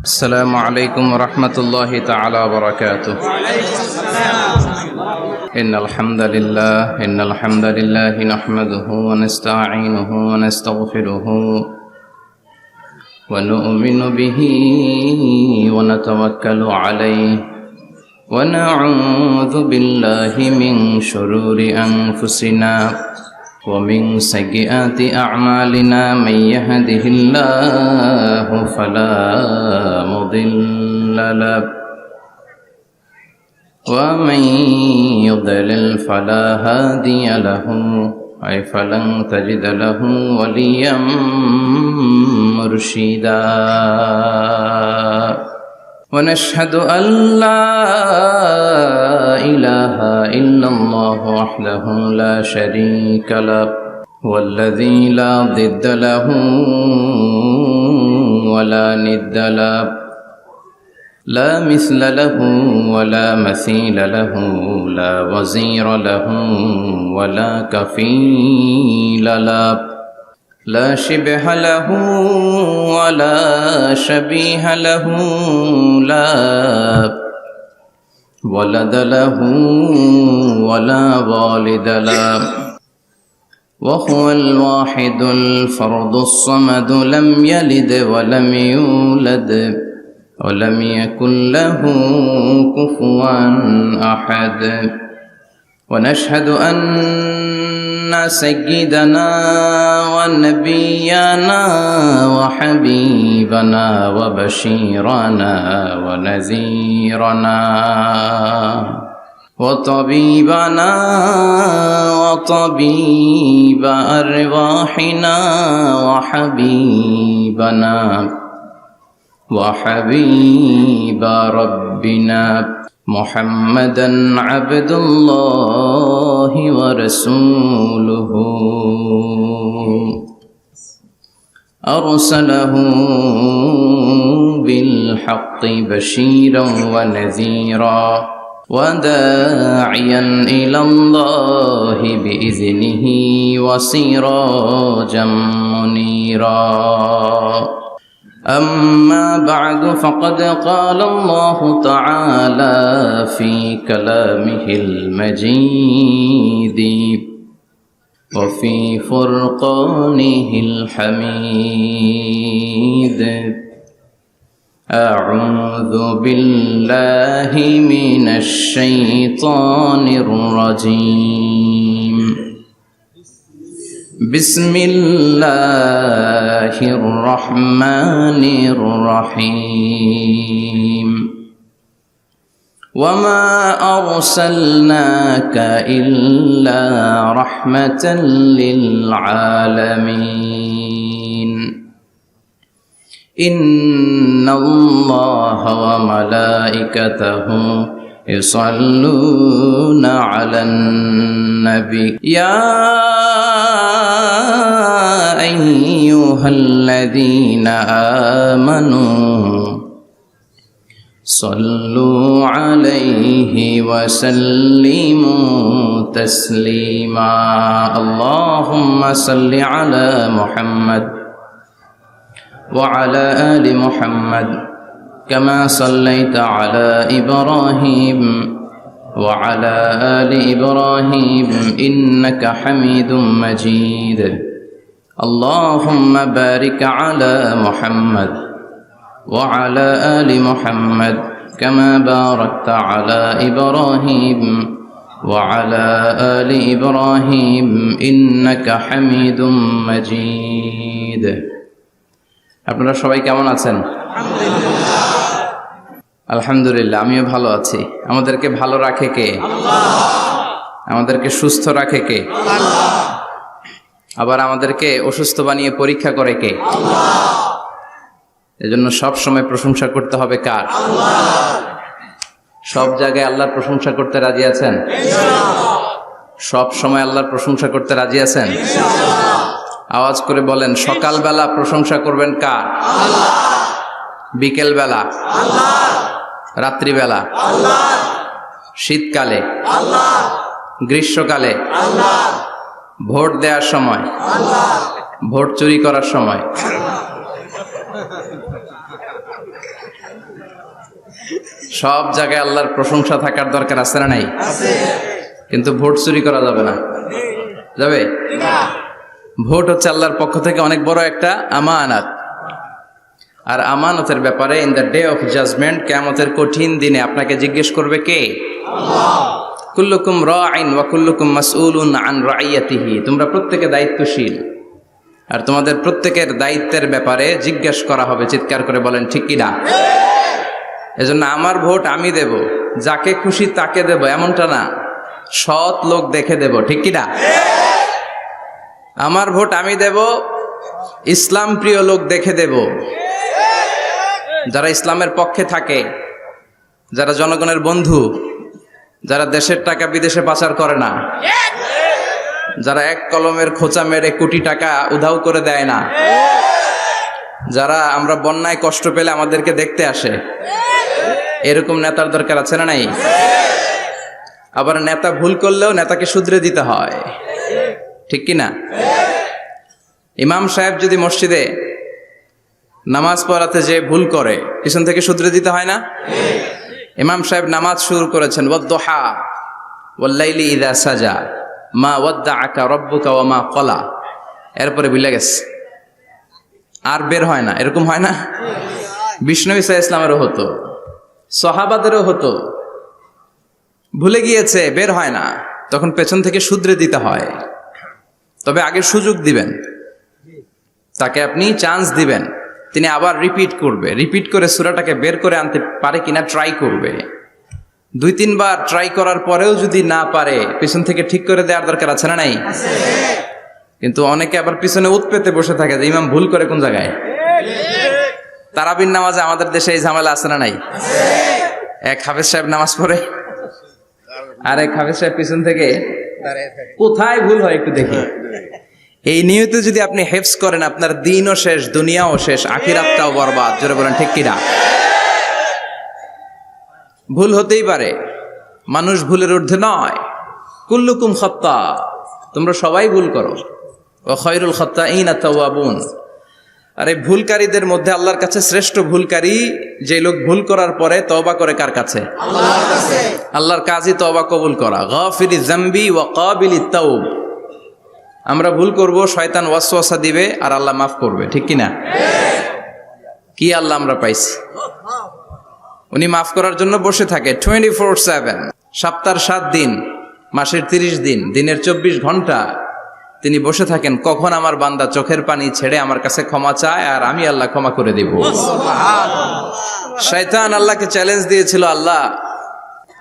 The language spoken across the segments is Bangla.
السلام عليكم ورحمة الله تعالى وبركاته. إن الحمد لله نحمده ونستعينه ونستغفره ونؤمن به ونتوكل عليه ونعوذ بالله من شرور أنفسنا ومن سيئات أعمالنا. من يهده الله فلا مضل له ومن يضلل فلا هادي له أي فلن تجد له وليا مرشدا. ونشهد أن لا إله إلا الله وحده لا شريك له والذي لا ضد له ولا ند له لا مثل له ولا مثيل له لا وزير له ولا كفيل له لا شبه له ولا شبيه له لا ولد له ولا والد له وهو الواحد الفرد الصمد لم يلد ولم يولد ولم يكن له كفوا أحد. ونشهد أن سيدنا ونبينا وحبيبنا وبشيرنا ونذيرنا وطبيبنا وطبيب أرواحنا وحبيبنا وحبيب ربنا محمدا عبد الله ورسوله أرسله بالحق بشيرا ونذيرا وداعيا إلى الله بإذنه وسراجا منيرا. أما بعد فقد قال الله تعالى في كلامه المجيد وفي فرقانه الحميد. أعوذ بالله من الشيطان الرجيم. بسم الله الرحمن الرحيم. وما أرسلناك إلا رحمة للعالمين. إن الله وملائكته يصلون على النبي يا أيها الذين آمنوا صلوا عليه وسلموا تسليما. اللهم صل على محمد وعلى آل محمد كما صليت على إبراهيم وعلى آل إبراهيم إنك حميد مجيد. اللهم بارك على محمد وعلى آل محمد كما باركت على إبراهيم وعلى آل إبراهيم إنك حميد مجيد. আপনারা সবাই কেমন আছেন? আলহামদুলিল্লাহ, আমিও ভালো আছি। আমাদেরকে ভালো রাখে কে? আমাদেরকে সুস্থ রাখে কে? আবার আমাদেরকে অসুস্থ বানিয়ে পরীক্ষা করে কে? এজন্য সব সময় প্রশংসা করতে হবে কার? সব জায়গায় আল্লাহর প্রশংসা করতে রাজি আছেন? সব সময় আল্লাহর প্রশংসা করতে রাজি আছেন? আওয়াজ করে বলেন, সকালবেলা প্রশংসা করবেন কার? বিকেল বেলা, রাত্রিবেলা, শীতকালে, গ্রীষ্মকালে, ভোট দেওয়ার সময়, ভোট চুরি করার সময়, সব জায়গায় আল্লাহর প্রশংসা থাকার দরকার আছে না নাই? কিন্তু ভোট চুরি করা যাবে না। যাবে? ভোট হচ্ছে আল্লাহর পক্ষ থেকে অনেক বড় একটা আমানত। আর আমানতের ব্যাপারে in the day of judgement, কিয়ামতের কঠিন দিনে আপনাকে জিজ্ঞেস করবে কে? আল্লাহ। কুল্লুকুম রাঈন ওয়া কুল্লুকুম মাসউলুন আন রাইয়াতিহি। তোমরা প্রত্যেকে দায়িত্বশীল, আর তোমাদের প্রত্যেকের দায়িত্বের ব্যাপারে জিজ্ঞেস করা হবে। চিৎকার করে বলেন ঠিক কি না? এজন্য আমার ভোট আমি দেব, যাকে খুশি তাকে দেব এমনটা না, সৎ লোক দেখে দেব। ঠিক কি না? আমার ভোট আমি দেব, ইসলাম প্রিয় লোক দেখে দেব, যারা ইসলামের পক্ষে থাকে, যারা জনগণের বন্ধু, যারা দেশের টাকা বিদেশে পাচার করে না, যারা এক কলমের খোঁচা মেরে কোটি টাকা উধাও করে দেয় না, যারা আমরা বন্যায় কষ্ট পেলে আমাদেরকে দেখতে আসে, এরকম নেতার দরকার আছে না নাই? আবার নেতা ভুল করলেও নেতাকে শুধরে দিতে হয়। ঠিক কি না? ইমাম সাহেব যদি মসজিদে নামাজ পড়াতে যে ভুল করে, পিছন থেকে শুধরে দিতে হয় না? ইমাম সাহেব নামাজ শুরু করেছেন, ওয়াদ-দুহা ওয়াল-লাইলি ইযা সাজা মা ওয়াদ্দাআকা রাব্বুকা ওয়া মা ক্বালা, এরপরে ভুলে গেছে, আর বের হয় না। এরকম হয় না? বিষ্ণু ঈসা ইসলামেরও হতো, সাহাবাদেরও হতো। ভুলে গিয়েছে, বের হয় না, তখন পেছন থেকে শুধরে দিতে হয়। তবে আগে সুযোগ দিবেন, তাকে আপনি চান্স দিবেন, তিনি আবার রিপিট করবে, রিপিট করে সূরাটাকে বের করে আনতে পারে কিনা ট্রাই করবে। 2-3 বার ট্রাই করার পরেও যদি না পারে, পিছন থেকে ঠিক করে দেওয়ার দরকার আছে না নাই? কিন্তু অনেকে আবার পিছনে উৎ পেতে বসে থাকে যে ইমাম ভুল করে কোন জায়গায়। তারাবির নামাজে আমাদের দেশে এই ঝামেলা আছে না নাই? এক হাফেজ সাহেব নামাজ পড়ে, আর এক হাফেজ সাহেব পিছন থেকে কোথায় ভুল হয় একটু দেখি। এই নিয়তে যদি আপনি হেফজ করেন, আপনার দিনও শেষ, দুনিয়াও শেষ, আখিরাতটাও বরবাদ। জোরে বলেন ঠিক কিনা? ভুল হতেই পারে, মানুষ ভুলের ঊর্ধ্বে নয়। কুল্লুকুম খাত্তা, তোমরা সবাই ভুল করো। ওয়া খায়রুল খাত্তাইনা তাওয়াবুন, আর এই ভুলকারীদের মধ্যে আল্লাহর কাছে শ্রেষ্ঠ ভুলকারী যে লোক ভুল করার পরে তওবা করে কার কাছে? আল্লাহর কাছে। আল্লাহর কাজই তওবা কবুল করা। গাফিরিজ যামবি ওয়া কাবিলিত তাওব। আমরা ভুল করব, শয়তান ওয়াসওয়াসা দিবে, আর আল্লাহ মাফ করবে। ঠিক কি না? কি আল্লাহ আমরা পাইছি, উনি মাফ করার জন্য বসে থাকে 24/7, সপ্তাহের 7 দিন, মাসের 30 দিন, দিনের 24 ঘন্টা তিনি বসে থাকেন। কখন আমার বান্দা চোখের পানি ছেড়ে আমার কাছে ক্ষমা চায়, আর আমি আল্লাহ ক্ষমা করে দিব। শয়তান আল্লাহকে চ্যালেঞ্জ দিয়েছিল, আল্লাহ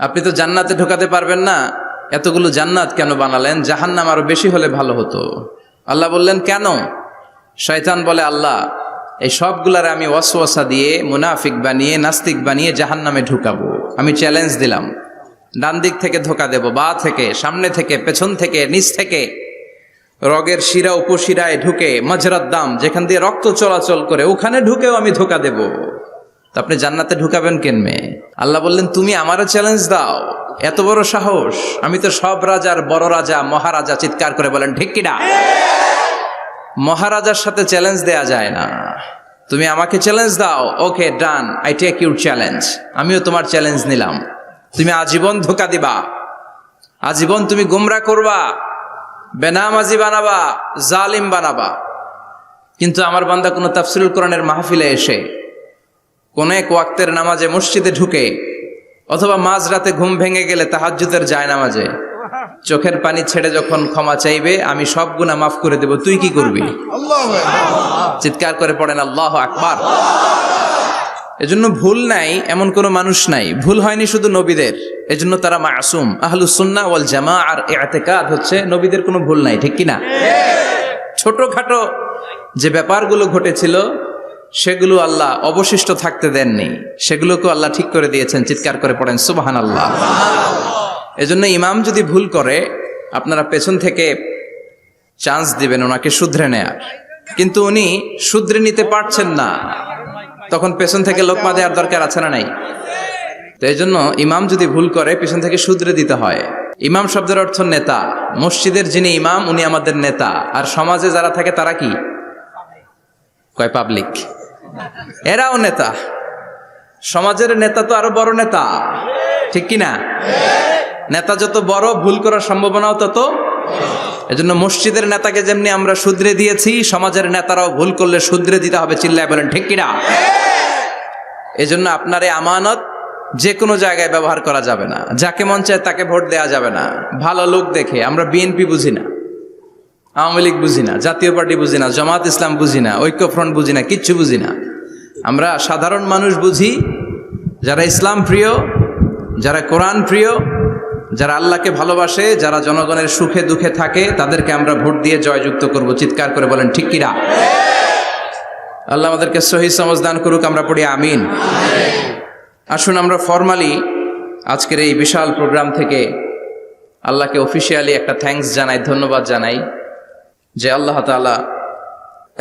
আপনি তো জান্নাতে ঢোকাতে পারবেন না, এতগুলো জান্নাত কেন বানালেন? জাহান্নাম আরো বেশি হলে ভালো হতো। আল্লাহ বললেন কেন? শয়তান বলে, আল্লাহ এই সবগুলারে আমি ওয়াসওয়াসা দিয়ে, মুনাফিক বানিয়ে, নাস্তিক বানিয়ে জাহান্নামে ঢুকাবো। আমি চ্যালেঞ্জ দিলাম, ডান দিক থেকে ধোকা দেব, বা থেকে, সামনে থেকে, পেছন থেকে, নিচ থেকে, রগের শিরা উপশিরায় ঢুকে, মাজরাত দাম যেখান দিয়ে রক্ত চলাচল করে, ওখানে ঢুকেও আমি ধোকা দেব। তো আপনি জান্নাতে ঢুকাবেন কেনমে? আল্লাহ বললেন তুমি আমারও চ্যালেঞ্জ দাও, এত বড় সাহস? আমি তো সব রাজার বড় রাজা, মহারাজা। চিৎকার করে বলেন ঠিক কিনা? মহারাজার সাথে চ্যালেঞ্জ দেয়া যায় না। তুমি আমাকে চ্যালেঞ্জ দাও, ওকে ডান, আই টেক ইউর চ্যালেঞ্জ। আমিও তোমার চ্যালেঞ্জ নিলাম। তুমি আজীবন ধোকা দিবা, আজীবন তুমি গুমরা করবা, বেনামাজি বানাবা, জালিম বানাবা, কিন্তু আমার বান্দা কোনো তাফসীরুল কোরআনের মাহফিলে এসে, কোন এক ওয়াক্তের নামাজে মসজিদে ঢুকে, অথবা মাঝরাতে ঘুম ভেঙে গেলে তাহাজ্জুদের জায়নামাজে চোখের পানি ছেড়ে যখন ক্ষমা চাইবে, আমি সব গুনাহ মাফ করে দেব, তুই কি করবি? চিৎকার করে পড়েন আল্লাহু আকবার। এজন্য ভুল নাই এমন কোন মানুষ নাই, ভুল হয়নি শুধু নবীদের, এজন্য তারা মাসুম। আহলুস সুন্নাহ ওয়াল জামাআর ইতিকাদ হচ্ছে নবীদের কোনো ভুল নাই। ঠিক কি না? ছোটখাটো যে ব্যাপারগুলো ঘটেছিল সেগুলো আল্লাহ অবশিষ্ট থাকতে দেননি, সেগুলোকে আল্লাহ ঠিক করে দিয়েছেন। চিৎকার করে পড়েন সুবহানাল্লাহ। এজন্য ইমাম যদি ভুল করে, আপনারা পেছন থেকে চান্স দিবেন ওনাকে শুধরে নেয়ার, কিন্তু উনি শুধরে নিতে পারছেন না, তখন পেছন থেকে লোকমা দেওয়ার দরকার আছে না নাই? তো এই জন্য ইমাম যদি ভুল করে, পেছন থেকে শুধরে দিতে হয়। ইমাম শব্দের অর্থ নেতা। মসজিদের যিনি ইমাম উনি আমাদের নেতা, আর সমাজে যারা থাকে তারা কি কয়? পাবলিক। এরাও নেতা। সমাজের নেতা তো আরো বড় নেতা, ঠিক কিনা? নেতা যত বড়, ভুল করার সম্ভাবনাও তত। এজন্য মসজিদের নেতাকে যেমনি আমরা শুধরে দিয়েছি, সমাজের নেতারাও ভুল করলে শুধরে দিতে হবে। চিল্লায় বলেন ঠিক কিনা? এজন্য আপনার এই আমানত যে কোনো জায়গায় ব্যবহার করা যাবে না। যাকে মন চায় তাকে ভোট দেওয়া যাবে না। ভালো লোক দেখে। আমরা বিএনপি বুঝি না, আওয়ামী লীগ বুঝি না, জাতীয় পার্টি বুঝি না, জামাত ইসলাম বুঝি না, ঐক্যফ্রন্ট বুঝি না, কিচ্ছু বুঝি না। আমরা সাধারণ মানুষ বুঝি, যারা ইসলাম প্রিয়, যারা কোরআন প্রিয়, যারা আল্লাহকে ভালোবাসে, যারা জনগণের সুখে দুঃখে থাকে, তাদেরকে আমরা ভোট দিয়ে জয়যুক্ত করব। চিৎকার করে বলেন ঠিক কিনা? আল্লাহ আমাদেরকে সহি সমঝ দান করুক। আমরা পড়ি আমিন। আসুন আমরা ফরমালি আজকের এই বিশাল প্রোগ্রাম থেকে আল্লাহকে অফিসিয়ালি একটা থ্যাঙ্কস জানাই, ধন্যবাদ জানাই যে আল্লাহ তাআলা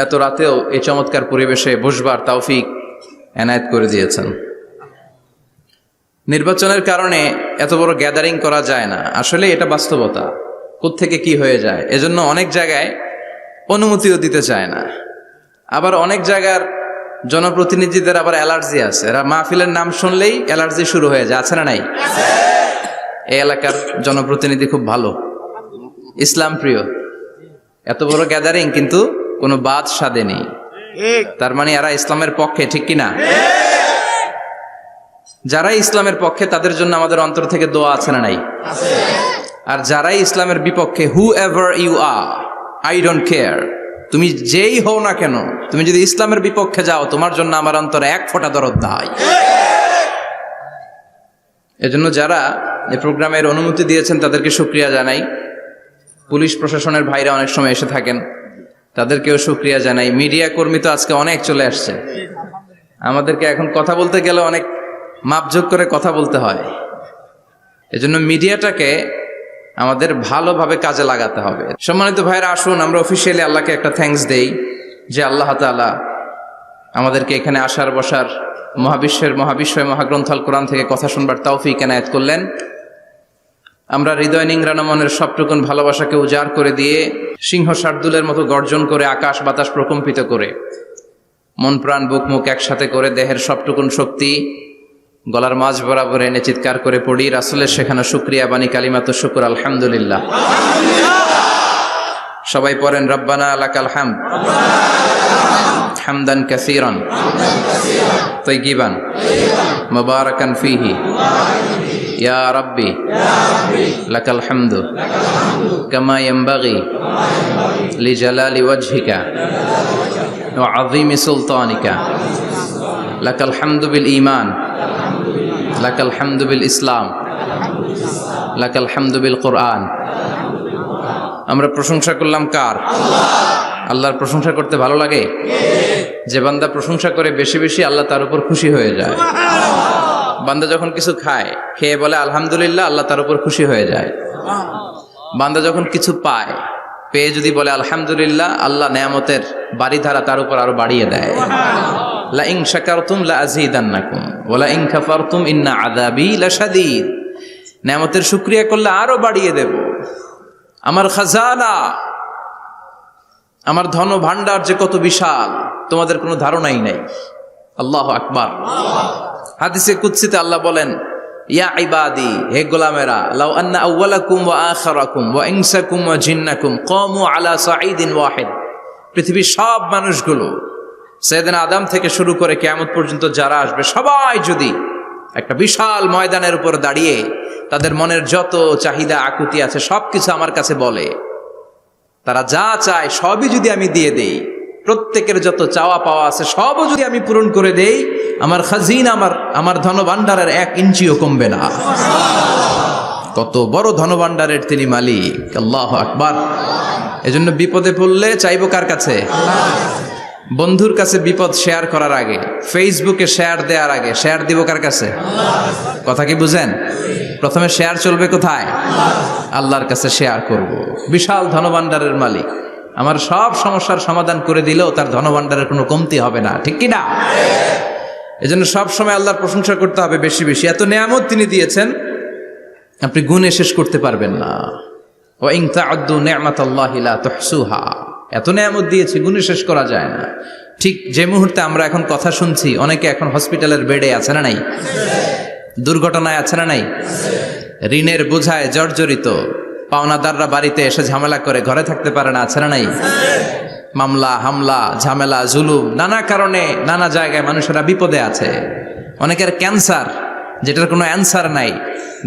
এত রাতেও এই চমৎকার পরিবেশে বসবার তৌফিক এনায়েত করে দিয়েছেন। নির্বাচনের কারণে এত বড় গ্যাদারিং করা যায় না, আসলে এটা বাস্তবতা। কোত্থেকে কি হয়ে যায়, এজন্য অনেক জায়গায় অনুমতিও দিতে চায় না। আবার অনেক জায়গার জনপ্রতিনিধিদের আবার অ্যালার্জি আছে, এরা মাহফিলের নাম শুনলেই অ্যালার্জি শুরু হয়ে যায়। আছে না নাই? এই এলাকার জনপ্রতিনিধি খুব ভালো, ইসলাম প্রিয়, এত বড় গ্যাদারিং কিন্তু কোনো বাদ সাধে নেই। তার মানে এরা ইসলামের পক্ষে, ঠিক কিনা? যারাই ইসলামের পক্ষে তাদের জন্য আমাদের অন্তর থেকে দোয়া আছে না নাই? আর যারাই ইসলামের বিপক্ষে, whoever you are, I don't care, তুমি যেই হও না কেন, তুমি যদি ইসলামের বিপক্ষে যাও, তোমার জন্য আমার অন্তরে এক ফোঁটা দরদ নাই। এজন্য যারা এই প্রোগ্রামের অনুমতি দিয়েছেন তাদেরকে শুকরিয়া জানাই। পুলিশ প্রশাসনের ভাইরা অনেক সময় এসে থাকেন, তাদেরকেও শুকরিয়া জানাই। মিডিয়া কর্মী তো আজকে অনেক চলে আসছে, আমাদেরকে এখন কথা বলতে গেলে অনেক মাপযোগ করে কথা বলতে হয়। এজন্য মিডিয়াটাকে আমাদের ভালোভাবে কাজে লাগাতে হবে। সম্মানিত ভাইরা, আসুন আমরা অফিসিয়ালি আল্লাহকে একটা থ্যাঙ্কস দেই যে আল্লাহ তাআলা আমাদেরকে এখানে আসার বসার, মহাবিশ্বয় মহাগ্রন্থ আল কোরআন থেকে কথা শুনবার তৌফিক এনায়েত করলেন। আমরা হৃদয় নিংড়ানো মনের সবটুকুন ভালোবাসাকে উজাড় করে দিয়ে, সিংহ শার্দুলের মতো গর্জন করে, আকাশ বাতাস প্রকম্পিত করে, মন প্রাণ বুক মুখ একসাথে করে, দেহের সবটুকুন শক্তি গলার মাঝ বরাবর এনে চিৎকার করে পড়ি রাসূলের শেখানো শুকরিয়া বাণী কালিমাত শুকর, আলহামদুলিল্লাহ। সবাই পড়েন রব্বানা লাকাল হামদ হামদান কাসীরান তাইয়িবান মুবারাকান ফীহি ইয়া রাব্বি লাকাল হামদু কামা ইয়ানবাগি লিজালালি ওয়াজহিকা ওয়া আযীমি সুলতানিকা লাকাল হামদু বিল ঈমান লাকাল হামদু বিল ইসলাম লাকাল হামদু বিল কোরআন। আমরা প্রশংসা করলাম কার? আল্লাহর প্রশংসা করতে ভালো লাগে? যে বান্দা প্রশংসা করে বেশি বেশি, আল্লাহ তার উপর খুশি হয়ে যায়। বান্দা যখন কিছু খায়, খেয়ে বলে আলহামদুলিল্লাহ, আল্লাহ তার উপর খুশি হয়ে যায়। বান্দা যখন কিছু পায়, পেয়ে যদি বলে আলহামদুলিল্লাহ, আল্লাহ নেয়ামতের বাড়িধারা তার উপর আরো বাড়িয়ে দেয়। লা ইন শাকারতুম লা আযীদান্নাকুম ওয়া লা ইন কাফারতুম ইন্না আযাবী লাশাদীদ। নেয়ামতের শুকরিয়া করলে আরো বাড়িয়ে দেব। আমার খাজানা, আমার ধন ভান্ডার যে কত বিশাল, তোমাদের কোনো ধারণাই নাই। আল্লাহু আকবার। হাদিসে কুদসিতে আল্লাহ বলেন, ইয়া ইবাদি, হে গোলামেরা, লাউ আন্না আউওয়ালাকুম ওয়া আখিরাকুম ওয়া ইনসাকুম ওয়া জিন্নাকুম কামু আলা সাঈদিন ওয়াহিদ। পৃথিবীর সব মানুষগুলো, সাইয়েদনা আদম থেকে শুরু করে কিয়ামত পর্যন্ত যারা আসবে, সবাই যদি একটা বিশাল ময়দানের উপর দাঁড়িয়ে তাদের মনের যত চাহিদা আকুতি আছে সবকিছু আমার কাছে বলে, তারা যা চায় সবই যদি আমি দিয়ে দেই, প্রত্যেকের যত চাওয়া পাওয়া আছে সবও যদি আমি পূরণ করে দেই, আমার খাজিনা, আমার ধনভাণ্ডারের 1 ইঞ্চিও কমবে না। কত বড় ধনভাণ্ডারের তিনি মালিক। আল্লাহু আকবার। এজন্য বিপদে পড়লে চাইবো কার কাছে? বন্ধুর কাছে বিপদ শেয়ার করার আগে, ফেসবুকে শেয়ার দেওয়ার আগে শেয়ার দিব কার কাছে? কথা কি বুঝেন? প্রথমে শেয়ার চলবে কোথায়? আল্লাহর কাছে শেয়ার করব। বিশাল ধনভাণ্ডারের মালিক আমার সব সমস্যার সমাধান করে দিলেও তার ধনভাণ্ডারের কোনো কমতি হবে না, ঠিক কি না? এজন্য সব সময় আল্লাহর প্রশংসা করতে হবে বেশি বেশি। এত নেয়ামত তিনি দিয়েছেন, আপনি গুণে শেষ করতে পারবেন না। ওয়া ইন তা'উদ্দু নি'মাতাল্লাহি লা তুহসুহা। এত নেয়ামত দিয়েছে, গুণে শেষ করা যায় না। ঠিক যে মুহূর্তে আমরা এখন কথা শুনছি অনেকে এখন হসপিটালের বেডে আছে না নাই, দুর্ঘটনায় আছে না নাই, ঋণের বোঝায় জর্জরিত, পাওনাদাররা বাড়িতে এসে ঝামেলা করে ঘরে থাকতে পারে না, আছে না নাই, মামলা হামলা ঝামেলা জুলুম নানা কারণে নানা জায়গায় মানুষেরা বিপদে আছে। অনেকের ক্যান্সার যেটার কোনো অ্যান্সার নাই,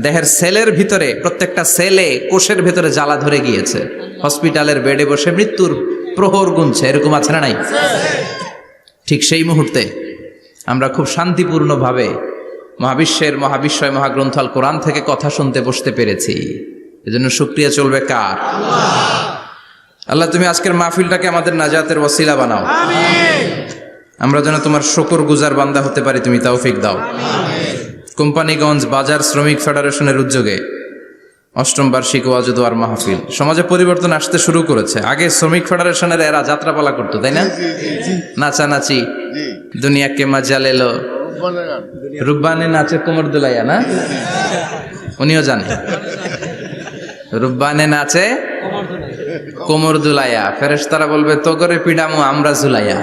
দেহের সেলের ভিতরে প্রত্যেকটা সেলে কোষের ভেতরে জ্বালা ধরে গিয়েছে, হসপিটালের বেডে বসে মৃত্যুর প্রহর গুনছে, এরকম আছে না নাই? ঠিক সেই মুহূর্তে আমরা খুব শান্তিপূর্ণভাবে মহাবিশ্বয় মহাগ্রন্থ আল কোরআন থেকে কথা শুনতে বসতে পেরেছি। এজন্য শুকরিয়া চলবে কার? আল্লাহ, তুমি আজকের মাহফিলটাকে আমাদের নাজাতের ওসিলা বানাও, আমরা যেন তোমার শুকর গুজার বান্দা হতে পারি, তুমি তৌফিক দাও। কোম্পানিগঞ্জ বাজার শ্রমিক ফেডারেশনের উদ্যোগে ৮ম বার্ষিক ওয়াজ ও দোয়ার মাহফিল। সমাজে পরিবর্তন আসতে শুরু করেছে। আগে শ্রমিক ফেডারেশনের এরা যাত্রাপালা করতো, তাই না? নাচানাচি, দুনিয়া কে মজা লেলো, রুব্বানে নাচে কোমর দুলাইয়া, না? উনিও জানে রুব্বানে নাচে কোমর দুলাইয়া, ফেরেশতারা বলবে তো করে পিডামু আমরা জুলাইয়া।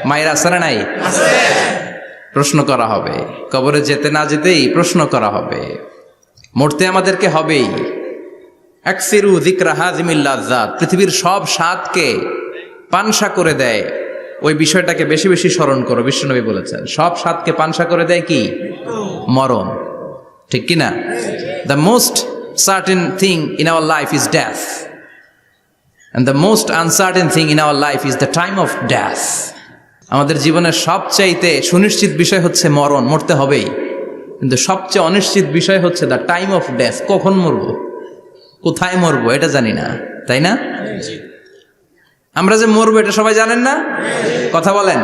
মায়ের আছে না নাই? প্রশ্ন করা হবে, কবরে যেতে না যেতেই প্রশ্ন করা হবে, মরতে আমাদেরকে হবেই। আকসিরু যিকরা হাযিমিল লাযযাত, পৃথিবীর সব স্বাদকে পানসা করে দেয়, ওই বিষয়টাকে বেশি বেশি স্মরণ করো। বিশ্বনবী বলেছেন সব স্বাদকে পানসা করে দেয় কি? মরণ, ঠিক কি না? The most certain thing in our life is death, and the most uncertain thing in our life is the time of death. আমাদের জীবনের সবচাইতে সুনিশ্চিত বিষয় হচ্ছে মরণ, মরতে হবেই, কিন্তু সবচেয়ে অনিশ্চিত বিষয় হচ্ছে দ্য টাইম অফ ডেথ, কখন মরবো, কোথায় মরবো এটা জানি না, তাই না? আমরা যে মরবো এটা সবাই জানেন না? কথা বলেন।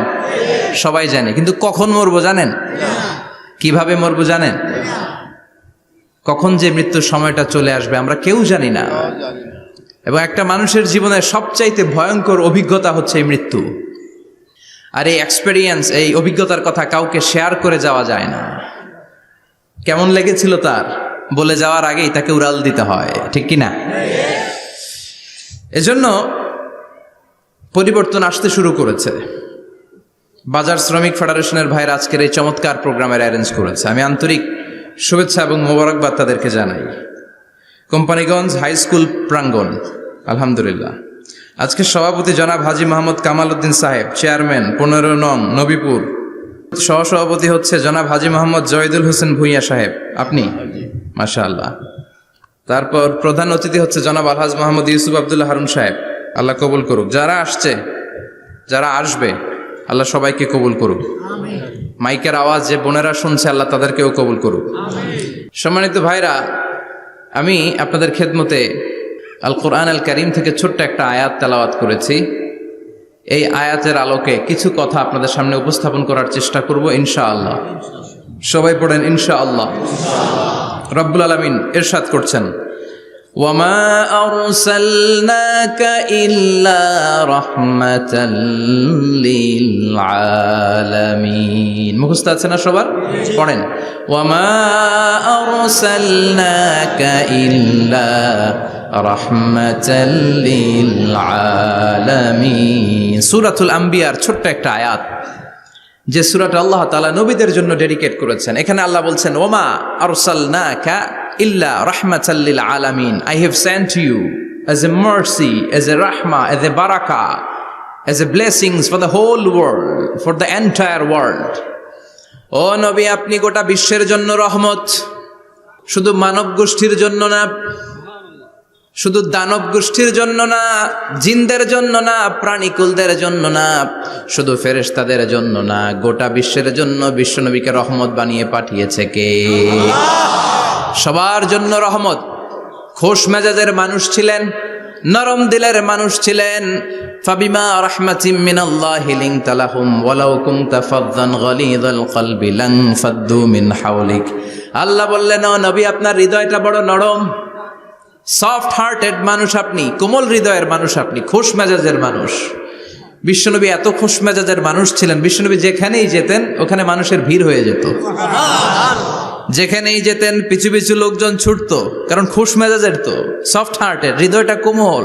সবাই জানে, কিন্তু কখন মরবো জানেন? কিভাবে মরবো জানেন? কখন যে মৃত্যুর সময়টা চলে আসবে আমরা কেউ জানি না। এবং একটা মানুষের জীবনের সবচাইতে ভয়ঙ্কর অভিজ্ঞতা হচ্ছে এই মৃত্যু। আর এই এক্সপেরিয়েন্স, এই অভিজ্ঞতার কথা কাউকে শেয়ার করে যাওয়া যায় না। কেমন লেগেছিল তার বলে যাওয়ার আগেই তাকে উড়াল দিতে হয়, ঠিক কি না? এজন্য পরিবর্তন আসতে শুরু করেছে। বাজার শ্রমিক ফেডারেশনের ভাইরা আজকের এই চমৎকার প্রোগ্রামের অ্যারেঞ্জ করেছে, আমি আন্তরিক শুভেচ্ছা এবং মোবারকবাদ তাদেরকে জানাই। কোম্পানিগঞ্জ হাই স্কুল প্রাঙ্গণ, আলহামদুলিল্লাহ। আজকে সভাপতি জনাব হাজী মোহাম্মদ কামাল উদ্দিন সাহেব, চেয়ারম্যান 15 নং নবীপুর। সহসভাপতি হচ্ছে জনাব হাজী মোহাম্মদ জয়দুল হোসেন ভুইয়া সাহেব, আপনি? মাশাআল্লাহ। তারপর প্রধান অতিথি হচ্ছে জনাব আলহাজ মোহাম্মদ ইউসুফ আব্দুল্লাহ হারুন সাহেব, আল্লাহ কবুল করুক। যারা আসছে, যারা আসবে, আল্লাহ সবাইকে কবুল করুক। মাইকের আওয়াজ যে বোনেরা শুনছে, আল্লাহ তাদেরকেও কবুল করুক। সম্মানিত ভাইরা, আমি আপনাদের খেদমতে আল কোরআন আল কারীম থেকে ছোট্ট একটা আয়াত তেলাওয়াত করেছি। এই আয়াতের আলোকে কিছু কথা আপনাদের সামনে উপস্থাপন করার চেষ্টা করব ইনশাআল্লাহ। সবাই পড়েন ইনশাআল্লাহ। রব্বুল আলামিন ইরশাদ করছেন, ওয়ামা আরসালনাকা ইল্লা রাহমাতাল লিল আলামিন। মুখস্থ আছে না সবার? পড়েন, ওয়ামা আরসালনাকা ইল্লা রাহমাতাল লিল আলামিন। সূরাতুল আম্বিয়ার ছোট্ট একটা আয়াত, যে সূরাটা আল্লাহ তাআলা নবীদের জন্য ডেডিকেট করেছেন। এখানে আল্লাহ বলছেন, ওমা আরসালনাকা ইল্লা রাহমাতাল লিল আলামিন, I have sent you as a mercy, as a rahmah, as a barakah, as a blessings for the whole world, for the entire world. ও নবী, আপনি গোটা বিশ্বের জন্য রহমত, শুধু মানব গোষ্ঠীর জন্য না, শুধু দানব গোষ্ঠীর জন্য না, জিনদের জন্য না, প্রাণীকুলদের জন্য না, শুধু ফেরেশতাদের জন্য না, গোটা বিশ্বের জন্য বিশ্বনবীকে রহমত বানিয়ে পাঠিয়েছে কে? সবার জন্য রহমত। খোশ মেজাজের মানুষ ছিলেন, নরম দিলের মানুষ ছিলেন। ফাবিমা রাহমাতিম মিনাল্লাহি লিনতা লাহুম ওয়ালাউ কুনতা ফাযযান গালিযাল কলবি লান ফাদ্দু মিন হাওলিক। আল্লাহ বললেন, ও নবী, আপনার হৃদয়টা বড় নরম, সফট হার্টেড মানুষ আপনি, কোমল হৃদয়ের মানুষ আপনি, খোশ মেজাজের মানুষ। বিশ্বনবী এত খোশ মেজাজের মানুষ ছিলেন, বিশ্বনবী যেখানেই যেতেন ওখানে মানুষের ভিড় হয়ে যেত। যেখানেই যেতেন পিছু পিছু লোকজন ছুটতো, কারণ খোশ মেজাজের তো, সফট হার্টেড, হৃদয়টা কোমল।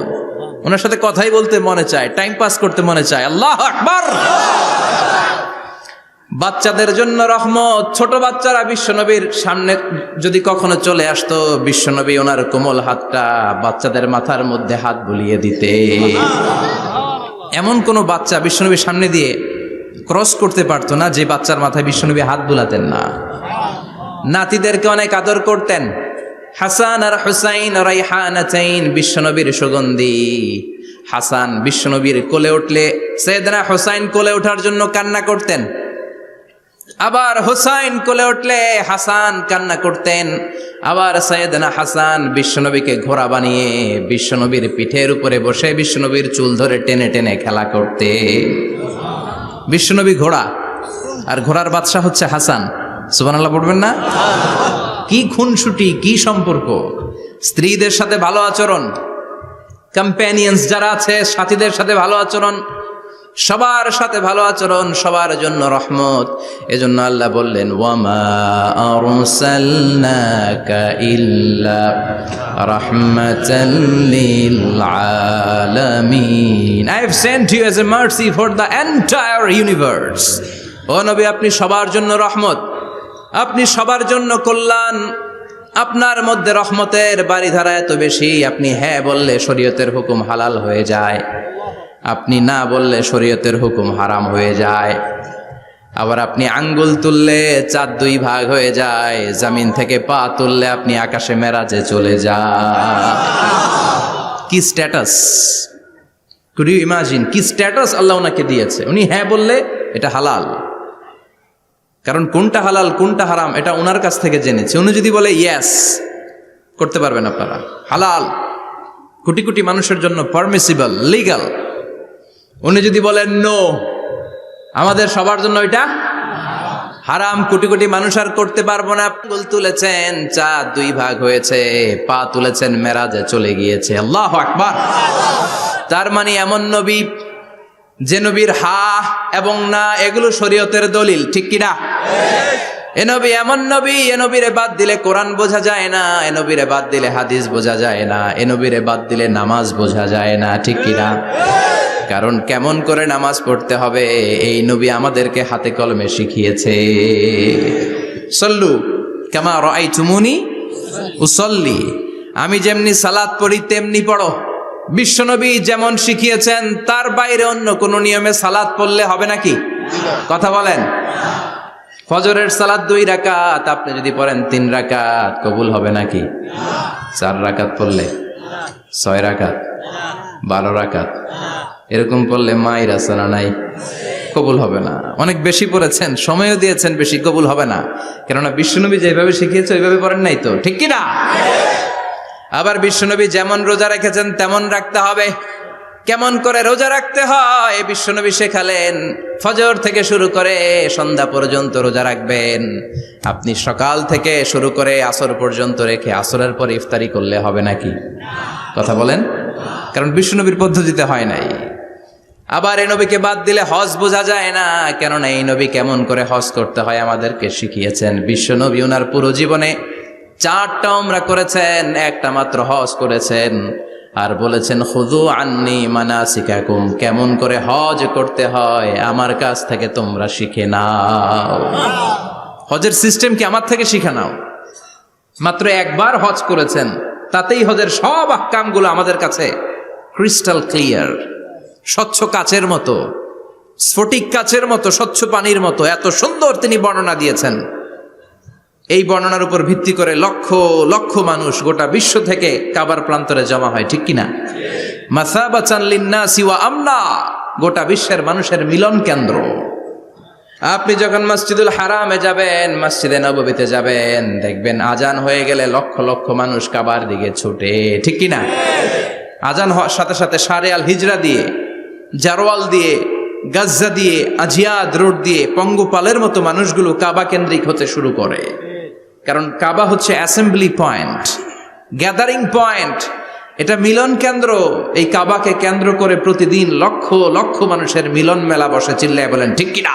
ওনার সাথে কথাই বলতে মনে চায়, টাইম পাস করতে মনে চায়। আল্লাহু আকবার। বাচ্চাদের জন্য রহমত। ছোট বাচ্চারা বিশ্বনবীর সামনে যদি কখনো চলে আসতো, বিশ্বনবী ওনার কোমল হাতটা বাচ্চাদের মাথার মধ্যে হাত বুলিয়ে দিতে। এমন কোনো বাচ্চা বিশ্বনবীর সামনে দিয়ে ক্রস করতে পারতো না যে বাচ্চার মাথায় বিশ্বনবী হাত বুলাতেন না। নাতিদেরকে অনেক আদর করতেন। হাসান আর হুসাইন রাইহানাতাইন বিশ্বনবীর সুগন্ধি। হাসান বিশ্বনবীর কোলে উঠলে সাইয়েদনা হুসাইন কোলে ওঠার জন্য কান্না করতেন, আবার হুসাইন কোলে উঠলে হাসান কান্না করতেন। আবার সাইয়েদনা হাসান বিশ্বনবীকে ঘোড়া বানিয়ে বিশ্বনবীর পিঠের উপরে বসে বিশ্বনবীর চুল ধরে টেনে টেনে খেলা করতে। বিশ্বনবী ঘোড়া, আর ঘোড়ার বাদশা হচ্ছে হাসান। সুবহানাল্লাহ পড়বেন না? কি খুনসুটি, কি সম্পর্ক! স্ত্রীদের সাথে ভালো আচরণ, কম্প্যানিয়ন্স যারা আছে সাথীদের সাথে ভালো আচরণ, সবার সাথে ভালো আচরণ, সবার জন্য রহমত। এজন্য আল্লাহ বললেন, ওয়ামা আরসালনাকা ইল্লা রাহমাতাল লিল আলামিন। I have sent you as a mercy for the entire universe. ও নবী, আপনি সবার জন্য রহমত, আপনি সবার জন্য কল্যাণ। আপনার মধ্যে রহমতের বাড়িধারা এত বেশি, আপনি হ্যাঁ বললে শরীয়তের হুকুম হালাল হয়ে যায়, আপনি না বললে শরীয়তের হুকুম হারাম হয়ে যায়। আবার আপনি আঙ্গুল তুললে চাঁদ দুই ভাগ হয়ে যায়, জমিন থেকে পা তুললে আপনি আকাশে মেরাজে চলে যান। কি স্ট্যাটাস! কুড ইউ ইমাজিন কি স্ট্যাটাস আল্লাহ ওনাকে দিয়েছে। উনি হ্যাঁ বললে এটা হালাল, কারণ কোনটা হালাল কোনটা হারাম এটা ওনার কাছ থেকে জেনেছে। উনি যদি বলে ইয়েস, করতে পারবেন আপনারা, হালাল, কোটি কোটি মানুষের জন্য পারমিসিবল, লিগ্যাল। উনি যদি বলেন নো, আমাদের সবার জন্য এটা হারাম, কোটি কোটি মানুষ আর করতে পারবো না। আঙ্গুল তুলেছেন চাঁদ দুই ভাগ হয়েছে, পা তুলেছেন মেরাজে চলে গিয়েছে। আল্লাহু আকবার। তার মানে এমন নবী যে নবীর হা এবং না এগুলো শরীয়তের দলিল, ঠিক কিনা? এ নবী এমন নবী, এ নবীরে বাদ দিলে কোরআন বোঝা যায় না, এ নবীরে বাদ দিলে হাদিস বোঝা যায় না, এ নবীরে বাদ দিলে নামাজ বোঝা যায় না, ঠিক কিনা? কারণ কেমন করে নামাজ পড়তে হবে এই নবী আমাদেরকে হাতে কলমে শিখিয়েছে। সল্লু কামা রাআইতুমুনি উসাল্লি, আমি যেমনি সালাত পড়ি তেমনি পড়ো। বিশ্বনবী যেমন শিখিয়েছেন তার বাইরে অন্য কোন নিয়মে সালাত পড়লে হবে নাকি? কথা বলেন। ফজরের সালাত 2 রাকাত, আপনি যদি পড়েন 3 রাকাত, কবুল হবে নাকি? 4 রাকাত পড়লে, 6 রাকাত, 12 রাকাত এরকম পড়লে মায়ের আসানা নাই, কবুল হবে না। অনেক বেশি পড়েছেন, সময়ও দিয়েছেন বেশি, কবুল হবে না। কেননা বিশ্বনবী যেভাবে শিখিয়েছে ওইভাবে পড়েন নাই তো, ঠিক কিনা? আবার বিশ্বনবী যেমন রোজা রেখেছেন তেমন রাখতে হবে। কেমন করে রোজা রাখতে হয় বিশ্বনবী শেখালেন। ফজর থেকে শুরু করে সন্ধ্যা পর্যন্ত রোজা রাখবেন। আপনি সকাল থেকে শুরু করে আসর পর্যন্ত রেখে আসরের পর ইফতারি করলে হবে নাকি? কথা বলেন। কারণ বিশ্বনবীর পদ্ধতিতে হয় নাই। আবার এই নবীকে বাদ দিলে হজ বোঝা যায় না, কেননা এই নবী কেমন করে হজ করতে হয় আমাদেরকে শিখিয়েছেন। বিশ্বনবী ওনার পুরো জীবনে 4টা উমরা করেছেন, একটা মাত্র হজ করেছেন। আর বলেছেন খুযু আন্নী মানাসিকাকুম, কেমন করে হজ করতে হয় আমার কাছ থেকে তোমরা শিখে নাও। হজের সিস্টেম কি আমার থেকে শিখে নাও। মাত্র একবার হজ করেছেন, তাতেই হজের সব আহকামগুলো আমাদের কাছে ক্রিস্টাল ক্লিয়ার, স্বচ্ছ কাচের মতো, স্ফটিক কাচের মতো, স্বচ্ছ পানির মতো এত সুন্দর তিনি বর্ণনা দিয়েছেন। এই বর্ণনার উপর ভিত্তি করে লক্ষ লক্ষ মানুষ গোটা বিশ্ব থেকে কাবার প্রান্তরে জমা হয়, ঠিক কিনা? মাসাবাতান লিন্নাসি ওয়া আমনা, গোটা বিশ্বের মানুষের মিলন কেন্দ্র। আপনি যখন মসজিদুল হারামে যাবেন, মসজিদে নববীতে যাবেন, দেখবেন আজান হয়ে গেলে লক্ষ লক্ষ মানুষ কাবার দিকে ছুটে, ঠিক কিনা? আজান হওয়ার সাথে সাথে সারে আল হিজরা দিয়ে, জারওয়াল দিয়ে, গাজ্জা দিয়ে, আজিয়াদ রোড দিয়ে পঙ্গপালের মতো মানুষগুলো কাবা কেন্দ্রিক হতে শুরু করে। কারণ কাবা হচ্ছে অ্যাসেম্বলি পয়েন্ট, গ্যাদারিং পয়েন্ট, এটা মিলন কেন্দ্র। এই কাবাকে কেন্দ্র করে প্রতিদিন লক্ষ লক্ষ মানুষের মিলন মেলা বসে। চিল্লায় বলেন ঠিক কিনা?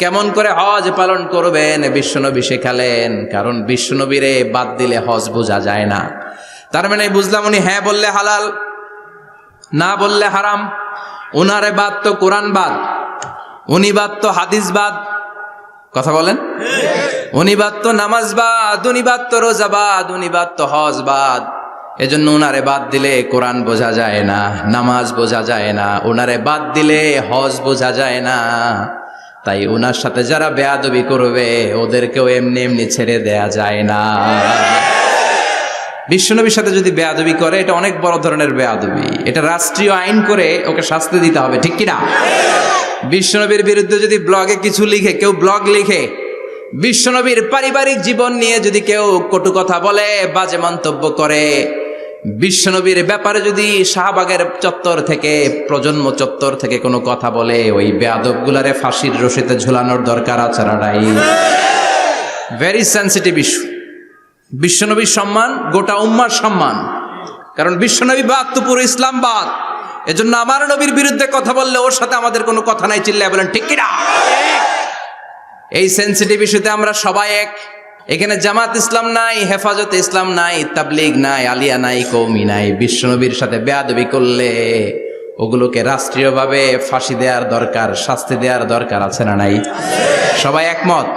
কেমন করে হজ পালন করবেন বিশ্বনবী শেখালেন। কারণ বিশ্বনবীরে বাদ দিলে হজ বোঝা যায় না। তার মানে বুঝলাম উনি হ্যাঁ বললে হালাল, না বললে হারাম। উনারে বাদ তো কোরআন বাদ, উনি বাদ তো হাদিস বাদ। কথা বলেন, উনি বাদ তো নামাজ বাদ, উনি বাদ তো রোজা বাদ, উনি বাদ তো হজ বাদ। এজন্য উনারে বাদ দিলে কোরআন বোঝা যায় না, নামাজ বোঝা যায় না, উনারে বাদ দিলে হজ বোঝা যায় না। তাই উনার সাথে যারা বেয়াদবি করবে ওদেরকেও এমনি এমনি ছেড়ে দেয়া যায় না। বিশ্বনবীর সাথে যদি বেয়াদবি করে এটা অনেক বড় ধরনের বেয়াদবি, এটা রাষ্ট্রীয় আইন করে ওকে শাস্তি দিতে হবে, ঠিক কিনা? বিশ্বনবীর বিরুদ্ধে যদি ব্লগে কিছু লিখে, কেউ ব্লগ লিখে, বিশ্বনবীর পারিবারিক জীবন নিয়ে যদি কেউ কটু কথা বলে, বাজে মন্তব্য করে, বিশ্বনবীর ব্যাপারে যদি শাহবাগের চত্বর থেকে, প্রজন্ম চত্বর থেকে কোনো কথা বলে, ওই বেয়াদবগুলারে ফাঁসির রশিতে ঝুলানোর দরকার আছে না নাই? Very sensitive issue. বিশ্বনবীর সম্মান গোটা উম্মার সম্মান, কারণ বিশ্বনবী বাদ তো পুরো ইসলাম বাদ। এজন্য আমার নবীর বিরুদ্ধে কথা বললে ওর সাথে আমাদের কোনো কথা নাই, চিল্লায় বলেন ঠিক কিনা? এই সেন্সিটিভ ইস্যুতে আমরা সবাই এক। এখানে জামাত ইসলাম নাই, হেফাজতে ইসলাম নাই, তাবলীগ নাই, আলিয়া নাই, কওমি নাই। বিশ্বনবীর সাথে বেয়াদবি করলে ওগুলোকে রাষ্ট্রীয়ভাবে ফাঁসি দেওয়ার দরকার, শাস্তি দেওয়ার দরকার আছে না নাই? সবাই একমত?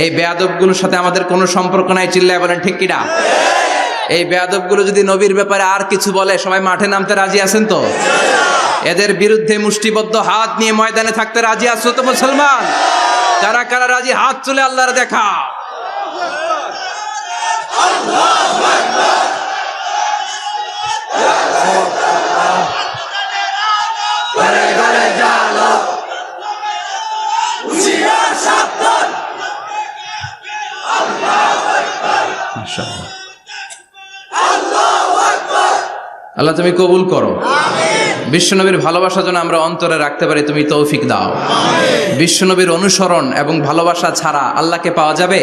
এই বেয়াদবগুলোর সাথে আমাদের কোনো সম্পর্ক নাই, চিল্লায় বলেন ঠিক কিনা? এই বেয়াদবগুলো যদি নবীর ব্যাপারে আর কিছু বলে সবাই মাঠে নামতে রাজি আছেন তো? এদের বিরুদ্ধে মুষ্টিবদ্ধ হাত নিয়ে ময়দানে থাকতে রাজি আছো তো মুসলমান? কারা কারা রাজি হাত তুলে আল্লাহর দেখা। আল্লাহ তুমি কবুল করো। বিশ্বনবীর ভালোবাসা যেন আমরা অন্তরে রাখতে পারি, তুমি তৌফিক দাও। বিশ্বনবীর অনুসরণ এবং ভালোবাসা ছাড়া আল্লাহকে পাওয়া যাবে?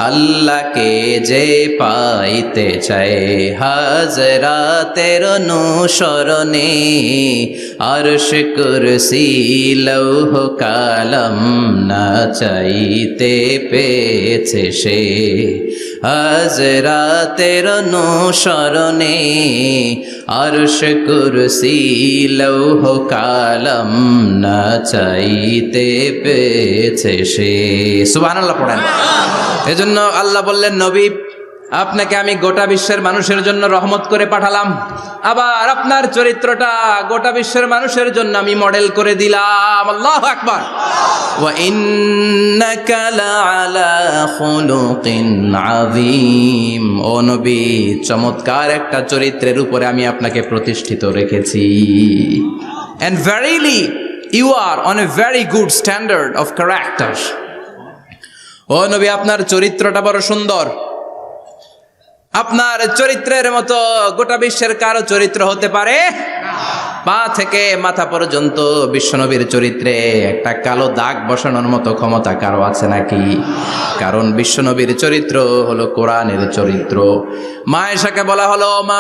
আল্লাহকে যে পাইতে চায় হাজরাতের অনুসরণে, আরশ কুরসি লৌহ কালাম না চাইতে পেয়েছে সে। হাজরাতের অনুসরণে আরশ কুরসি লৌহ কালাম না চাইতে পেয়েছে সে। সুবহানাল্লাহ পড়েন। এজন্য আল্লাহ বললেন, নবী আপনাকে আমি গোটা বিশ্বের মানুষের জন্য রহমত করে পাঠালাম, আবার আপনার চরিত্রটা গোটা বিশ্বের মানুষের জন্য আমি মডেল করে দিলাম। আল্লাহু আকবার। ওয়া ইন্নাকা লাআলা খুলুকিন আযীম। ও নবী, চমৎকার একটা চরিত্রের উপরে আমি আপনাকে প্রতিষ্ঠিত রেখেছি। And verily you are on a very good standard of character. ও নবী, আপনার চরিত্রটা বড় সুন্দর। আপনার চরিত্রের মতো গোটা বিশ্বের কারো চরিত্র হতে পারে পা থেকে মাথা পর্যন্ত বিশ্বনবীর চরিত্রে একটা কালো দাগ বসানোর মতো ক্ষমতা কারো আছে নাকি? কারণ বিশ্বনবীর চরিত্র হলো কোরআনের চরিত্র। মা আয়েশাকে বলা হলো, মা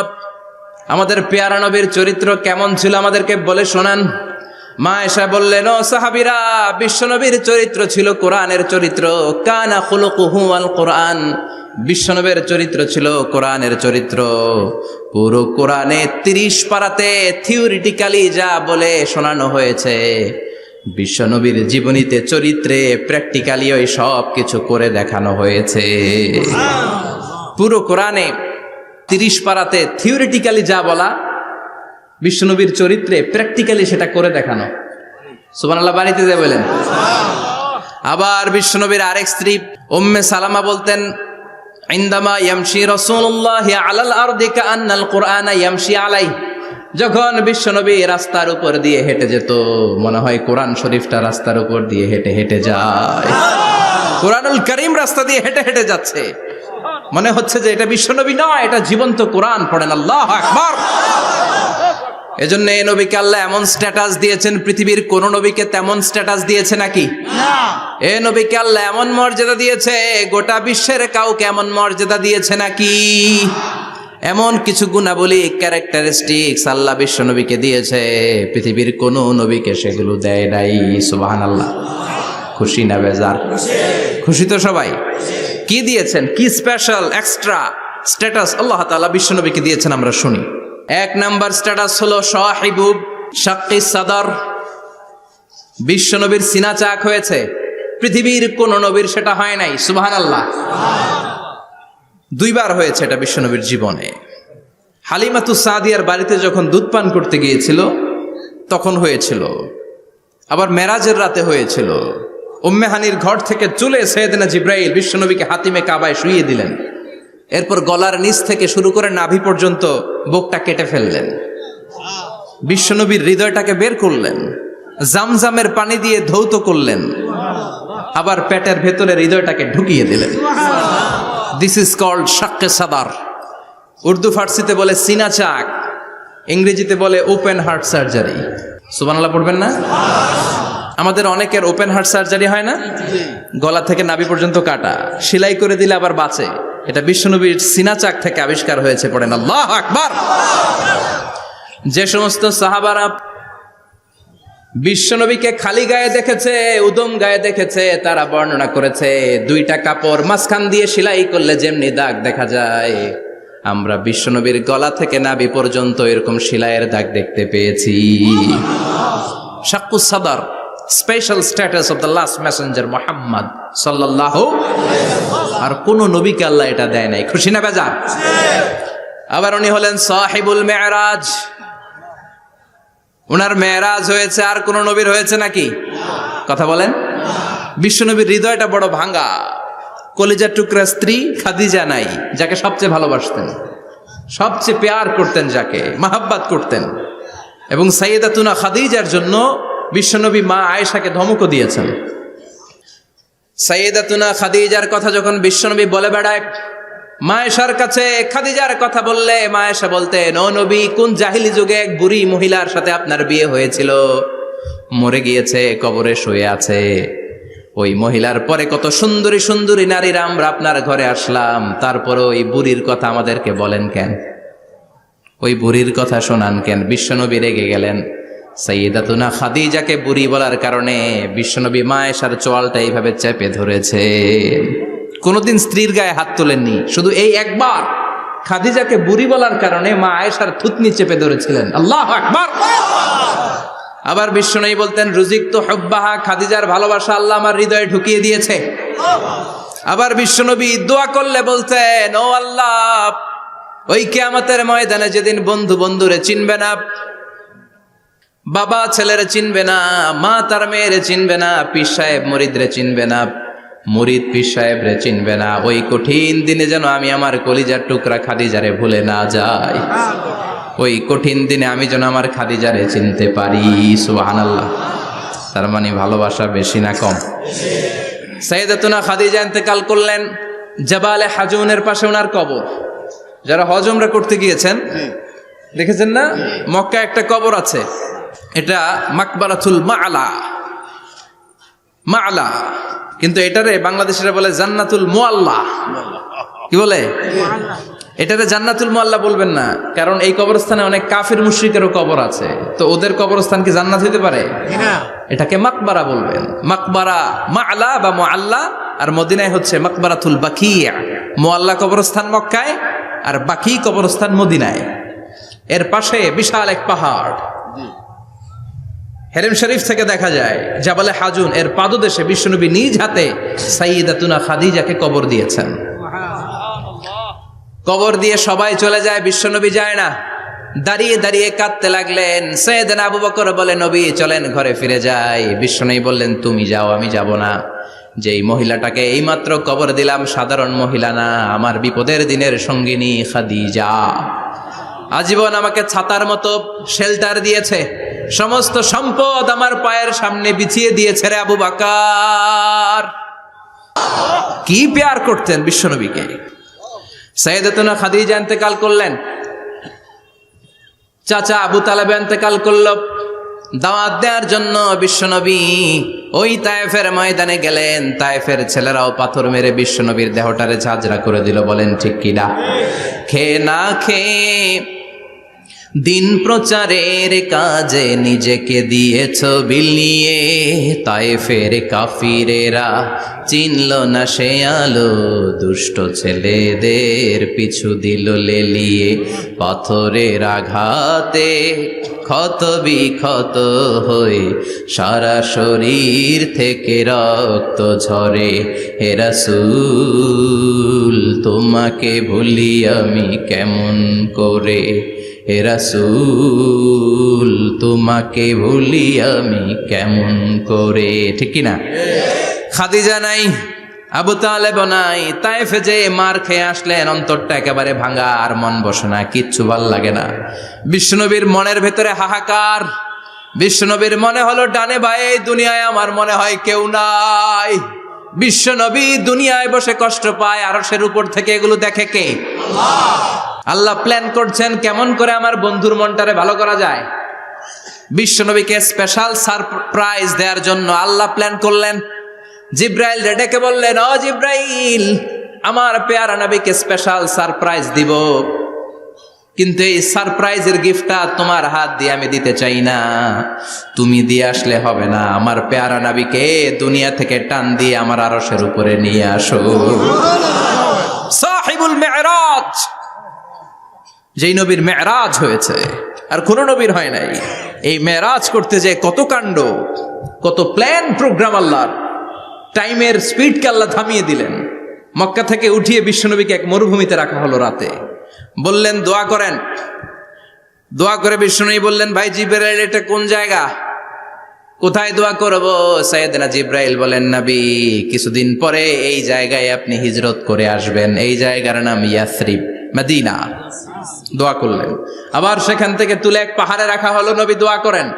আমাদের পেয়ারা নবীর চরিত্র কেমন ছিল আমাদেরকে বলে শোনান। মা আয়েশা বললেন, ও সাহাবীরা, বিশ্বনবীর চরিত্র ছিল কোরআনের চরিত্র। কানা খুলুকুহু আল কোরআন। বিশ্বনবীর চরিত্র ছিল কোরআনের চরিত্র। পুরো কোরআনে 30 পারাতে থিওরিটিক্যালি যা বলে শোনানো হয়েছে, বিশ্বনবীর জীবনীতে চরিত্রে প্র্যাকটিক্যালি ওই সব কিছু করে দেখানো হয়েছে। পুরো কোরআনে 30 পারাতে থিওরিটিক্যালি যা বলা, বিশ্বনবীর চরিত্রে প্র্যাকটিক্যালি সেটা করে দেখানো। সুবহানাল্লাহ বাড়িতে যে বলেন। আবার বিশ্বনবীর আরেক স্ত্রী উম্মে সালামা বলতেন, ইনদামা ইয়ামশি রাসূলুল্লাহি আলাল আরদি কাআন্নাল কুরআনা ইয়ামশি আলাইহি। যখন বিশ্বনবী রাস্তার উপর দিয়ে হেঁটে যেত, মনে হয় কোরআন শরীফটা রাস্তার উপর দিয়ে হেঁটে হেঁটে যায়। কোরআনুল কারীম রাস্তা দিয়ে হেঁটে হেঁটে যাচ্ছে, মনে হচ্ছে যে এটা বিশ্বনবী নয়, এটা জীবন্ত কোরআন। পড়েন আল্লাহু আকবার। এজন্য এই নবীকে আল্লাহ এমন স্ট্যাটাস দিয়েছেন, পৃথিবীর কোন নবীকে তেমন স্ট্যাটাস দিয়েছে নাকি? এই নবীকে আল্লাহ এমন মর্যাদা দিয়েছে, গোটা বিশ্বের কাউকে এমন মর্যাদা দিয়েছে নাকি? এমন কিছু গুণাবলী, ক্যারেক্টারিস্টিক্স আল্লাহ বিশ্ব নবীকে দিয়েছে, পৃথিবীর কোন নবীকে সেগুলো দেয় নাই। সুবহানাল্লাহ। খুশি না বেজার? খুশি তো সবাই। কি দিয়েছেন, কি স্পেশাল এক্সট্রা স্ট্যাটাস আল্লাহ তাআলা বিশ্ব নবীকে দিয়েছেন আমরা শুনি। এক নাম্বার স্ট্যাটাস হলো সাহিবু শাক্কি সাদর, বিশ্বনবীর সিনা চাক হয়েছে, পৃথিবীর কোন নবীর সেটা হয় নাই। সুবহানাল্লাহ। দুইবার হয়েছে এটা বিশ্বনবীর জীবনে। হালিমাতু সাদিয়ার বাড়িতে যখন দুধ পান করতে গিয়েছিল তখন হয়েছিল, আবার মেরাজের রাতে হয়েছিল। উম্মে হানির ঘর থেকে চলে সাইয়েদনা জিব্রাইল বিশ্বনবীকে হাতিমে কাবায় শুইয়ে দিলেন, এরপর গলার নিচ থেকে শুরু করে নাভি পর্যন্ত বুকটা কেটে ফেললেন, বিশ্বনবীর হৃদয়টাকে বের করলেন, জামজামের পানি দিয়ে ধৌত করলেন, আবার পেটের ভেতরে হৃদয়টাকে ঢুকিয়ে দিলেন। দিস ইজ কল্ড শাক্কে সাদার। উর্দু ফার্সিতে বলে সিনা চাক, ইংরেজিতে বলে ওপেন হার্ট সার্জারি। সুবহানাল্লাহ পড়বেন না? আমাদের অনেকের ওপেন হার্ট সার্জারি হয় না, গলা থেকে নাভি পর্যন্ত কাটা, সেলাই করে দিলে আবার বাঁচে। এটা বিশ্বনবীর সিনা চাক থেকে আবিষ্কার হয়েছে। পড়েন আল্লাহু আকবার। যে সমস্ত সাহাবারা বিশ্বনবীকে খালি গায়ে দেখেছে, উদম গায়ে দেখেছে, তারা বর্ণনা করেছে দুইটা কাপড় মাঝখান দিয়ে সেলাই করলে যেমনি দাগ দেখা যায়, আমরা বিশ্বনবীর গলা থেকে নাভি পর্যন্ত এরকম সেলাইয়ের দাগ দেখতে পেয়েছি। শাক্কুস সাদর, special status of the last Messenger Muhammad সাল্লাল্লাহু। আর কোন নবীকে আল্লাহ এটা দেয় নাই। খুশি না বেজার? আবার উনি হলেন সাহিবুল মেরাজ। উনার মেরাজ হয়েছে, আর কোন নবীর হয়েছে নাকি? কথা বলেন। বিশ্বনবীর হৃদয়টা বড় ভাঙা, কলিজার টুকরা স্ত্রী খাদিজা নাই, যাকে সবচেয়ে ভালোবাসতেন, সবচেয়ে প্যার করতেন, যাকে মাহাব্বাত করতেন। এবং সাইয়েদাতুনা খাদিজার জন্য বিশ্বনবী মা আয়েশাকে ধমকও দিয়েছেন। সাইয়েদাতুনা খাদিজার কথা যখন বিশ্বনবী বলে বেড়ায় মা আয়েশার কাছে, খাদিজার কথা বললে মা আয়েশা বলতেন, ও নবী, কোন জাহিলি যুগে এক বুড়ি মহিলার সাথে আপনার বিয়ে হয়েছিল, মরে গিয়েছে, কবরে শুয়ে আছে। ওই মহিলার পরে কত সুন্দরী সুন্দরী নারীরা আমরা আপনার ঘরে আসলাম, তারপরে ওই বুড়ির কথা আমাদেরকে বলেন কেন? ওই বুড়ির কথা শোনান কেন? বিশ্বনবী রেগে গেলেন। সাইয়েদাতুনা খাদিজাকে বুড়ি বলার কারণে বিশ্বনবী মা আয়েশার চোয়ালটা এইভাবে চেপে ধরেছে। কোনোদিন স্ত্রীর গায়ে হাত তোলেননি, শুধু এই একবার খাদিজাকে বুড়ি বলার কারণে মা আয়েশার থুতনি চেপে ধরেছিলেন। আল্লাহু আকবার। আবার বিশ্বনবী বলতেন, রুজিকতু হুব্বাহা, খাদিজার ভালোবাসা আল্লাহ আমার হৃদয়ে ঢুকিয়ে দিয়েছে। আবার বিশ্বনবী দোয়া করলে বলতেন, ও আল্লাহ, ওই কিয়ামতের ময়দানে যেদিন বন্ধু বন্ধুরে চিনবে না, বাবা ছেলেরে চিনবে না, মা তার মেয়েরে চিনবে না, পীর সাহেব মুরিদরে চিনবে না, মুরিদ পীর সাহেবরে চিনবে না, ওই কঠিন দিনে যেন আমি আমার কলিজার টুকরা খাদিজারে ভুলে না যাই। ওই কঠিন দিনে আমি যেন আমার খাদিজারে চিনতে পারি। সুবহানাল্লাহ। তার মানে ভালোবাসা বেশি না কম? সাইয়েদাতুনা খাদিজা ইন্তেকাল করলেন, জাবালে হাজুনের পাশে ওনার কবর। যারা হজ উমরা করতে গিয়েছেন দেখেছেন না, মক্কা একটা কবর আছে, এটা মাকবারাতুল মাআলা। মাআলা, কিন্তু এটারে বাংলাদেশিরা বলে জান্নাতুল মুআল্লা। কি বলে? এটাতে জান্নাতুল মুআল্লা বলবেন না, কারণ এই কবরস্থানে অনেক কাফির মুশরিকেরও কবর আছে, তো ওদের কবরস্থান কি জান্নাত হইতে পারে? এটাকে মাকবারা বলবেন। মাকবারা মাআলা বা মুআল্লা, আর মদিনায় হচ্ছে মাকবারাতুল বাকিয়া। মুআল্লা কবরস্থান মক্কায়, আর বাকি কবরস্থান মদিনায়। এর পাশে বিশাল এক পাহাড়, হেরেম শরীফ থেকে দেখা যায় জাবালে হাজুন, এর পাদদেশে বিশ্বনবী নিজ হাতে সাইয়েদাতুনা খাদিজাকে কবর দিয়েছেন। কবর দিয়ে সবাই চলে যায়, বিশ্বনবী যায় না। দাঁড়িয়ে দাঁড়িয়ে কাঁদতে লাগলেন। সাইয়েদনা আবু বকর বলে, নবী চলেন ঘরে ফিরে যাই। বিশ্বনবী বললেন, তুমি যাও, আমি যাব না। যেই মহিলাটাকে এইমাত্র কবর দিলাম সাধারণ মহিলা না, আমার বিপদের দিনের সঙ্গিনী খাদিজা। আজীবন আমাকে ছাতার মতো শেল্টার দিয়েছে, সমস্ত সম্পদ আমার পায়ের সামনে বিছিয়ে দিয়েছে রে আবু বকর। কি প্যার করতেন বিশ্বনবীকে। সাইয়েদাতুনা খাদিজা ইন্তেকাল করলেন, চাচা আবু তালেব ইন্তেকাল করল। দাওয়াত দেওয়ার জন্য বিশ্বনবী ওই তায়েফের ময়দানে গেলেন। তায়েফের ছেলেরাও পাথর মেরে বিশ্বনবীর দেহটারে ঝাঁঝরা করে দিল। বলেন ঠিক কিনা? খেয়ে না খেয়ে দিন প্রচারের কাজে নিজেকে দিয়েছ বিলিয়ে, তায়েফের কাফিরেরা চিনল না সে আলো, দুষ্ট ছেলেদের পিছু দিল লেলিয়ে। পাথরের আঘাতে ক্ষত বিক্ষত হয়ে সারা শরীর থেকে রক্ত ঝরে। হে রাসূল তোমাকে ভুলি আমি কেমন করে, হে রাসূল তোমাকে ভুলি আমি কেমন করে। ঠিক কিনা? খাদিজা নাই, আবু তালেব নাই, তায়েফে যে মার খেয়ে আসলেন, অন্তরটা একেবারে ভাঙা, আর মন বসে না, কিচ্ছু ভাল লাগে না। বিশ্বনবীর মনের ভেতরে হাহাকার। বিশ্বনবীর মনে হলো ডানে বায়ে দুনিয়ায় আমার মনে হয় কেউ নাই। বিশ্বনবী দুনিয়ায় বসে কষ্ট পায়, আরশের উপর থেকে এগুলো দেখে কে? আল্লাহ প্ল্যান করছেন কেমন করে আমার বন্ধুর মনটারে ভালো করা যায়। বিশ্বনবীকে স্পেশাল সারপ্রাইজ দেওয়ার জন্য আল্লাহ প্ল্যান করলেন। জিব্রাইল ডেকে বললেন, ও জিব্রাইল, আমার পেয়ারা নবীকে স্পেশাল সারপ্রাইজ দিব, কিন্তু এই সারপ্রাইজের গিফটটা তোমার হাত দিয়ে আমি দিতে চাই না, তুমি দিয়ে আসলে হবে না। আমার পেয়ারা নবীকে দুনিয়া থেকে টান দিয়ে আমার আরশের উপরে নিয়ে আসো। সাহিবুল মেরাজ, যেই নবীর মেরাজ হয়েছে আর কোন নবীর হয় নাই। এই মেরাজ করতে যে কত কাণ্ড, কত প্ল্যান প্রোগ্রাম আল্লাহর। টাইমের স্পিডকে আল্লাহ থামিয়ে দিলেন। মক্কা থেকে উঠিয়ে বিশ্বনবীকে এক মরুভূমিতে রাখা হলো রাতে। বললেন দোয়া করেন। দোয়া করে বিশ্বনবী বললেন, ভাই জিবরাইল, এটা কোন জায়গা, কোথায় দোয়া করব? সাইয়েদনা জিবরাইল বলেন, নবী, কিছুদিন পরে এই জায়গায় আপনি হিজরত করে আসবেন, এই জায়গার নাম ইয়াসরিব, মদিনা। দোয়া করলেন। আবার সেখান থেকে তুলে এক পাহাড়ে রাখা হলো, নবী দোয়া করেন।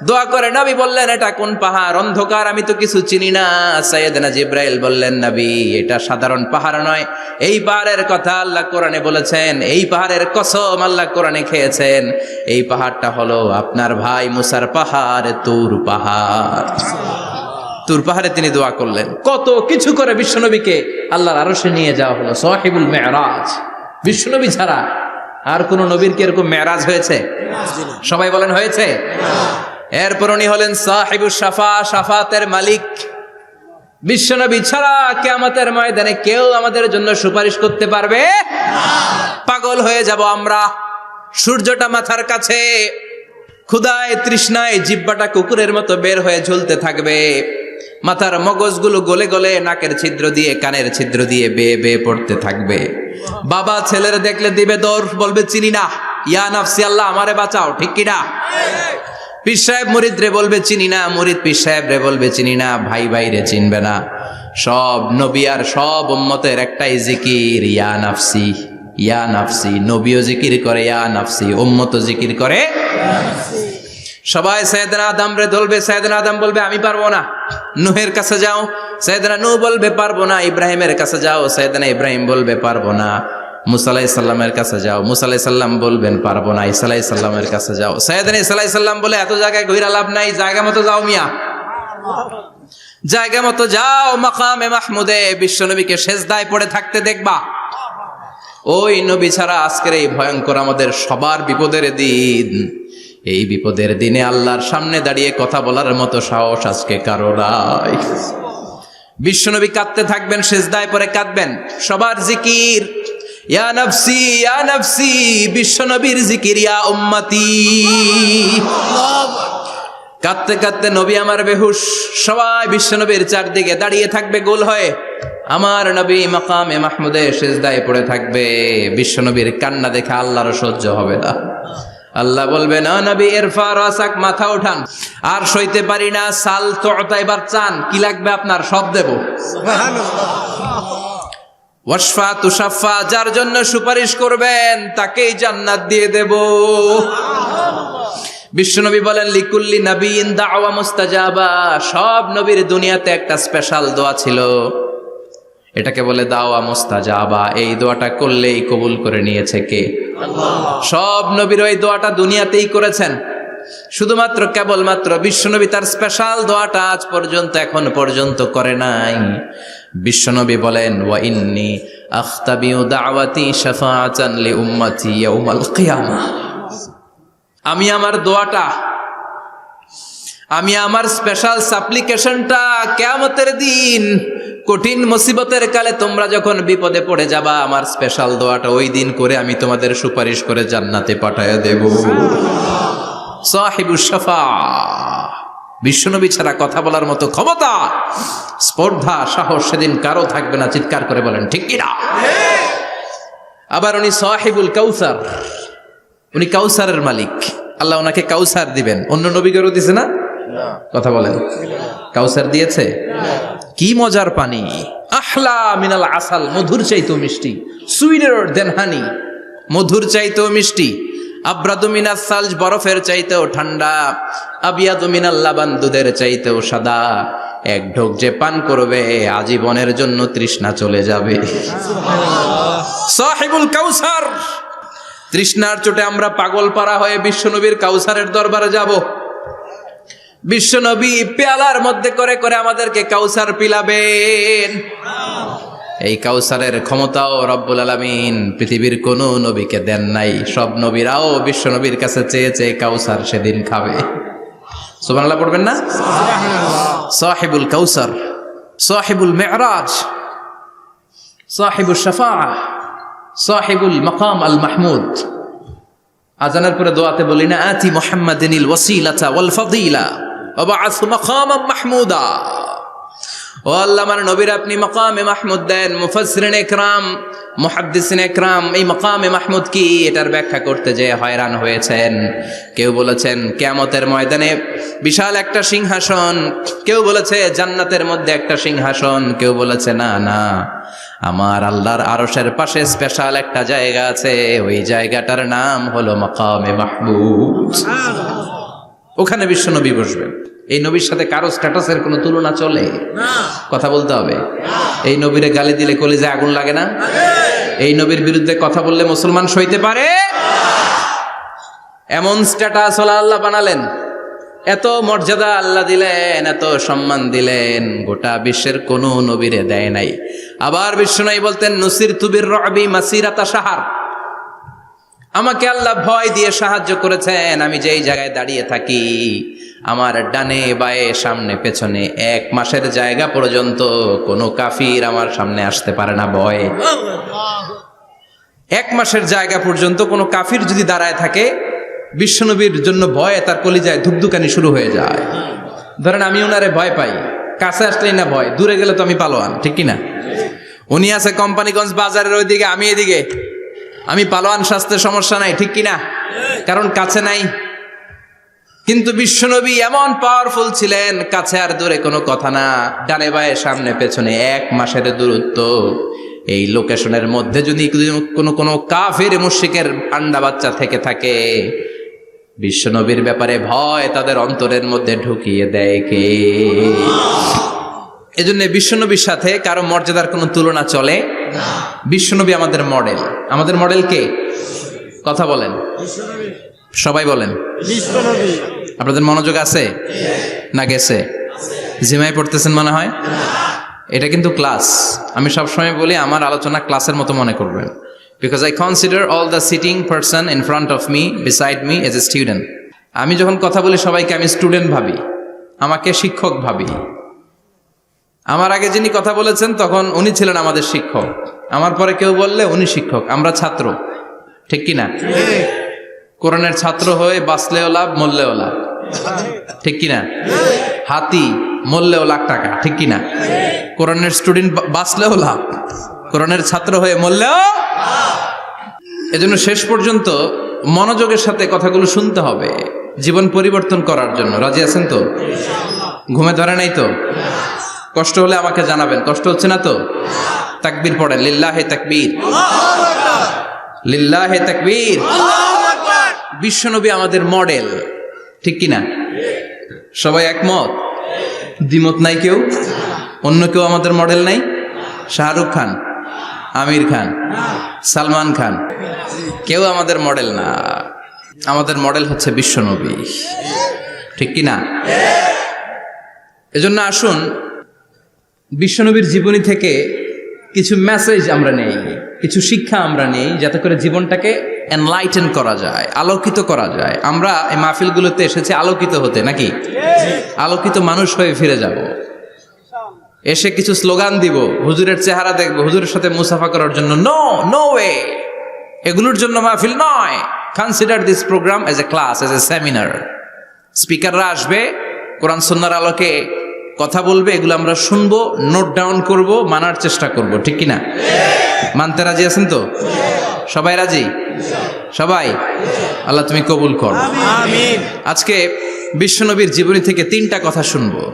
দোয়া করে নবী বললেন, এটা কোন পাহাড়? অন্ধকার, আমি তো কিছু চিনি না। সাইয়েদনা জিবরাইল বললেন, নবী, এটা সাধারণ পাহাড় নয়, এই পাহাড়ের কথা আল্লাহ কোরআনে বলেছেন, এই পাহাড়ের কসম আল্লাহ কোরআনে খেয়েছেন। এই পাহাড়টা হলো আপনার ভাই মুসার পাহাড়, তুর পাহাড়। তুর পাহাড়ে তিনি দোয়া করলেন। কত কিছু করে বিশ্বনবীকে আল্লাহর আরশে নিয়ে যাওয়া হলো। সাহিবুল মেরাজ। বিশ্বনবী ছাড়া আর কোন নবীর কি এরকম মেরাজ হয়েছে? সবাই বলেন হয়েছে। এরপর উনি হলেন সাহিবুস শাফা, শাফাতের মালিক। বিশ্বনবী ছাড়া কিয়ামতের ময়দানে কেউ আমাদের জন্য সুপারিশ করতে পারবে না। পাগল হয়ে যাব আমরা। সূর্যটা মাথার কাছে, ক্ষুধায় তৃষ্ণায় জিহ্বাটা কুকুরের মতো বের হয়ে ঝুলতে থাকবে। মাথার মগজগুলো গলে গলে নাকের ছিদ্র দিয়ে, কানের ছিদ্র দিয়ে বেয়ে বেয়ে পড়তে থাকবে। বাবা ছেলের দেখলে দিবে দৌড়, বলবে চিনি না, ইয়া নাফসি, আল্লাহ আমারে বাঁচাও। ঠিক কিনা? পীর সাহেব মুরিদ রে বলবে চিনি না, মুরিদ পীর সাহেব রে বলবে চিনি না, ভাই ভাই রে চিনবে না। সব নবী আর সব উম্মতের একটাই জিকির, ইয়া নাফসি, ইয়া নাফসি। নবীও জিকির করে ইয়া নাফসি, উম্মতও জিকির করে। সবাই সাইয়েদনা আদম রে ধরবে, সাইয়েদনা আদম বলবে আমি পারবো না। নূহের কাছে যাও, সাইয়েদনা নূহ বলবে পারবো না। ইব্রাহিমের কাছে যাও, সাইয়েদনা ইব্রাহিম বলবে পারবো না। মুসা আলাইহিস সালামের কাছে যাও, মুসা আলাইহিস সালাম বলবেন পারবো না। ঈসা আলাইহিস সালামের কাছে যাও, সাইয়েদনা ঈসা আলাইহিস সালাম বলে এত জায়গায় ঘুরে লাভ নাই, জায়গা মতো যাও মিয়া, জায়গা মতো যাও। মাকামে মাহমুদে বিশ্বনবীকে সেজদায় পড়ে থাকতে দেখবা। ওই নবী ছাড়া আজকের এই ভয়ঙ্কর আমাদের সবার বিপদের দিন। এই বিপদের দিনে আল্লাহর সামনে দাঁড়িয়ে কথা বলার মতো সাহস আজকে কারো নাই। বিশ্বনবী কাঁদতে থাকবেন, সেজদায় পড়ে কাঁদবেন। সবার জিকির ইয়া নাফসি, ইয়া নাফসি। বিশ্বনবীর জিকির ইয়া উম্মতি। কাঁদতে কাঁদতে নবী আমার বেহুশ। সবাই বিশ্বনবীর চারদিকে দাঁড়িয়ে থাকবে গোল হয়ে। আমার নবী মাকামে মাহমুদে সেজদায় পড়ে থাকবে। বিশ্বনবীর কান্না দেখে আল্লাহর সহ্য হবে না। আল্লাহ বলবে, না নবী, ইরফা রাসাক, মাথা উঠান, আর সইতে পারি না। সাল তুতা, এবার চান, কি লাগবে আপনার, সব দেব। ওয়াশফা তুশাফা, যার জন্য সুপারিশ করবেন তাকেই জান্নাত দিয়ে দেব। বিশ্বনবী বলেন, লিকুল্লি নবিয়্যিন দাওয়া মুস্তাজাবা। সব নবীর দুনিয়াতে একটা স্পেশাল দোয়া ছিল, এটাকে বলে দাওয়া মুস্তাজাবা। এই দোয়াটা করলেই কবুল করে নিয়েছে কে? আল্লাহ। সব নবীর ওই দোয়াটা দুনিয়াতেই করেছেন, শুধুমাত্র কেবলমাত্র বিশ্বনবী তার স্পেশাল দোয়াটা আজ পর্যন্ত, এখন পর্যন্ত করে নাই। বিশ্বনবী বলেন, ওয়া ইন্নী আখতাবিউ দাওয়াতি শাফাআতান লি উম্মতি ইয়াউমাল কিয়ামাহ। আমি আমার দোয়াটা, আমি আমার স্পেশাল সাপ্লিকেশনটা কিয়ামতের দিন কঠিন মুসিবতের কালে তোমরা যখন বিপদে পড়ে যাবা, আমার স্পেশাল দোয়াটা ওই দিন করে আমি তোমাদের সুপারিশ করে জান্নাতে পাঠায়া দেব। সাহিবুশ শাফাআহ, বিশ্বনবী ছাড়া কথা বলার মতো ক্ষমতা, স্পর্ধা, সাহস সেদিন কারো থাকবে না। চিৎকার করে বলেন ঠিক কিনা? আবার উনি সাহিবুল কাউসার, উনি কাউসারের মালিক। আল্লাহ ওনাকে কাউসার দিবেন। অন্য নবীদেরও দিছে না? কথা বলেন, কাউসার দিয়েছে। কি মজার পানি, আহলা মিনাল আসাল, মধুর চাইতেও মিষ্টি, সুইটার দেন হানি, মধুর চাইতেও মিষ্টি, আব্রাদু মিনাস সালজ, বরফের চাইতেও ঠান্ডা, আবিয়াদু মিনাল লাবান, দুধের চাইতেও সাদা। এক ঢোক যে পান করবে আজীবনের জন্য তৃষ্ণা চলে যাবে। সাহিবুল কাউসার। তৃষ্ণার চোটে আমরা পাগল পারা হয়ে বিশ্বনবীর কাউসারের দরবারে যাব। বিশ্বনবী পেয়ালার মধ্যে করে করে আমাদেরকে কাউসার পিলাবেন। এই কাউসারের ক্ষমতাও রব্বুল আলামিন পৃথিবীর কোন নবীকে দেন নাই। সব নবীরাও বিশ্বনবীর কাছে চেয়ে চেয়ে কাউসার সেদিন খাবে। সুবহানাল্লাহ পড়বেন না? সাহিবুল কাউসার, সাহিবুল মিরাজ, সাহিবুশ শাফাআহ, সাহিবুল মাকাম আল মাহমুদ। আজানের পরে দোয়াতে বলি না, আতি মুহাম্মাদিনিল ওয়াসিলাতা ওয়াল ফাদিলা ওয়া বা'আসহু মাকামান মাহমুদা। ও আল্লাহ, আমার নবীর আপনি মাকামে মাহমুদ দেন। মুফাসসিরিন ইকরাম, মুহাদ্দিসিন ইকরাম এই মাকামে মাহমুদ কি এটার ব্যাখ্যা করতে যে হয়রান হয়েছেন। কেউ বলেছেন কিয়ামতের ময়দানে বিশাল একটা সিংহাসন, কেউ বলেছে জান্নাতের মধ্যে একটা সিংহাসন, কেউ বলেছে না না, আমার আল্লাহর আরশের পাশে স্পেশাল একটা জায়গা আছে, ওই জায়গাটার নাম হলো মাকামে মাহমুদ। ওখানে বিশ্বনবী বসবেন। এই নবীর সাথে কারো স্ট্যাটাসের কোনো তুলনা চলে? কথা বলতে হবে। এই নবীরে গালি দিলে কলিজায় আগুন লাগে না? এই নবীর বিরুদ্ধে কথা বললে মুসলমান সইতে পারে? এমন স্ট্যাটাস হলো আল্লাহ বানালেন, এত মর্যাদা আল্লাহ দিলেন, এত সম্মান দিলেন, গোটা বিশ্বের কোনো নবীরে দেয় নাই। আবার বিশ্বনবী বলতেন, নুসির তুবির রবি মাসিরাতা শাহর, আমাকে আল্লাহ ভয় দিয়ে সাহায্য করেছেন। আমি যেই জায়গায় দাঁড়িয়ে থাকি, আমার ডানে বায়ে সামনে পেছনে 1 মাসের জায়গা পর্যন্ত কোনো কাফির আমার সামনে আসতে পারে না ভয়ে। 1 মাসের জায়গা পর্যন্ত কোনো কাফির যদি দাঁড়ায় থাকে, বিশ্বনবীর জন্য ভয়ে তার কলিজায় ধুকধুকানি শুরু হয়ে যায়। ধরেন আমি ওনারে ভয় পাই, কাছে আসলেই না ভয়, দূরে গেলে তো আমি পালোয়ান, ঠিক কিনা? উনি আছে কোম্পানিগঞ্জ বাজারের ওইদিকে, আমি এদিকে, আমি পালোয়ান, স্বাস্থ্যের সমস্যা নাই, ঠিক কিনা? কারণ কাছে নাই। কিন্তু বিশ্বনবী এমন পাওয়ারফুল ছিলেন, কাছে আর দূরে কোনো কথা না, ডানে বায়ে সামনে পেছনে 1 মাসের দূরত্ব। এই লোকেশনের মধ্যে যদি কোনো কাফির মুশরিকের আন্ডা বাচ্চা থেকে থাকে, বিশ্বনবীর ব্যাপারে ভয় তাদের অন্তরের মধ্যে ঢুকিয়ে দেয় কে? এজন্য বিশ্বনবীর সাথে কারো মর্যাদার কোনো তুলনা চলে না। বিশ্বনবী আমাদের মডেল। আমাদের মডেল কে? কথা বলেন, সবাই বলেন। আপনাদের মনোযোগ আছে না গেছে? জিমাই পড়তেছেন মনে হয়। এটা কিন্তু ক্লাস। আমি সবসময় বলি আমার আলোচনা ক্লাসের মতো মনে করবেন, because I consider all the sitting person in front of me, beside me as a student. আমি যখন কথা বলি সবাইকে আমি স্টুডেন্ট ভাবি, আমাকে শিক্ষক ভাবি। আমার আগে যিনি কথা বলেছেন তখন উনি ছিলেন আমাদের শিক্ষক, আমার পরে কেউ বললে উনি শিক্ষক, আমরা ছাত্র, ঠিক কিনা? কোরআনের ছাত্র হয়ে বাঁচলেও লাভ, মরলেও লাভ, ঠিক কিনা? হাতি মরলেও লাখ টাকা, ঠিক কিনা? কোরআনের স্টুডেন্ট বাঁচলেও লাভ, কোরআনের ছাত্র হয়ে মরলেও। এজন্য শেষ পর্যন্ত মনোযোগের সাথে কথাগুলো শুনতে হবে জীবন পরিবর্তন করার জন্য। রাজি আছেন তো? ঘুমে ধরে নাই তো? কষ্ট হলে আমাকে জানাবেন। কষ্ট হচ্ছে না তো? তাকবীর পড়েন, লিল্লাহে তাকবীর, লিল্লাহে তাকবীর। বিশ্বনবী আমাদের মডেল, ঠিক কিনা? সবাই একমত? দ্বিমত নাই কেউ? অন্য কেউ আমাদের মডেল নাই? শাহরুখ খান, আমির খান, সালমান খান, কেউ আমাদের মডেল না। আমাদের মডেল হচ্ছে বিশ্বনবী, ঠিক কিনা? এজন্য আসুন বিশ্বনবীর জীবনী থেকে কিছু মেসেজ আমরা নেই, কিছু শিক্ষা আমরা নেই, যাতে করে জীবনটাকে এনলাইটেন করা যায়, আলোকিত করা যায়। আমরা এই মাহফিলগুলোতে এসেছি আলোকিত হতে, নাকি আলোকিত মানুষ হয়ে ফিরে যাব। এসে কিছু স্লোগান দিব, হুজুরের চেহারা দেখবো, হুজুরের সাথে মুসাফা করার জন্য, নো নো ওয়ে, এগুলোর জন্য মাহফিল নয়। Consider this program as a class, as a seminar. স্পিকাররা আসবে, কোরআন সুন্নাহর আলোকে কথা বলবে, এগুলো আমরা শুনবো, নোট ডাউন করব, মানার চেষ্টা করব, ঠিক কিনা? মানতে রাজি আছেন তো? সবাই রাজি? সবাই? আল্লাহ তুমি কবুল করো, আমিন। আজকে বিশ্বনবীর জীবনী থেকে 3টা কথা শুনবো।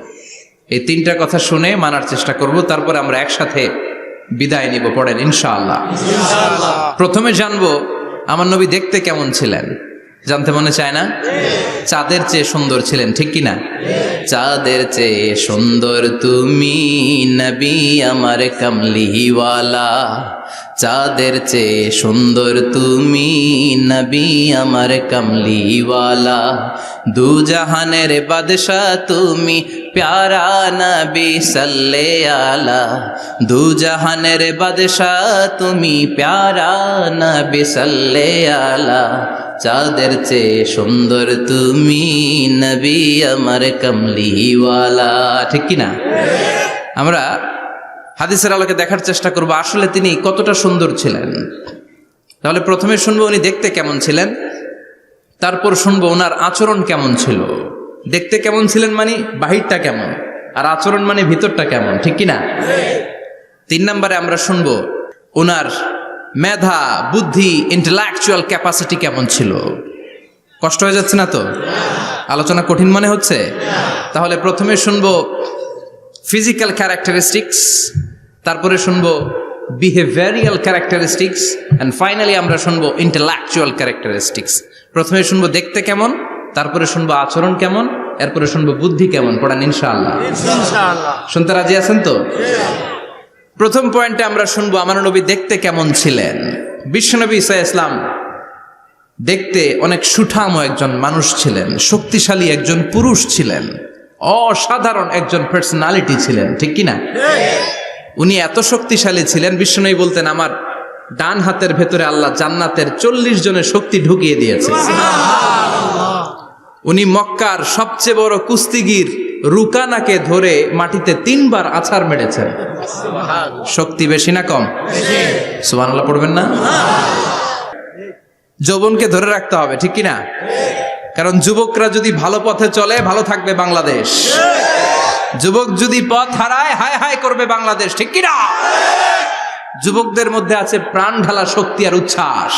এই 3টা কথা শুনে মানার চেষ্টা করব, তারপরে আমরা একসাথে বিদায় নিব। পড়েন ইনশাআল্লাহ। প্রথমে জানবো আমার নবী দেখতে কেমন ছিলেন। জানতে মনে চায় না? চাঁদের চেয়ে সুন্দর ছিলেন, ঠিক কিনা? চাঁদের চেয়ে সুন্দর তুমি নবী আমার কামলিওয়ালা, চাঁদের চেয়ে সুন্দর তুমি নবী আমার কামলিওয়ালা, দু জাহানের বাদশা তুমি প্যারা নবী সাল্লে আলা, দু জাহানের বাদশা তুমি প্যারা নবী সাল্লে আলা, চাঁদের চেয়ে সুন্দর তুমি নবী আমার কামলিওয়ালা, ঠিক কিনা? আমরা হাদিসের আলোকে দেখার চেষ্টা করব আসলে তিনি কতটা সুন্দর ছিলেন। তাহলে প্রথমে শুনবো উনি দেখতে কেমন ছিলেন, তারপর শুনবো ওনার আচরণ কেমন ছিল। দেখতে কেমন ছিলেন মানে বাহিরটা কেমন, আর আচরণ মানে ভিতরটা কেমন, ঠিক কিনা? 3 নম্বরে আমরা শুনবো ওনার মেধা, বুদ্ধি, ইন্টেলেকচুয়াল ক্যাপাসিটি কেমন ছিল। কষ্ট হয়ে যাচ্ছে না তো? আলোচনা কঠিন মনে হচ্ছে? তাহলে প্রথমে শুনবো ফিজিক্যাল ক্যারেক্টারিস্টিক্স, তারপরে শুনবো বিহেভিয়ারিয়াল ক্যারেক্টারিস্টিক্স, এন্ড ফাইনালি আমরা শুনবো ইন্টেলেকচুয়াল ক্যারেক্টারিস্টিক্স। প্রথমে শুনবো দেখতে কেমন, তারপরে শুনবো আচরণ কেমন, এরপরে শুনবো বুদ্ধি কেমন। পড়ান ইনশাআল্লাহ। শুনতে রাজি আছেন তো? প্রথম পয়েন্টে আমরা শুনবো আমার নবী দেখতে কেমন ছিলেন। বিশ্বনবী ঈসা ইসলাম দেখতে অনেক সুঠাম একজন মানুষ ছিলেন, শক্তিশালী একজন পুরুষ ছিলেন, অসাধারণ একজন পার্সোনালিটি ছিলেন, ঠিক কিনা? উনি এত শক্তিশালী ছিলেন, বিশ্বনবী বলতেন আমার ডান হাতের ভেতরে আল্লাহ জান্নাতের 40 জনের শক্তি ঢুকিয়ে দিয়েছে। উনি মক্কার সবচেয়ে বড় কুস্তিগির রুকানাকে ধরে মাটিতে 3 বার আছাড় মেরেছেন। শক্তি বেশি না কম? সুবহানাল্লাহ পড়বেন না? যৌবনকে ধরে রাখতে হবে, ঠিক কিনা? কারণ যুবকরা যদি ভালো পথে চলে ভালো থাকবে বাংলাদেশ, যুবক যদি পথ হারায় হায় হায় করবে বাংলাদেশ, ঠিক কিনা? যুবকদের মধ্যে আছে প্রাণ ঢালা শক্তি আর উচ্ছ্বাস,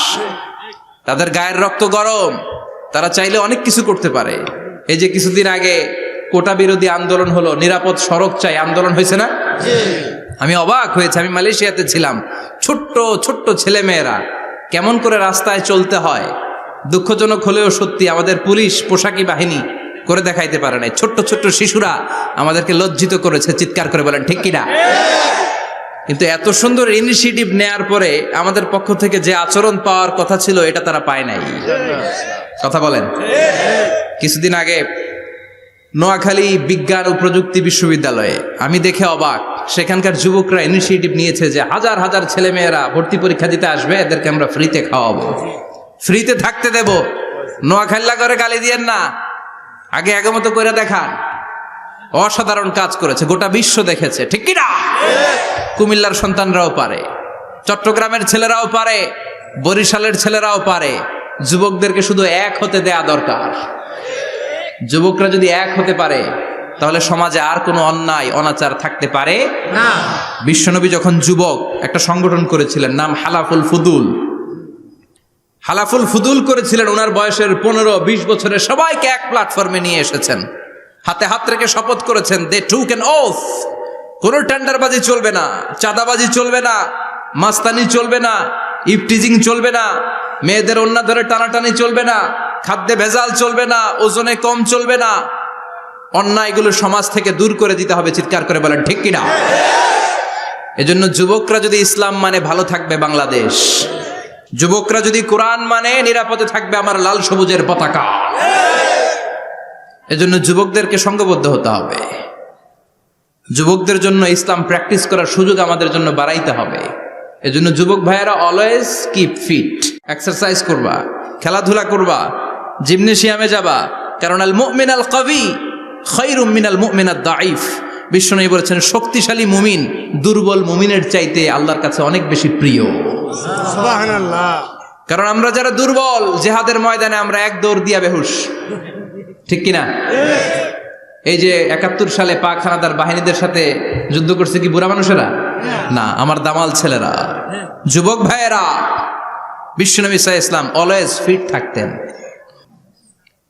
তাদের গায়ের রক্ত গরম, তারা চাইলে অনেক কিছু করতে পারে। এই যে কিছুদিন আগে কোটা বিরোধী আন্দোলন হলো, নিরাপদ সড়ক চাই আন্দোলন হয়েছে না? আমি অবাক হয়েছে, আমি মালয়েশিয়াতে ছিলাম, ছোট্ট ছোট্ট ছেলে মেয়েরা কেমন করে রাস্তায় চলতে হয় দুঃখজনক হলেও সত্যি, আমাদের পুলিশ পোশাকি বাহিনী করে দেখাইতে পারে নাই। ছোট্ট ছোট্ট শিশুরা আমাদেরকে লজ্জিত করেছে, চিৎকার করে বলেন ঠিক কিনা? কিন্তু এত সুন্দর ইনিশিয়েটিভ নেয়ার পরে আমাদের পক্ষ থেকে যে আচরণ পাওয়ার কথা ছিল এটা তারা পায় নাই। কথা বলেন। কিছুদিন আগে নোয়াখালী বিজ্ঞান ও প্রযুক্তি বিশ্ববিদ্যালয়ে আমি দেখে অবাক, সেখানকার যুবকরা ইনিশিয়েটিভ নিয়েছে যে হাজার হাজার ছেলে মেয়েরা ভর্তি পরীক্ষা দিতে আসবে, এদেরকে আমরা ফ্রিতে খাওয়াবো, ফ্রিতে থাকতে দেব। নোয়াখালী করে গালি দিয়েন না, আগে আগমত করে দেখান। অসাধারণ কাজ করেছে, গোটা বিশ্ব দেখেছে, ঠিক কিনা? কুমিল্লার সন্তানরাও পারে, চট্টগ্রামের ছেলেরাও পারে, বরিশালের ছেলেরাও পারে। যুবকদেরকে শুধু এক হতে দেয়া দরকার। যুবকরা যদি এক হতে পারে তাহলে সমাজে আর কোনো অন্যায় অনাচার থাকতে পারে না। বিশ্বনবী যখন যুবক একটা সংগঠন করেছিলেন, নাম হালাফুল ফুদুল। হালাফুল ফুদুল করেছিলেন, ওনার বয়সের 15-20 বছরের সবাইকে এক প্ল্যাটফর্মে নিয়ে এসেছেন, হাতে হাত রেখে শপথ করেছেন, দে টুক অ্যান ওথ, কোনো টেন্ডারবাজি চলবে না, চাঁদাবাজি চলবে না, মাস্তানি চলবে না, ইফটিজিং চলবে না, মেয়েদের ওন্না ধরে টানাটানি চলবে না, খাদ্যে ভেজাল চলবে না, ওজনে কম চলবে না, অন্যায়গুলো সমাজ থেকে দূর করে দিতে হবে। চিৎকার করে বলেন ঠিক কিনা? এজন্য যুবকরা যদি ইসলাম মানে ভালো থাকবে বাংলাদেশ, যুবকরা যদি কোরআন মানে নিরাপদে থাকবে আমার লাল সবুজের পতাকা। এজন্য যুবকদেরকে সংঘবদ্ধ হতে হবে, যুবকদের জন্য ইসলাম প্র্যাকটিস করার সুযোগ আমাদের জন্য বাড়াইতে হবে। এজন্য যুবক ভাইয়েরা অলওয়েজ কিপ ফিট। এক্সারসাইজ করবা, খেলাধুলা করবা, জিমনেশিয়ামে যাবা, কারণ আল মুমিন আল কবি খায়রুম মিনাল মুমিন আদ দাঈফ। বিশ্বনবী বলেছেন শক্তিশালী মুমিন দুর্বল মুমিনের চাইতে আল্লাহর কাছে অনেক বেশি প্রিয়। সুবহানাল্লাহ। কারণ আমরা যারা দুর্বল জিহাদের ময়দানে আমরা এক দৌড় দিয়া বেহুশ, ঠিক কিনা? এই যে 71 সালে পাক হানাদার বাহিনীদের সাথে যুদ্ধ করছে কি বুড়া মানুষেরা? না, আমার দামাল ছেলেরা, যুবক ভাইয়েরা। বিশ্বনবী সাল্লাল্লাহু আলাইহি ওয়াসাল্লাম অলওয়েজ ফিট থাকতেন।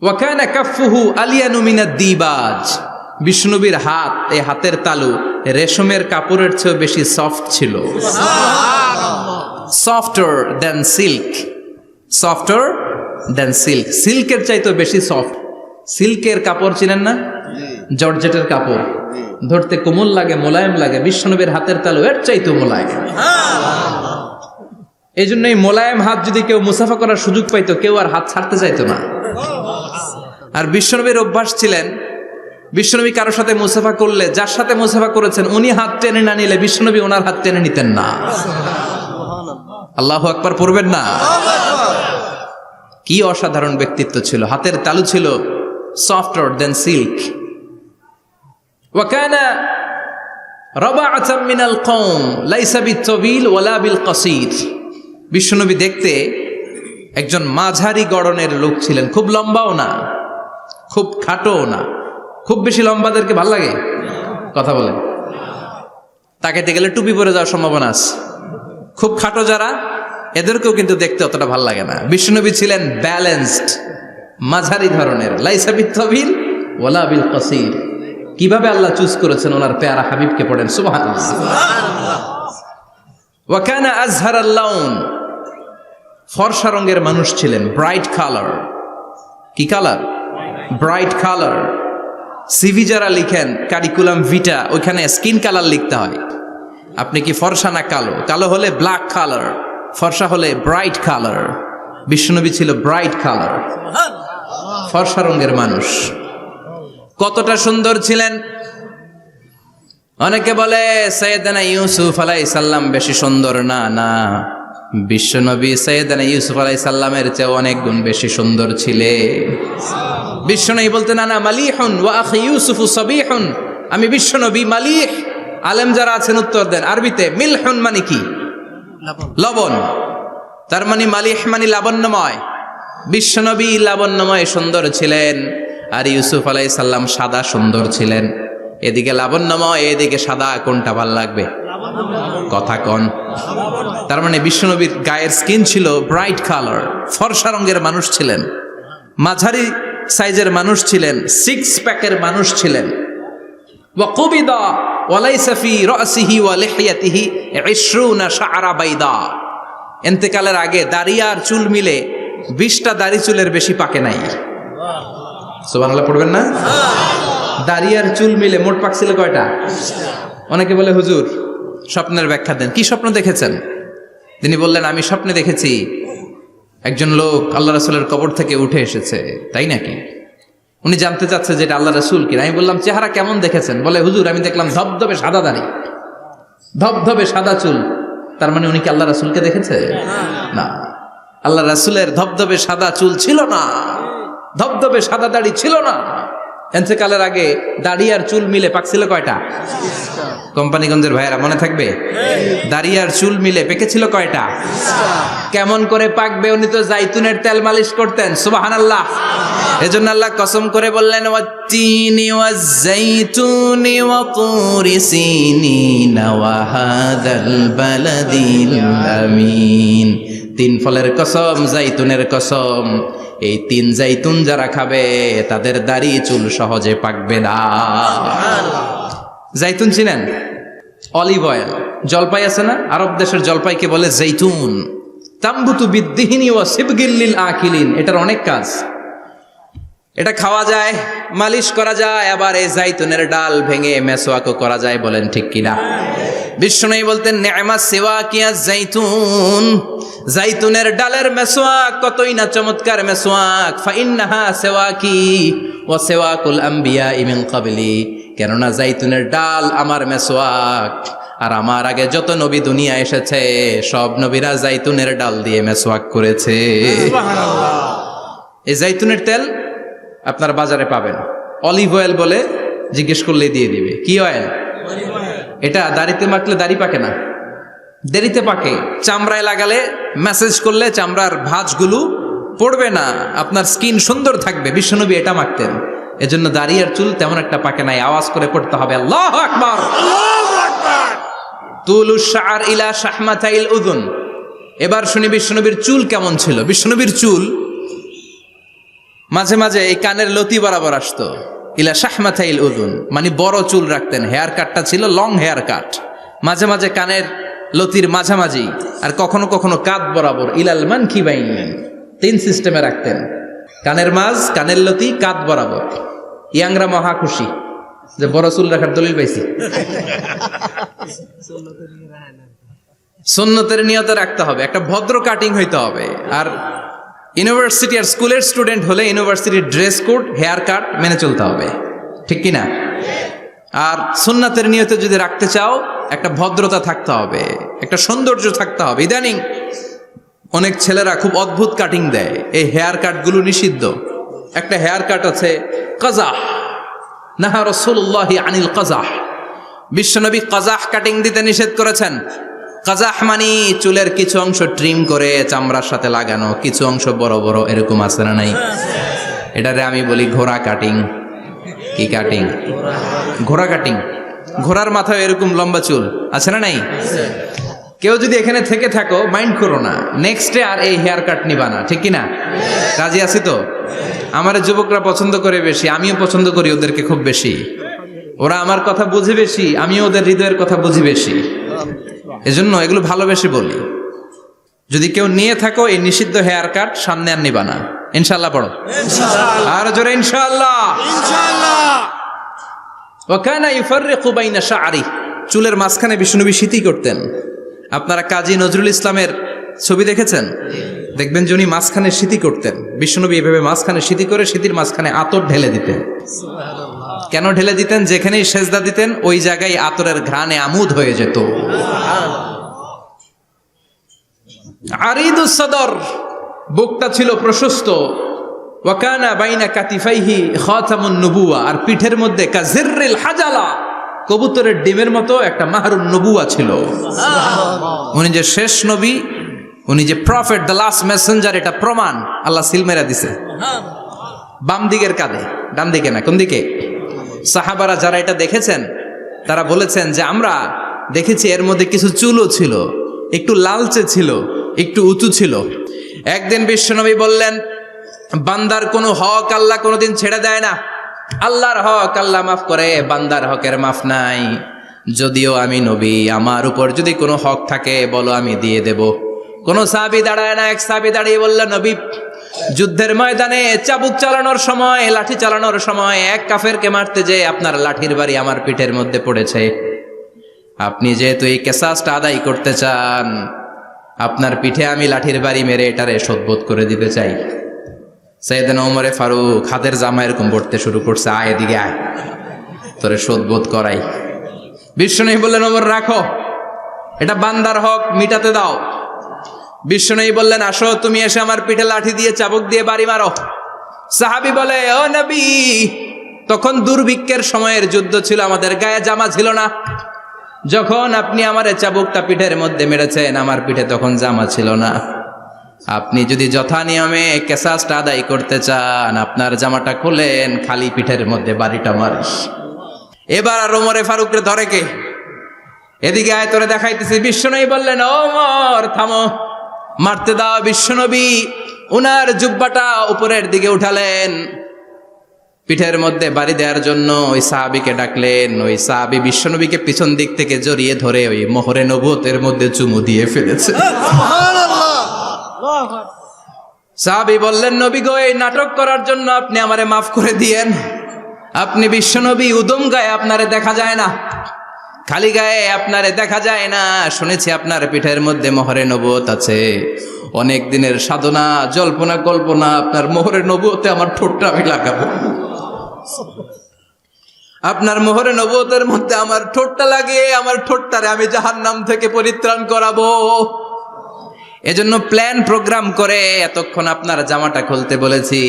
ওয়া কানা কাফফুহু আলিয়ানু মিনাদ দিবাজ। বিশ্বনবীর হাত, এই হাতের তালু রেশমের কাপড়ের চেয়ে বেশি সফট ছিল। সফটার দেন সিল্ক, সফটার দেন সিল্ক, সিল্কের চাইতেও বেশি সফট। সিল্কের কাপড় চিনেন না? জর্জেটের কাপড় ধরতে কোমল লাগে, মোলায়েম লাগে। বিশ্বনবীর হাতের তালু এর চাইতেও মোলায়েম। এই জন্য এই মোলায়েম হাত যদি কেউ মুসাফা করার সুযোগ পাইতো, কেউ আর হাত ছাড়তে চাইতো না। আর বিশ্বনবীর অভ্যাস ছিলেন, বিশ্বনবী কারোর সাথে মুসাফা করলে, যার সাথে মুসাফা করেছেন উনি হাত টেনে না নিলে বিশ্বনবী ওনার হাত টেনে নিতেন না। আল্লাহু আকবার পড়বেন না? কি অসাধারণ ব্যক্তিত্ব ছিল। হাতের তালু ছিল সফটার দেন সিল্ক। ওয়া কানা রাবাআতাম মিনাল কওম লাইসা বিত-তাবিল ওয়ালা বিল কাসীর। বিশ্বনবী দেখতে একজন মাঝারি গড়নের লোক ছিলেন, খুব লম্বাও না, খুব খাটোও না। খুব বেশি লম্বাদেরকে ভাল লাগে? কথা বলেন। তাকাইতে গেলে টুপি পরে যাওয়ার সম্ভাবনা আছে। খুব খাটো যারা, এদেরকেও কিন্তু দেখতে অতটা ভাল লাগে না। বিশ্বনবী ছিলেন ব্যালেন্সড, মাঝারি ধরনের। লাইসা বিত-তাবিল ওয়ালা বিল কাসীর। কিভাবে আল্লাহ চুজ করেছেন ওনার পেয়ারা হাবিবকে, পড়েন সুবহানাল্লাহ। ওয়া কানা আযহারাল লাউন। ফর্সা রঙের মানুষ ছিলেন, ব্রাইট কালার। কি কালার? Bright colour. সিভি যারা লিখেন কারিকুলাম ভিটা, ওইখানে স্কিন কালার লিখতে হয়। আপনি কি ফর্সা না কালো? কালো হলে ব্ল্যাক কালার, ফর্সা হলে ব্রাইট কালার। বিশ্বনবী ছিল ব্রাইট কালার, ফর্সা রঙের মানুষ। কতটা সুন্দর ছিলেন! অনেকে বলে সাইয়েদনা ইউসুফ আলাইহিস সালাম বেশি সুন্দর। না না, বিশ্বনবী সাইয়েদনা ইউসুফ আলাইহিস সালামের চেয়ে অনেক গুণ বেশি সুন্দর ছিলেন। বিশ্বনবী বলতেন আনা মালিহুন ওয়া আখি ইউসুফু সাবিহুন। আমি বিশ্বনবী মালিহ। আলেম যারা আছেন উত্তর দেন। আরবিতে মিলহুন মানে কি? লবণ। তার মানে মালিহ মানে লাবণ্যময়। বিশ্বনবী লাবণ্যময় সুন্দর ছিলেন, আর ইউসুফ আলাইহিস সালাম সাদা সুন্দর ছিলেন। এদিকে লাবণ্যময়, এদিকে সাদা, কোনটা ভাল লাগবে? কথা কন। তার মানে বিশ্বনবীর গায়ের স্কিন ছিল ব্রাইট কালার, ফর্সা রঙের মানুষ ছিলেন, মাঝারি সাইজের মানুষ ছিলেন, সিক্স প্যাকের মানুষ ছিলেন। ওয়া কুবিদা ওয়া লাইসা ফি রাসিহি ওয়া লিহিয়াতিহি 20 শাআরা বাইদা। ইন্তেকালের আগে দাড়ি আর চুল মিলে 20টা দাড়ি চুলের বেশি পাকে নাই। সুবহানাল্লাহ পড়বেন না? দাড়ি আর চুল মিলে মোট পাকছিল কয়টা? অনেকে বলে হুজুর স্বপ্নের ব্যাখ্যা দেন। কি স্বপ্ন দেখেছেন? তিনি বললেন আমি স্বপ্নে দেখেছি একজন লোক আল্লাহ রাসূলের কবর থেকে উঠে এসেছে। তাই নাকি? উনি জানতে চাচ্ছে যে এটা আল্লাহ রাসূল কিনা। আমি বললাম চেহারা কেমন দেখেছেন? বলে হুজুর আমি দেখলাম ধবধবে সাদা দাড়ি, ধবধবে সাদা চুল। তার মানে উনি কি আল্লাহ রাসূলকে দেখেছে? না, আল্লাহ রাসূলের ধবধবে সাদা চুল ছিল না, ধবধবে সাদা দাড়ি ছিল না। ইন্তেকালের আগে দাড়ি আর চুল মিলে পাকছিল কয়টা? কোম্পানিগঞ্জের ভাইয়েরা মনে থাকবে? দাড়ি আর চুল মিলে পেকেছিল কয়টা? কেমন করে পাকবে? উনি তো জাইতুনের তেল মালিশ করতেন। সুবহানাল্লাহ। এজন্য আল্লাহ কসম করে বললেন ওয়াত্তিনি ওয়াজ-জাইতুনি ওয়া তুরি সিনিন ওয়া হাযাল বালাদিল আমিন। তিন ফলের কসম, জাইতুনের কসম। এই তিন জাইতুন যারা খাবে তাদের দাড়ি চুল সহজে পাকবে না। জাইতুন চিনেন? Olive oil. জলপাই আছে না? আরব দেশের জলপাইকে বলে জাইতুন। তাম্বুতু বিদ্দিহিনি ওয়া সিবগিল লিল আকিলিন। এটার অনেক কাজ। এটা খাওয়া যায়, মালিশ করা যায়, আবার এই জাইতুনের ডাল ভেঙে মেসওয়াকও করা যায়। বলেন ঠিক কিনা? বিশ্বনবী বলতেন নি'মা সিওয়াকিয়া জাইতুন। জাইতুনের ডালের মেসওয়াক কতই না চমৎকার মেসওয়াক। ফাইন্নাহা সিওয়াকি ওয়া সিওয়াকুল আমবিয়া মিন ক্বাবলি। কেননা জাইতুনের ডাল আমার মেসওয়াক, আর আমার আগে যত নবী দুনিয়া এসেছে সব নবীরা জাইতুনের ডাল দিয়ে মেসওয়াক করেছে। এই জাইতুনের তেল আপনার বাজারে পাবেন, অলিভ অয়েল বলে জিজ্ঞেস করলে দিয়ে দিবে। কি অয়েল? এটা দাড়িতে মাখলে দাড়ি পাকে না, দেরিতে পাকে। চামড়ায় লাগালে ম্যাসেজ করলে চামড়ার ভাঁজগুলো পড়বে না, আপনার স্কিন সুন্দর থাকবে। বিশ্বনবী এটা মাখতেন, এজন্য দাড়ি আর চুল তেমন একটা পাকে নাই। আওয়াজ করে পড়তে হবে আল্লাহু আকবার। তুলুশ শাআর ইলা শাহমাতাইল উযুন। এবার শুনি বিশ্বনবীর চুল কেমন ছিল। বিশ্বনবীর চুল মাঝে মাঝে এই কানের লতি বরাবর আসতো। ইলা শাহমাতাইল উযুন মানে বড় চুল রাখতেন। হেয়ার কাটটা ছিল লং হেয়ার কাট, মাঝে মাঝে কানের লতির মাঝামাঝি, আর কখনো কখনো কাঁধ বরাবর। ইলাল মানকিবাইন, তিন সিস্টেমে রাখতেন। কানের মাঝ, কানের লতি, কাঁধ বরাবর। ইয়াংরা মহা খুশি যে বড় চুল রাখার দলিল পাইছি। সুন্নতের নিয়তে রাখতে হবে, একটা ভদ্র কাটিং হইতে হবে। আর ইউনিভার্সিটি আর স্কুলের স্টুডেন্ট হলে ইউনিভার্সিটির ড্রেস কোড, হেয়ার কাট মেনে চলতে হবে, ঠিক কিনা? আর সুন্নাতের নিয়তে যদি রাখতে চাও একটা ভদ্রতা থাকতে হবে, একটা সৌন্দর্য থাকতে হবে। ইদানিং অনেক ছেলেরা খুব অদ্ভুত কাটিং দেয়, এই হেয়ার কাটগুলো নিষিদ্ধ। একটা হেয়ার কাট আছে কাজাহ, নাহা রাসূলুল্লাহি আনিল কাজাহ। বিশ্বনবী কাজাহ কাটিং দিতে নিষেধ করেছেন। কাজাহ মানে চুলের কিছু অংশ ট্রিম করে চামড়ার সাথে লাগানো, কিছু অংশ বড় বড়, এরকম আছে না নাই? এটারে আমি বলি ঘোড়া কাটিং। কি কাটিং? ঘোড়া কাটিং। ঘোড়ার মাথায় এরকম লম্বা চুল আছে না নাই? কেউ যদি এখানে থেকে থাকো মাইন্ড করো না, নেক্সট ডে আর এই হেয়ার কাট নিবা না, ঠিক কিনা? রাজি আছি তো? আমার যুবকরা পছন্দ করে বেশি, আমিও পছন্দ করি ওদেরকে খুব বেশি। ওরা আমার কথা বুঝে বেশি, আমিও ওদের হৃদয়ের কথা বুঝি বেশি, এজন্য এগুলো ভালোবেসে বলি। যদি কেউ নিয়ে থাকো এই নিষিদ্ধ হেয়ার কাট, সামনে আর নিবা না। ইনশাআল্লাহ পড়ো, আর জোরে ইনশাআল্লাহ। ওয়া কানা ইউফাররিকু বাইনা শা'রি। চুলের মাঝখানে বিষ্ণুনবী সিতি করতেন। আপনারা কাজী নজরুল ইসলামের ছবি দেখেছেন? দেখবেন যে উনি মাঝখানে সিতি করতেন। বিষ্ণুনবী এভাবে মাঝখানে সিতি করে সিতির মাঝখানে আতর ঢেলে দিতেন। কেন ঢেলে দিতেন? যেখানেই সেজদা দিতেন ওই জায়গায় আতরের ঘ্রাণে আমোদ হয়ে যেত। আরিদুস সদর, বুকটা ছিল প্রশস্ত। ওয়া কানা বাইনা কাতিফাইহি খাতামুন নবুওয়া, আর পিঠের মধ্যে কাজিররিল হাজালা, কবুতরের ডিমের মতো একটা মাহরুন নবুওয়া ছিল। উনি যে শেষ নবী, উনি যে প্রফেট, দ্য লাস্ট মেসেঞ্জার, এটা প্রমাণ আল্লাহ সিল মেরা দিছে। বাম দিকের কাঁধে, ডান দিকে না। কোন দিকে? সাহাবারা যারা এটা দেখেছেন তারা বলেছেন যে আমরা দেখেছি এর মধ্যে কিছু চুলও ছিল, একটু লালচে ছিল, একটু উঁচু ছিল। একদিন বিশ্বনবী বললেন, বান্দার কোনো হক আল্লাহ কোনোদিন ছেড়ে দেয় না। আল্লাহর হক আল্লাহ মাফ করে, বান্দার হকের মাফ নাই। যদিও আমি নবী, আমার উপর যদি কোনো হক থাকে বলো, আমি দিয়ে দেব। কোন সাহাবী দাঁড়ায় না। এক সাহাবী দাঁড়িয়ে বলল, নবী, যুদ্ধের ময়দানে চাবুক চালানোর সময়, লাঠি চালানোর সময় এক কাফেরকে মারতে যে আপনার লাঠির বাড়ি আমার পিঠের মধ্যে পড়েছে। আপনি যেহেতু এই কেসাসটা আদায় করতে চান, আপনার পিঠে আমি লাঠির বাড়ি মেরে এটারে শোধবোধ করে দিতে চাই। সাইয়েদনা ওমরে ফারুক হাতের জামা এরকম পড়তে শুরু করছে, আয় এদিকে আয়, তোরে শোধবোধ করাই। বিশ্বনবী বললেন, ওমর রাখো, এটা বান্দার হক, মিটাতে দাও। বিশ্বনবী বললেন, আসো তুমি এসে আমার পিঠে লাঠি দিয়ে চাবুক দিয়ে বাড়ি মারো। সাহাবী বলে, ও নবী, তখন দুর্ভিক্ষের সময়ের যুদ্ধ ছিল, আমাদের গায়ে জামা ছিল না। যখন আপনি আমার চাবুকটা পিঠের মধ্যে মেরেছেন, আমার পিঠে তখন জামা ছিল না। আপনি যদি যথা নিয়মে কেসাসটা আদায় করতে চান, আপনার জামাটা খুলেন, খালি পিঠের মধ্যে বাড়িটা মারিস। এবার আর ওমরে ফারুককে ধরে কে? এদিকে আয়, তোরে দেখাইতেছি। বিশ্বনবী বললেন, ওমর থামো, মারতে দাও। বিশ্বনবী উনার জুব্বাটা উপরের দিকে উঠালেন, পিঠের মধ্যে বাড়ি দেওয়ার জন্য ওই সাহাবীকে ডাকলেন। ওই সাহাবী বিশ্বনবীকে পিছন দিক থেকে জড়িয়ে ধরে ওই মোহরে নবুয়তের মধ্যে চুমু দিয়ে ফেলেছে। সাহাবী বললেন, নবী গো, এই নাটক করার জন্য আপনি আমারে মাফ করে দিয়েন। আপনি বিশ্বনবী, উদম গায়ে আপনারে দেখা যায় না, খালি গায়ে আপনারে দেখা যায় না। শুনেছি আপনার পিঠের মধ্যে মোহরে নবুয়ত আছে। অনেক দিনের সাধনা, জল্পনা কল্পনা, আপনার মোহরে নবুয়তে আমার ঠোঁটটা আমি লাগাবো। আপনার মোহরে নবুয়তের মধ্যে আমার ঠোঁটটা লাগিয়ে আমার ঠোঁটটারে আমি জাহান্নাম থেকে পরিত্রাণ করাবো। এজন্য প্ল্যান প্রোগ্রাম করে এতক্ষণ আপনার জামাটা খুলতে বলেছি।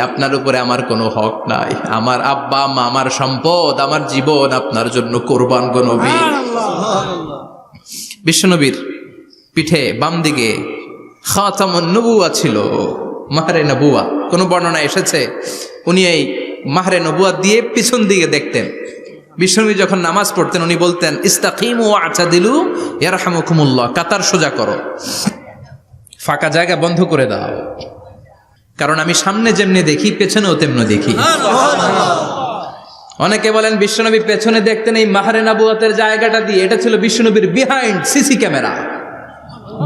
আপনার উপরে আমার কোনো হক নাই। আমার আব্বা মা, আমার সম্পদ, আমার জীবন আপনার জন্য কোরবান গো নবী। বিশ্বনবীর পিঠে বাম দিকে খাতামুন নবুয়া ছিল, মাহরে নবুয়া। কোন বর্ণনা এসেছে উনি এই মাহরে নবুয়া দিয়ে পিছন দিকে দেখতেন। বিশ্বনবী যখন নামাজ পড়তেন উনি বলতেন ইস্তাকিমু ওয়া'তাদিলু ইয়ারহামুকুমুল্লাহ, কাতার সোজা করো, ফাঁকা জায়গা বন্ধ করে দাও, কারণ আমি সামনে যেমনি দেখি পেছনেও তেমনি দেখি। অনেকে বলেন বিশ্বনবী পেছনে দেখতেন এই মাহরে নবুয়াতের জায়গাটা দিয়ে। এটা ছিল বিশ্বনবীর behind CC camera,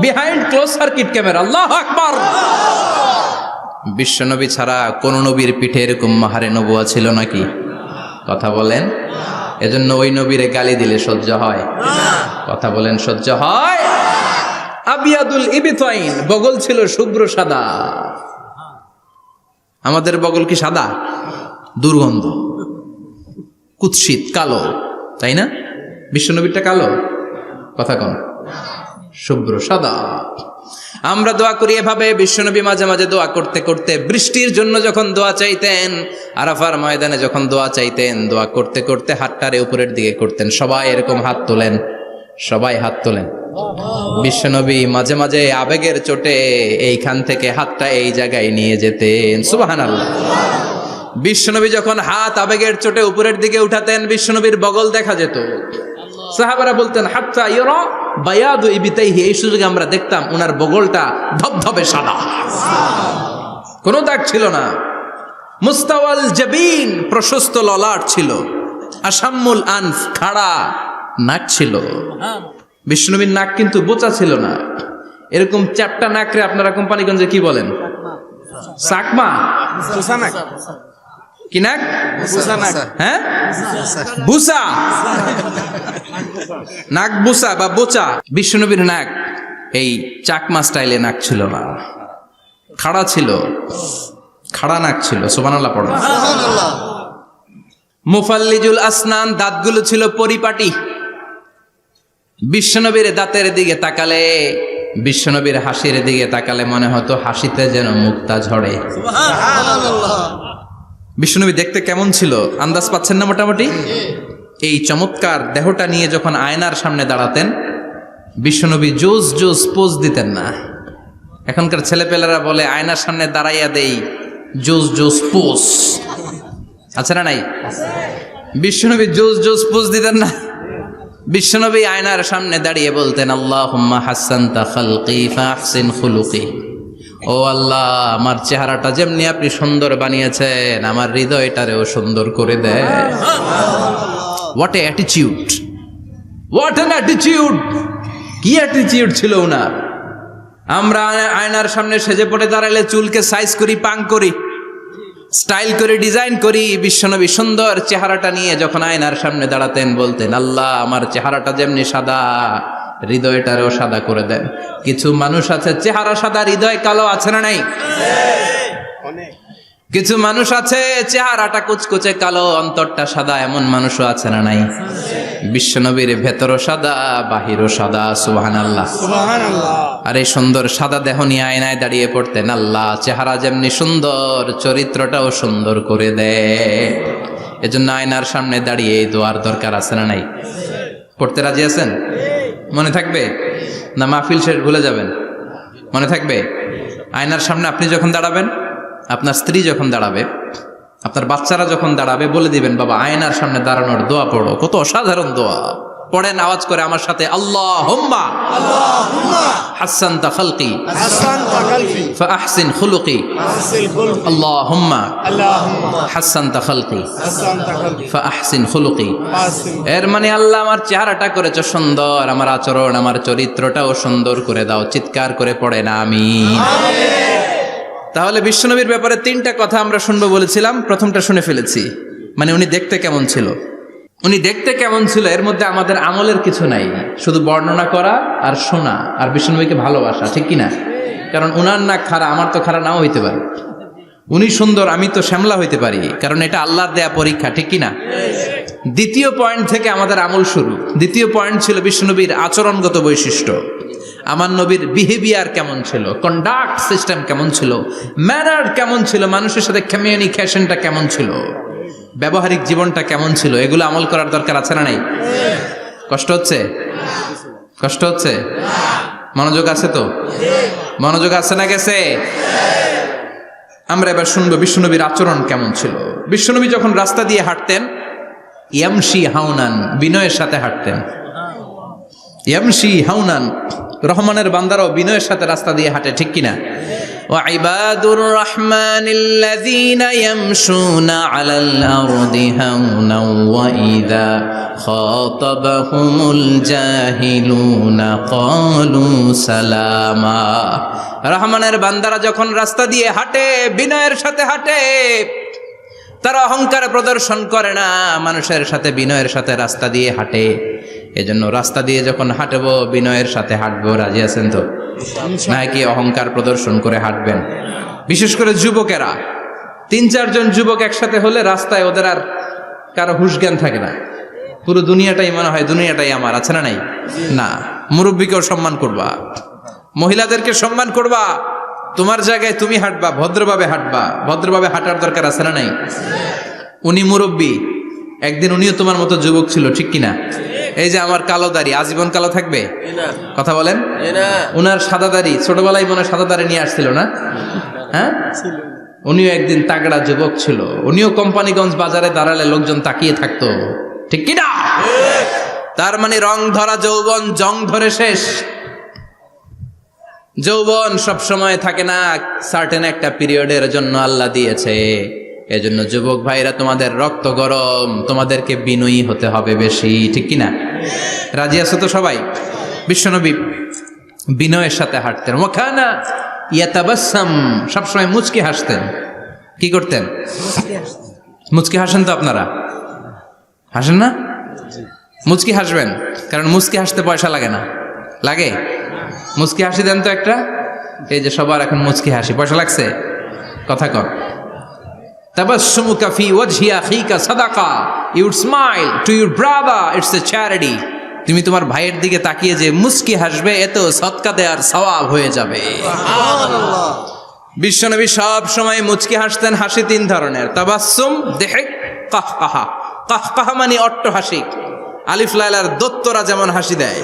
behind close circuit camera. আল্লাহু আকবার। বিশ্বনবী ছাড়া কোন নবীর পিঠে এরকম মাহরে নবুয়া ছিল নাকি? কথা বলেন। এজন্য ওই নবীরে গালি দিলে সহ্য হয়? কথা বলেন, সহ্য হয়? আবিয়াদুল ইবতাইন, বগল ছিল শুভ্র সাদা। আমাদের বগল কি সাদা? দুর্গন্ধ, কুৎসিত, কালো, তাই না? বিশ্বনবীরটা কালো? কথা কন, শুভ্র সাদা। আমরা দোয়া করি এভাবে। বিশ্বনবী মাঝে মাঝে দোয়া করতে করতে বৃষ্টির জন্য যখন দোয়া চাইতেন, আরাফার ময়দানে যখন দোয়া চাইতেন, দোয়া করতে করতে হাতটারে উপরের দিকে করতেন। সবাই এরকম হাত তোলেন, সবাই হাত তোলেন। বিশ্বনবী মাঝে মাঝে আবেগের চোটে এইখান থেকে হাতটা এই জায়গায় নিয়ে যেতেন। সুবহানাল্লাহ। বিশ্বনবী যখন হাত আবেগের চোটে উপরের দিকে উঠাতেন, বিশ্বনবীর বগল দেখা যেত। সাহাবারা বলতেন হাত্তা ইরা বায়াদু ইবতাইহি, এই সুযোগে আমরা দেখতাম ওনার বগলটা ধবধবে সাদা, কোনো দাগ ছিল না। মুস্তাওয়াল জাবিন, প্রশস্ত ললাট ছিল। আসাম্মুল আনফ, খাড়া নাক ছিল। বিশ্বনবীর নাক কিন্তু বোচা ছিল না। এরকম চারটা নাকরে আপনারা কোম্পানিগঞ্জে কি বলেন? চাকমা? কি নাক? হ্যাঁ, বুসা। নাক বুসা বা বোচা। বিশ্বনবীর নাক এই চাকমা স্টাইলে নাক ছিল না, খাড়া ছিল, খাড়া নাক ছিল। সুবহানাল্লাহ পড়ো। মুফাল্লিজুল আসনান, দাঁতগুলো ছিল পরিপাটি। বিশ্বনবীর দাঁতের দিকে তাকালে, বিশ্বনবীর হাসির দিকে তাকালে মনে হতো হাসিতে যেন মুক্তা ঝরে। বিশ্বনবী দেখতে কেমন ছিল আন্দাজ পাচ্ছেন না মোটামুটি? এই চমৎকার দেহটা নিয়ে যখন আয়নার সামনে দাঁড়াতেন, বিশ্বনবী জোস জোস পোজ দিতেন না। এখনকার ছেলেপেলেরা বলে আয়নার সামনে দাঁড়াইয়া দেই জোস জোস পোজ, আছে না নাই? বিশ্বনবী জোস জোস পোজ দিতেন না। বিশ্বনবী আয়নার সামনে দাঁড়িয়ে বলতেন আল্লাহুম্মা হাসানতা খালকি ফাহসিন খুলুকি, ও আল্লাহ, আমার চেহারাটা যেমনি আপনি সুন্দর বানিয়েছেন, আমার হৃদয়টারেও সুন্দর করে দেয়। What a attitude, what an attitude! কি অ্যাটিটিউড ছিল ওনার! আমরা আয়নার সামনে সেজে পড়ে দাঁড়ালে চুলকে সাইজ করি, পাং করি, স্টাইল করে, ডিজাইন করি। বিশ্বনবী সুন্দর চেহারাটা নিয়ে যখন আয়নার সামনে দাঁড়াতেন বলতেন আল্লাহ, আমার চেহারাটা যেমনি সাদা, হৃদয়টারেও সাদা করে দেন। কিছু মানুষ আছে চেহারা সাদা, হৃদয় কালো, আছে না নাই? কিছু মানুষ আছে চেহারাটা কুচকুচে কালো, অন্তরটা সাদা, এমন মানুষও আছে না নাই? বিশ্বনবীর ভেতরও সাদা, বাহিরও সাদা। সুবহানাল্লাহ। আর এই সুন্দর সাদা দেহ নিয়ে আয়নায় দাঁড়িয়ে পড়তেন আল্লাহ, চেহারা যেমনি সুন্দর, চরিত্রটাও সুন্দর করে দেয়। এজন্য আয়নার সামনে দাঁড়িয়ে এই দোয়ার দরকার আছে না নাই? পড়তে রাজি আছেন? মনে থাকবে না মাহফিল শেষ ভুলে যাবেন? মনে থাকবে? আয়নার সামনে আপনি যখন দাঁড়াবেন, আপনার স্ত্রী যখন দাঁড়াবে, আপনার বাচ্চারা যখন দাঁড়াবে, বলে দিবেন বাবা আয়নার সামনে দাঁড়ানোর দোয়া পড়ো। কত অসাধারণ দোয়া! পড়েন আওয়াজ করে আমার সাথে, আল্লাহুম্মা হাসানতা খালকি ফাহসিন খুলুকি, আল্লাহুম্মা হাসানতা খালকি ফাহসিন খুলুকি। এর মানে আল্লাহ, আমার চেহারাটা করেছো সুন্দর, আমার আচরণ, আমার চরিত্রটাও সুন্দর করে দাও। চিৎকার করে পড়েন আমিন। তাহলে বিশ্বনবীর ব্যাপারে তিনটা কথা আমরা শুনবো বলেছিলাম, প্রথমটা শুনে ফেলেছি। মানে উনি দেখতে কেমন ছিল, উনি দেখতে কেমন ছিল, এর মধ্যে আমাদের আমলের কিছু নাই, শুধু বর্ণনা করা আর শোনা আর বিশ্বনবীকে ভালোবাসা, ঠিক কিনা? কারণ উনার না খাড়া, আমার তো খাড়া নাও হইতে পারে। উনি সুন্দর, আমি তো শ্যামলা হইতে পারি, কারণ এটা আল্লাহর দেয়া পরীক্ষা, ঠিক কিনা? দ্বিতীয় পয়েন্ট থেকে আমাদের আমল শুরু। দ্বিতীয় পয়েন্ট ছিল বিশ্বনবীর আচরণগত বৈশিষ্ট্য। আমার নবীর বিহেভিয়ার কেমন ছিল, কন্ডাক্ট সিস্টেম কেমন ছিল, ম্যানার কেমন ছিল, মানুষের সাথে কমিউনিকেশনটা কেমন ছিল, ব্যবহারিক জীবনটা কেমন ছিল, এগুলো আমল করার দরকার আছে না নাই? কষ্ট হচ্ছে? কষ্ট হচ্ছে? মনোযোগ আছে তো? মনোযোগ আছে না গেছে? আমরা এবার শুনবো বিশ্বনবীর আচরণ কেমন ছিল। বিশ্বনবী যখন রাস্তা দিয়ে হাঁটতেন, ইয়ামশি হাউনান, বিনয়ের সাথে হাঁটতেন। ইয়ামশি হাউনান, রহমানের বান্দারাও বিনয়ের সাথে রাস্তা দিয়ে হাঁটে, ঠিক কিনা? ওয়া ইবাদুর রাহমানিল্লাযীনা ইয়ামশুনা আলাল আরদি হাওনাও ওয়া ইযা খাতাবাহুমুল জাহিলুনা ক্বালু সালামা। রহমানের বান্দারা যখন রাস্তা দিয়ে হাঁটে, বিনয়ের সাথে হাঁটে, তারা অহংকার প্রদর্শন করে না, মানুষের সাথে বিনয়ের সাথে রাস্তা দিয়ে হাঁটে। এজন্য রাস্তা দিয়ে যখন হাঁটবো বিনয়ের সাথে হাঁটবো। রাজি আছেন তো? নাকি অহংকার প্রদর্শন করে হাঁটবেন? বিশেষ করে যুবকেরা, 3-4 জন যুবক একসাথে হলে রাস্তায় ওদের আর কারো হুঁশ জ্ঞান থাকে না, পুরো দুনিয়াটাই মনে হয় দুনিয়াটাই আমার, আছে না নাই? না, মুরব্বীকেও সম্মান করবা, মহিলাদেরকে সম্মান করবা, তোমার জায়গায় তুমি হাঁটবা, ভদ্রভাবে হাঁটবা। ভদ্রভাবে হাঁটার দরকার আছে না নাই? উনি মুরব্বী, একদিন উনিও তোমার মতো যুবক ছিল, ঠিক কিনা? এই যে আমার কালো দাড়ি আজীবন কালো থাকবে? কথা বলেন। উনার সাদা দাড়ি ছোটবেলায় মনে সাদা দাড়ি নিয়ে আসছিল না? হ্যাঁ, উনিও একদিন তাগড়া যুবক ছিল। উনিও কোম্পানিগঞ্জ বাজারে দাঁড়ালে লোকজন তাকিয়ে থাকতো, ঠিক কিনা? তার মানে রং ধরা যৌবন জং ধরে শেষ। যৌবন সব সময় থাকে না, সার্টেন একটা পিরিয়ডের জন্য আল্লাহ দিয়েছে। এজন্য যুবক ভাইরা, তোমাদের রক্ত গরম, তোমাদেরকে বিনয়ী হতে হবে বেশি, ঠিক কিনা? রাজি আছো তো সবাই? বিশ্বনবী বিনয়ের সাথে হাঁটতেন। ওয়াকানা ইয়াতাবাসসাম, সবসময় মুচকি হাসতেন। কি করতেন? মুচকি হাসেন তো আপনারা? হাসেন না? মুচকি হাসবেন, কারণ মুচকি হাসতে পয়সা লাগে না। লাগে? মুচকি হাসি দেন তো একটা। এই যে সবার এখন মুচকি হাসি, পয়সা লাগছে? কথা কর। তাবাসসুমুকা ফি ওয়াজহি আখিকা সাদাকা, you would smile to your brother, it's a charity. তুমি তোমার ভাইয়ের দিকে তাকিয়ে যে মুচকি হাসবে, এত সদকা দেওয়ার সওয়াব হয়ে যাবে। সুবহানাল্লাহ। বিশ্বনবী সব সময় মুচকি হাসতেন। হাসি 3 ধরনের, তাবাসসুম, দিহক, কাহকাহা। কাহকাহা মানে অট্ট হাসি, আলিফ লাইলার দত্তরা যেমন হাসি দেয়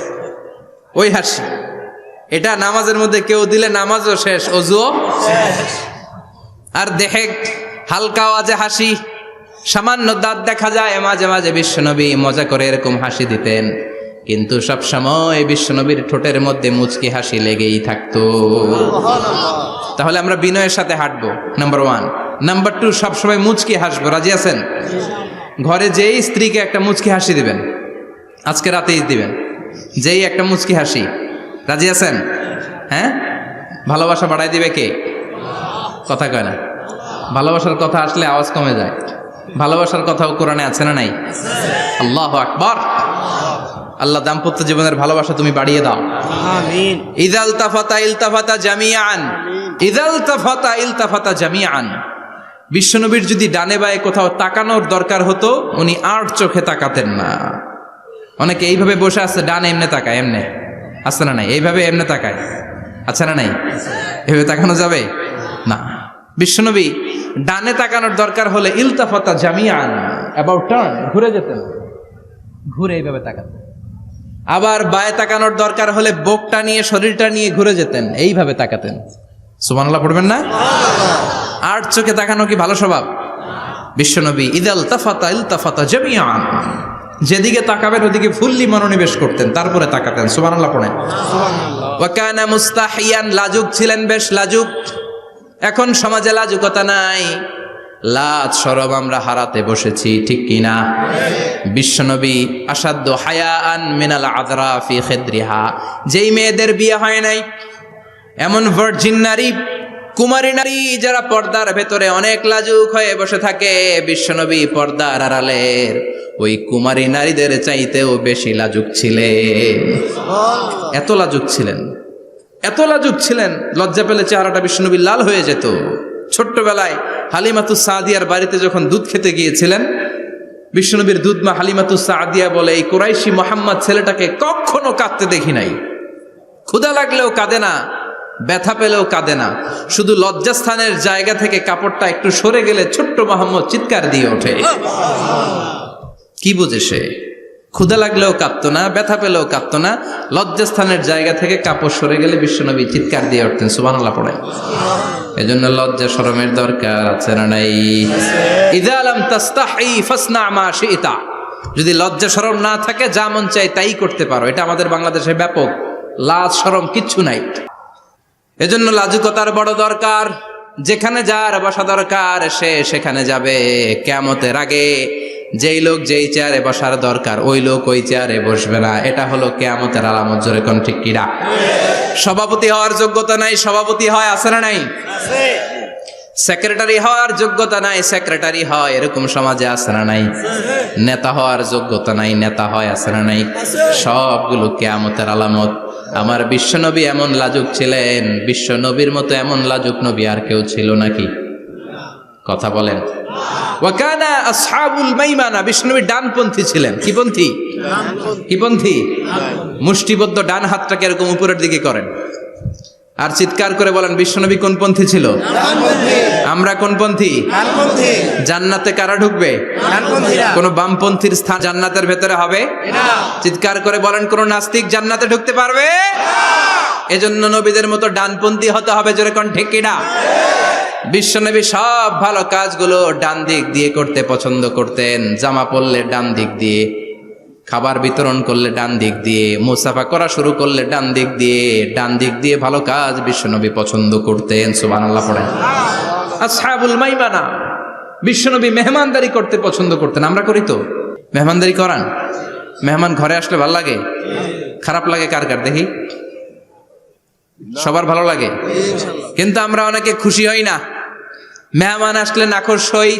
ওই হাসি। এটা নামাজের মধ্যে কেউ দিলে নামাজও শেষ, ওযুও শেষ। আর দেহেক, হালকা আওয়াজে হাসি, সামান্য দাঁত দেখা যায় মাঝে মাঝে। বিশ্বনবী মজা করে এরকম হাসি দিতেন, কিন্তু সব সময় বিশ্বনবীর ঠোঁটের মধ্যে মুচকি হাসি লেগেই থাকতো। তাহলে আমরা বিনয়ের সাথে হাঁটবো, নাম্বার 1। নাম্বার 2, সবসময় মুচকি হাসবো। রাজি আছেন? ঘরে যেই স্ত্রীকে একটা মুচকি হাসি দিবেন, আজকে রাতেই দিবেন, যেই একটা মুচকি হাসি। রাজি আছেন? হ্যাঁ, ভালোবাসা বাড়াই দিবে কে? কথা কয় না। ভালোবাসার কথা আসলে আওয়াজ কমে যায়। ভালোবাসার কথাও কোরআনে আছে না নাই? আল্লাহু আকবার। আল্লাহ দাম্পত্য জীবনের ভালোবাসা তুমি বাড়িয়ে দাও। আমিন। ইযাল তাফাতা ইলতাফাতা জামিআন, ইযাল তাফাতা ইলতাফাতা জামিআন। বিশ্বনবীর যদি ডানে বায়ে কোথাও তাকানোর দরকার হতো, উনি আর চোখে তাকাতেন না। অনেকে এইভাবে বসে আছে, ডানে এমনে তাকায়, এমনে আছে না নাই? এইভাবে এমনে তাকায়, আছে না নাই? এভাবে তাকানো যাবে না। বিশ্বনবী ডানে তাকানোর দরকার হলে ইলতাফাতা জামিআন, অ্যাবাউট টার্ন, ঘুরে যেতেন, ঘুরে এইভাবে তাকাতেন। আবার বায়ে তাকানোর দরকার হলে বুকটা নিয়ে, শরীরটা নিয়ে ঘুরে যেতেন, এইভাবে তাকাতেন। সুবহানাল্লাহ পড়বেন না? আর চোখে তাকানো কি ভালো স্বভাব? বিশ্বনবী ইদাল তাফাতা ইলতাফাতা জামিআন, যেদিকে তাকাবেন ওদিকে ফুল্লি মনোনিবেশ করতেন, তারপরে তাকাতেন। সুবহানাল্লাহ পড়েন। ওয়া কানা মুস্তাহিয়ান, লাজুক ছিলেন, বেশ লাজুক। এখন সমাজে লাজুকতা নাই, লাজ শরম আমরা হারাতে বসেছি, ঠিক কিনা? বিশ্বনবী আসাদ্দ হায়াআন মিনাল আযরা ফি খিদরিহা, যেই মেয়েদের বিয়ে হয় নাই, এমন ভার্জিন নারী, কুমারী নারী যারা পর্দার ভেতরে অনেক লাজুক হয়ে বসে থাকে, বিশ্বনবী পর্দার আড়ালের ওই কুমারী নারীদের চাইতেও বেশি লাজুক ছিলেন। এত লাজুক ছিলেন, এত লাজুক ছিলেন, লজ্জা পেলে চেহারাটা বিশ্বনবী লাল হয়ে যেত। ছোট্টবেলায় হালিমাতুস সাদিয়ার বাড়িতে যখন দুধ খেতে গিয়েছিলেন, বিশ্বনবীর দুধমা হালিমাতুস সাদিয়া বলে, এই কুরাইশি মোহাম্মদ ছেলেটাকে কখনো কাঁদতে দেখি নাই। ক্ষুধা লাগলেও কাঁদে না, ব্যথা পেলেও কাঁদে না, শুধু লজ্জাস্থানের জায়গা থেকে কাপড়টা একটু সরে গেলে ছোট্ট মোহাম্মদ চিৎকার দিয়ে ওঠে। কি বোঝে সে? ক্ষুধা লাগলেও কাঁদতো না, ব্যথা পেলেও কাঁদতো না, লজ্জাস্থানের জায়গা থেকে কাপড় সরে গেলে বিশ্বনবী চিৎকার দিয়ে উঠতেন। সুবহানাল্লাহ পড়ে। এজন্য লজ্জা শরমের দরকার আছে না নাই? ইযা লাম তাস্তাহি ফাসনা মা শিতা। যদি লজ্জা শরম না থাকে, যা মন চাই তাই করতে পারো। এটা আমাদের বাংলাদেশে ব্যাপক। লাজ শরম কিচ্ছু নাই। এজন্য লাজুকতার বড় দরকার। যেখানে যার বসা দরকার সে সেখানে যাবে। কিয়ামতের আগে যেই লোক যেই চেয়ারে বসার দরকার ওই লোক ওই চেয়ারে বসবে না। এটা হলো কিয়ামতের আলামত। জোরে কোন ঠিক কিনা? সভাপতি হওয়ার যোগ্যতা নাই, সভাপতি হয়, আছে না নাই? সেক্রেটারি হওয়ার যোগ্যতা নাই, সেক্রেটারি হয়, এরকম সমাজে আছে না নাই? নেতা হওয়ার যোগ্যতা নাই, নেতা হয়, আছে না নাই? সবগুলো কিয়ামতের আলামত। আমার বিশ্বনবী এমন লাজুক ছিলেন, বিশ্বনবীর মতো এমন লাজুক নবী আর কেউ ছিল নাকি? কথা বলেন। ওয়াকানা আসহাবুল মাইমানা, বিশ্বনবী ডানপন্থী ছিলেন। কি পন্থী? কি পন্থী? মুষ্টিবদ্ধ ডান হাতটাকে এরকম উপরের দিকে করেন আর চিৎকার করে বলেন, বিশ্বনবী কোন পন্থী ছিল? আমরা কোন পন্থী? জান্নাতে কারা ঢুকবে? কোন বামপন্থীর স্থান জান্নাতের ভেতরে হবে? চিৎকার করে বলেন, কোন নাস্তিক জান্নাতে ঢুকতে পারবে? এজন্য নবীদের মতো ডানপন্থী হতে হবে। জোরে কোন ঠিক কিনা? বিশ্বনবী সব ভালো কাজগুলো ডান দিক দিয়ে করতে পছন্দ করতেন। জামা পরলে ডান দিক দিয়ে, খাবার বিতরণ করলে ডান দিক দিয়ে, মুসাফা করা শুরু করলে ডান দিক দিয়ে, ডান দিক দিয়ে ভালো কাজ বিশ্বনবী পছন্দ করতেন। সুবহানাল্লাহ পড়েন। আসহাবুল মাইমানা, বিশ্বনবী মেহমানদারি করতে পছন্দ করতেন। আমরা করি তো? মেহমানদারি করান? মেহমান ঘরে আসলে ভালো লাগে? খারাপ লাগে কার কার দেখি? সবার ভালো লাগে, কিন্তু আমরা অনেকে খুশি হই না। মেহমান আসলে নাখোশ হই,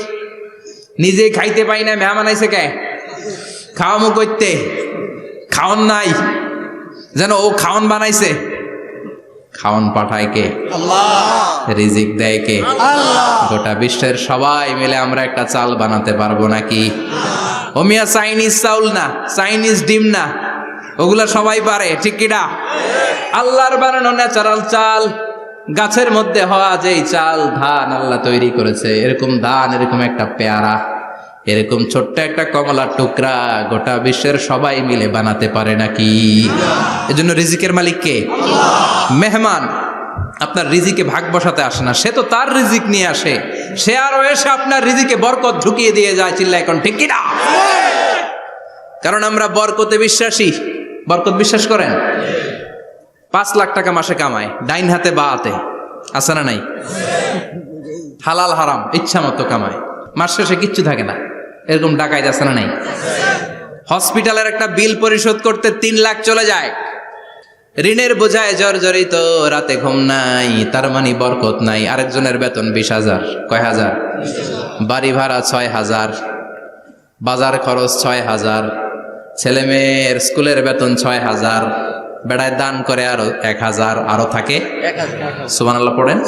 নিজেই খাইতে পাই না। মেহমান আইছে কে? খাওয়ামু করতে, খাওয়ান নাই, যেন ও খাওয়ান বানাইছে। খাওয়ান পাঠায় কে? আল্লাহ। রিজিক দেয় কে? আল্লাহ। গোটা বিশ্বের সবাই মিলে আমরা একটা চাল বানাতে পারবো নাকি? ও মিয়া চাইনিজ চাউল না, চাইনিজ ডিম না, ওগুলা সবাই পারে, ঠিক কিনা? আল্লাহর বানানো ন্যাচারাল চাল, গাছের মধ্যে হওয়া যেই চাল, ধান আল্লাহ তৈরি করেছে, এরকম ধান, এরকম একটা পেয়ারা, এরকম ছোট্ট একটা কমলার টুকরা গোটা বিশ্বের সবাই মিলে বানাতে পারে নাকি? এজন্য রিজিকের মালিক কে? মেহমান আপনার রিজিকে ভাগ বসাতে আসে না, সে তো তার রিজিক নিয়ে আসে। সে আরো এসে আপনার রিজিকে বরকত ঢুকিয়ে দিয়ে যায়। চিল্লা এখন ঠিক কিনা? কারণ আমরা বরকতে বিশ্বাসী। বরকত বিশ্বাস করেন? 5 লাখ টাকা মাসে কামায়, ডাইন হাতে বা হাতে, আছে না নাই? হালাল হারাম ইচ্ছা মতো কামায়, মাস শেষে কিচ্ছু থাকে না, এরকম ডাকাইত আছে না নাই? হসপিটালের একটা বিল পরিশোধ করতে 3 লাখ চলে যায়, ঋণের বোঝায় জর্জরিত, রাতে ঘুম নাই, তার মানে বরকত নাই। আরেকজনের বেতন 20,000, কয় হাজার? বাড়ি ভাড়া 6,000, বাজার খরচ 6,000, ছেলে মেয়ের স্কুলের বেতন 6,000, বেড়ায় দান করে আরো 1,000, আরো থাকে। সুবহানাল্লাহ পড়েন।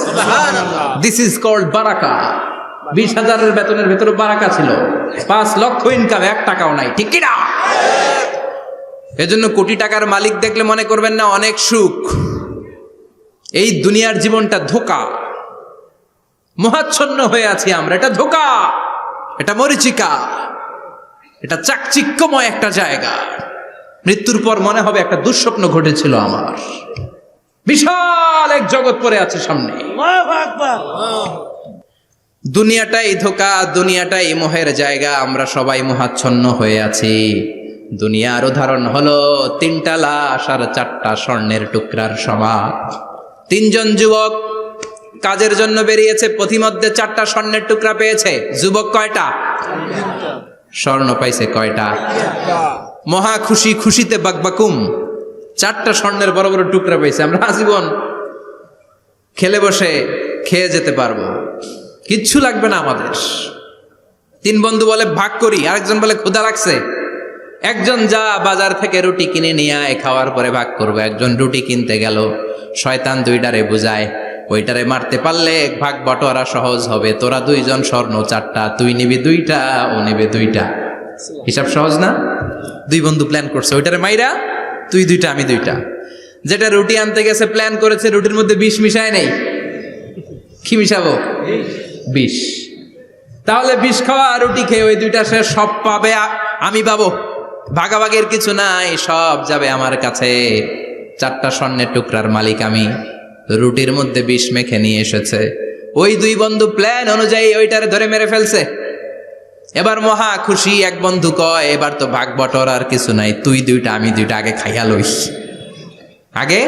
দিস ইজ কল্ড বারাকা। 20,000-এর বেতনের ভেতরে বারাকা ছিল। 5 লক্ষ ইনকাম, 1 টাকাও নাই, ঠিক কিনা? এজন্য কোটি টাকার মালিক দেখলে মনে করবেন না অনেক সুখ। এই দুনিয়ার জীবনটা ধোঁকা, মোহাচ্ছন্ন হয়ে আছি আমরা। এটা ধোঁকা, এটা মরিচিকা, এটা চাকচিক্যময় একটা জায়গা। মৃত্যুর পর মনে হবে একটা দুঃস্বপ্ন ঘটেছিল আমার। বিশাল এক জগৎ পড়ে আছে সামনে। দুনিয়াটাই ধোঁকা, দুনিয়াটাই মোহের জায়গা। আমরা সবাই মোহাচ্ছন্ন হয়ে আছি। দুনিয়ার উদাহরণ হলো 3টা লাশ আর 4টা স্বর্ণের টুকরার সমান। 3 জন যুবক কাজের জন্য বেরিয়েছে, পথিমধ্যে 4টা স্বর্ণের টুকরা পেয়েছে। যুবক কয়টা? স্বর্ণ পাইছে কয়টা? মহা খুশি, খুশিতে বাকবাকুম। 4টা স্বর্ণের বড় বড় টুকরা পেয়েছে। আমরা আজীবন খেলে বসে খেয়ে যেতে পারবো, কিচ্ছু লাগবে না আমাদের। 3 বন্ধু বলে ভাগ করি, আরেকজন বলে ক্ষুধা লাগছে। একজন যা বাজার থেকে রুটি কিনে নিয়ে আয়, খাওয়ার পরে ভাগ করবো। একজন রুটি কিনতে গেল, শয়তান 2টারে বুঝায়, ওইটারে মারতে পারলে ভাগ বটোয়ারা সহজ হবে। তোরা 2 জন স্বর্ণ 4টা, তুই নিবি 2টা, ও নেবে 2টা। হিসাব সহজ না? দুই বন্ধু প্ল্যান করছে, ওইটারে মাইরা তুই দুইটা আমি দুইটা। যেটা রুটি আনতে গেছে প্ল্যান করেছে রুটির মধ্যে বিষ মিশায় নেই, কি মিশাবো? বিষ। তাহলে বিষ খাওয়া রুটি খেয়ে ওই দুইটা সে সব পাবে, আমি পাবো। ভাগাভাগির কিছু নাই, সব যাবে আমার কাছে। 4টা স্বর্ণের টুকরার মালিক আমি। রুটির মধ্যে বিষ মেখে নিয়ে এসেছে। ওই দুই বন্ধু প্ল্যান অনুযায়ী ওইটারে ধরে মেরে ফেলছে। এবার মহা খুশি। এক বন্ধু কয়, এবার তো ভাগ বটর আর কিছু নাই, তুই দুইটা আমি দুইটা, আগে খাইয়া লইস। আগে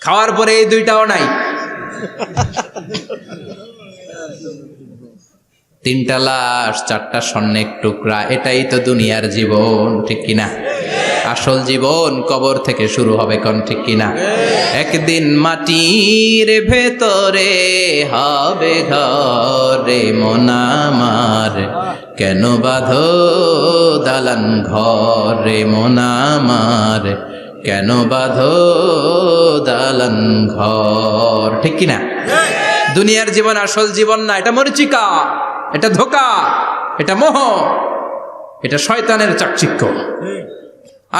খাওয়ার পরে এই দুইটাও নাই। 3টা লাশ, 4টা স্বর্ণের টুকরা। এটাই তো দুনিয়ার জীবন, ঠিক কিনা? আসল জীবন কবর থেকে শুরু হবে, কোন ঠিক কিনা? একদিন মাটির ভেতরে হবে ঘরে মন আমার, কেন বাঁধো দালান ঘরে মন আমার, কেন বাঁধো দালান ঘর, ঠিক কিনা? দুনিয়ার জীবন আসল জীবন না, এটা মরিচিকা, এটা ধোঁকা, এটা মোহ, এটা শয়তানের চাকচিক্য।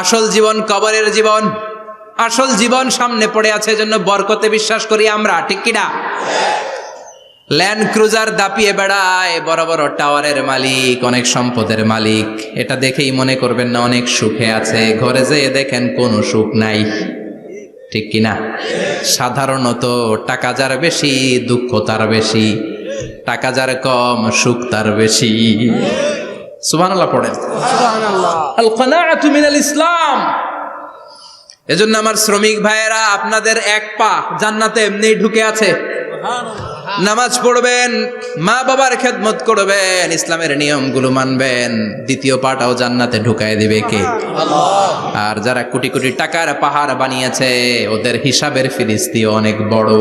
আসল জীবন কবরের জীবন। আসল জীবন সামনে পড়ে আছে, এজন্য বরকতে বিশ্বাস করি আমরা, ঠিক কিনা? ল্যান্ড ক্রুজার দাপিয়ে বেড়ায়, বড় বড় টাওয়ারের মালিক, অনেক সম্পদের মালিক। এটা দেখেই মনে করবেন না অনেক সুখে আছে, ঘরে যেয়ে দেখেন কোনো সুখ নাই, ঠিক কিনা? সাধারণত টাকা যার বেশি দুঃখ তার বেশি, টাকা যার কম সুখ তার বেশি। সুবহানাল্লাহ পড়েন। আল কানাআতু মিনাল ইসলাম। এজন্য আমার শ্রমিক ভাইয়েরা, আপনাদের এক পা জান্নাতে এমনিই ঢুকে আছে। নামাজ পড়বেন, মা বাবার খেদমত করবেন, ইসলামের নিয়মগুলো মানবেন, দ্বিতীয় পাটাও জান্নাতে ঢুকায় দিবে কে? আল্লাহ। আর যারা কোটি কোটি টাকার পাহাড় বানিয়েছে, ওদের হিসাবের ফিরিস্তি অনেক বড়।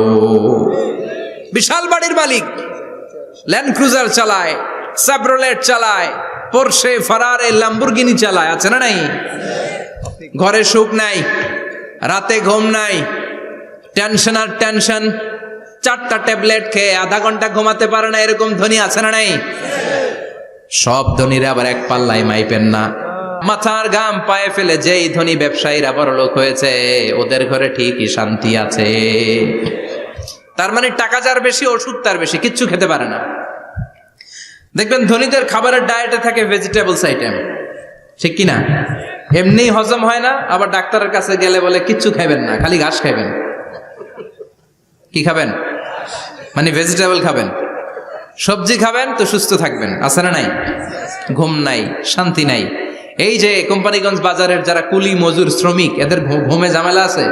বিশাল বাড়ির মালিক, ল্যান্ড ক্রুজার চালায়, সাবরোলেট চালায়, পোরশে, ফারারে, ল্যাম্বরগিনি চালায়, আছে না নাই? ঘরে সুখ নাই, রাতে ঘুম নাই, টেনশন আর টেনশন। 4টা ট্যাবলেট খেয়ে আধা ঘন্টা ঘুমাতে পারে না, এরকম ধনী আছে না নাই? সব ধনীরা আবার এক পাল্লায় মাইপেন না। মাথার ঘাম পায়ে ফেলে যেই ধনী ব্যবসায়ীরা বড়লোক হয়েছে, ওদের ঘরে ঠিকই শান্তি আছে। তার মানে টাকা যার বেশি, ওষুধ তার বেশি, কিচ্ছু খেতে পারে না। দেখবেন ধনীদের খাবারের ডায়েটে থাকে ভেজিটেবলস আইটেম, ঠিক কিনা? এমনি হজম হয় না, আবার ডাক্তারের কাছে গেলে বলে কিচ্ছু খাবেন না, খালি ঘাস খাবেন। কি খাবেন? মানে ভেজিটেবল খাবেন, সবজি খাবেন তো সুস্থ থাকবেন, আছে না নাই? ঘুম নাই, শান্তি নাই। এই যে কোম্পানিগঞ্জ বাজারের যারা কুলি মজুর শ্রমিক, এদের ঘুমে ঝামেলা আছে?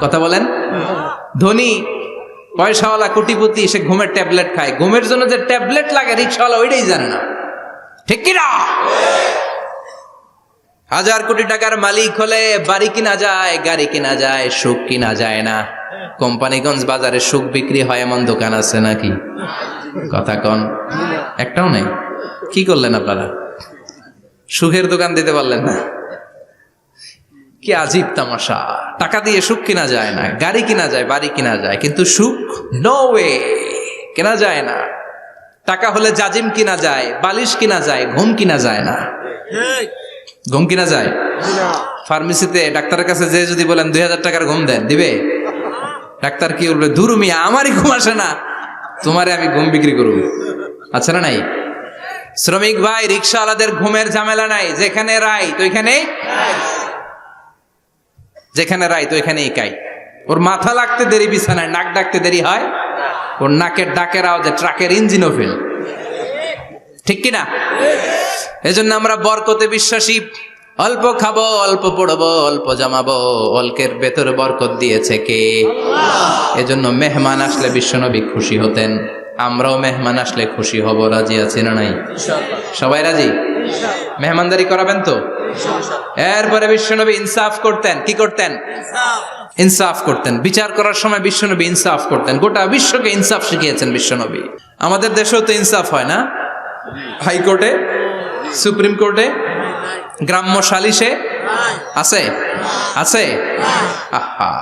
কথা বলেন। ধনী পয়সাওয়ালা কোটিপতি, সে ঘুমের ট্যাবলেট খায়। ঘুমের জন্য যে ট্যাবলেট লাগে রিক্সাওয়ালা ওইটাই জানে না, ঠিক কিনা? 1000 কোটি টাকার মালিক হলে বাড়ি কিনা যায়, গাড়ি কিনা যায়, সুখ কিনা যায় না। কোম্পানিগঞ্জ বাজারে সুখ বিক্রি হয় এমন দোকান আছে নাকি? কথা কন, একটাও নেই। কি করলেন আপনারা? সুখের দোকান দিতে পারলেন না? কি আজীব তামাশা। টাকা দিয়ে সুখ কিনা যায় না, গাড়ি কিনা যায়, বাড়ি কিনা যায়, কিন্তু সুখ নো ওয়ে, কেনা যায় না। টাকা হলে জাজিম কিনা যায়, বালিশ কিনা যায়, ঘুম কিনা যায় না। ঘুম কিনা যায়? ফার্মেসিতে ডাক্তারের কাছে যে যদি বলেন 2000 টাকার ঘুম দেন, দিবে? ডাক্তার কি বলবে? দূর মিয়া, আমারই ঘুম আসে না, তোমারে আমি ঘুম বিক্রি করব। আচ্ছা না নাই? শ্রমিক ভাই, রিক্সাওয়ালাদের ঘুমের ঝামেলা নাই। যেখানে রাই তো ওইখানেই, যেখানে রাই তো ওইখানেই কাই। ওর মাথা লাগতে দেরি বিছানায়, নাক ডাকতে দেরি হয়, ওর নাকের ডাকের আওয়াজে ট্রাকের ইঞ্জিনও ফেল, ঠিক কিনা? এজন্য আমরা বরকতে বিশ্বাসী। অল্প খাবো, অল্প পড়বো, অল্প জমাবো, অল্পের ভেতর বরকত দিয়েছে কে? এজন্য মেহমান আসলে বিশ্বনবী খুশি হতেন, আমরাও মেহমান আসলে খুশি হব। রাজি আছি না নাই? সবাই রাজি? মেহমানদারি করাবেন তো? এরপরে বিশ্বনবী ইনসাফ করতেন। কি করতেন? ইনসাফ করতেন। বিচার করার সময় বিশ্বনবী ইনসাফ করতেন। গোটা বিশ্বকে ইনসাফ শিখিয়েছেন বিশ্বনবী। আমাদের দেশেও তো ইনসাফ হয় না? হাইকোর্টে, সুপ্রিম কোর্টে, গ্রাম্য সালিশে আছে? আছে? আহা,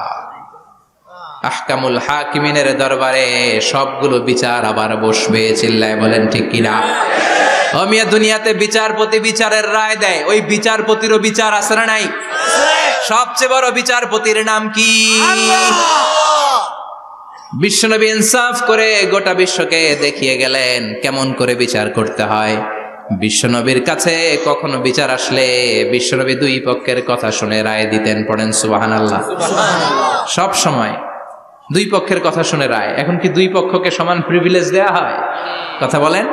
আহকামুল হাকিমিনের দরবারে সবগুলো বিচার আবার বসবে। চিল্লায় বলেন ঠিক কিনা? ও মিয়া, দুনিয়াতে বিচারপতি বিচারের রায় দেয়, ওই বিচারপতিরও বিচার আছে না নাই? সবচেয়ে বড় বিচারপতির নাম কি? বিশ্বনবী ইনসাফ করে গোটা বিশ্বকে দেখিয়ে গেলেন কেমন করে বিচার করতে হয়। বিশ্বনবীর কাছে কখনো বিচার আসলে বিশ্বনবী দুই পক্ষের কথা শুনে রায় দিতেন। পড়েন সুবহানাল্লাহ। সব সময় দুই পক্ষের কথা শুনে রায়। এখন কি দুই পক্ষকে সমান প্রিভিলেজ দেয়া হয়? কথা বলেন।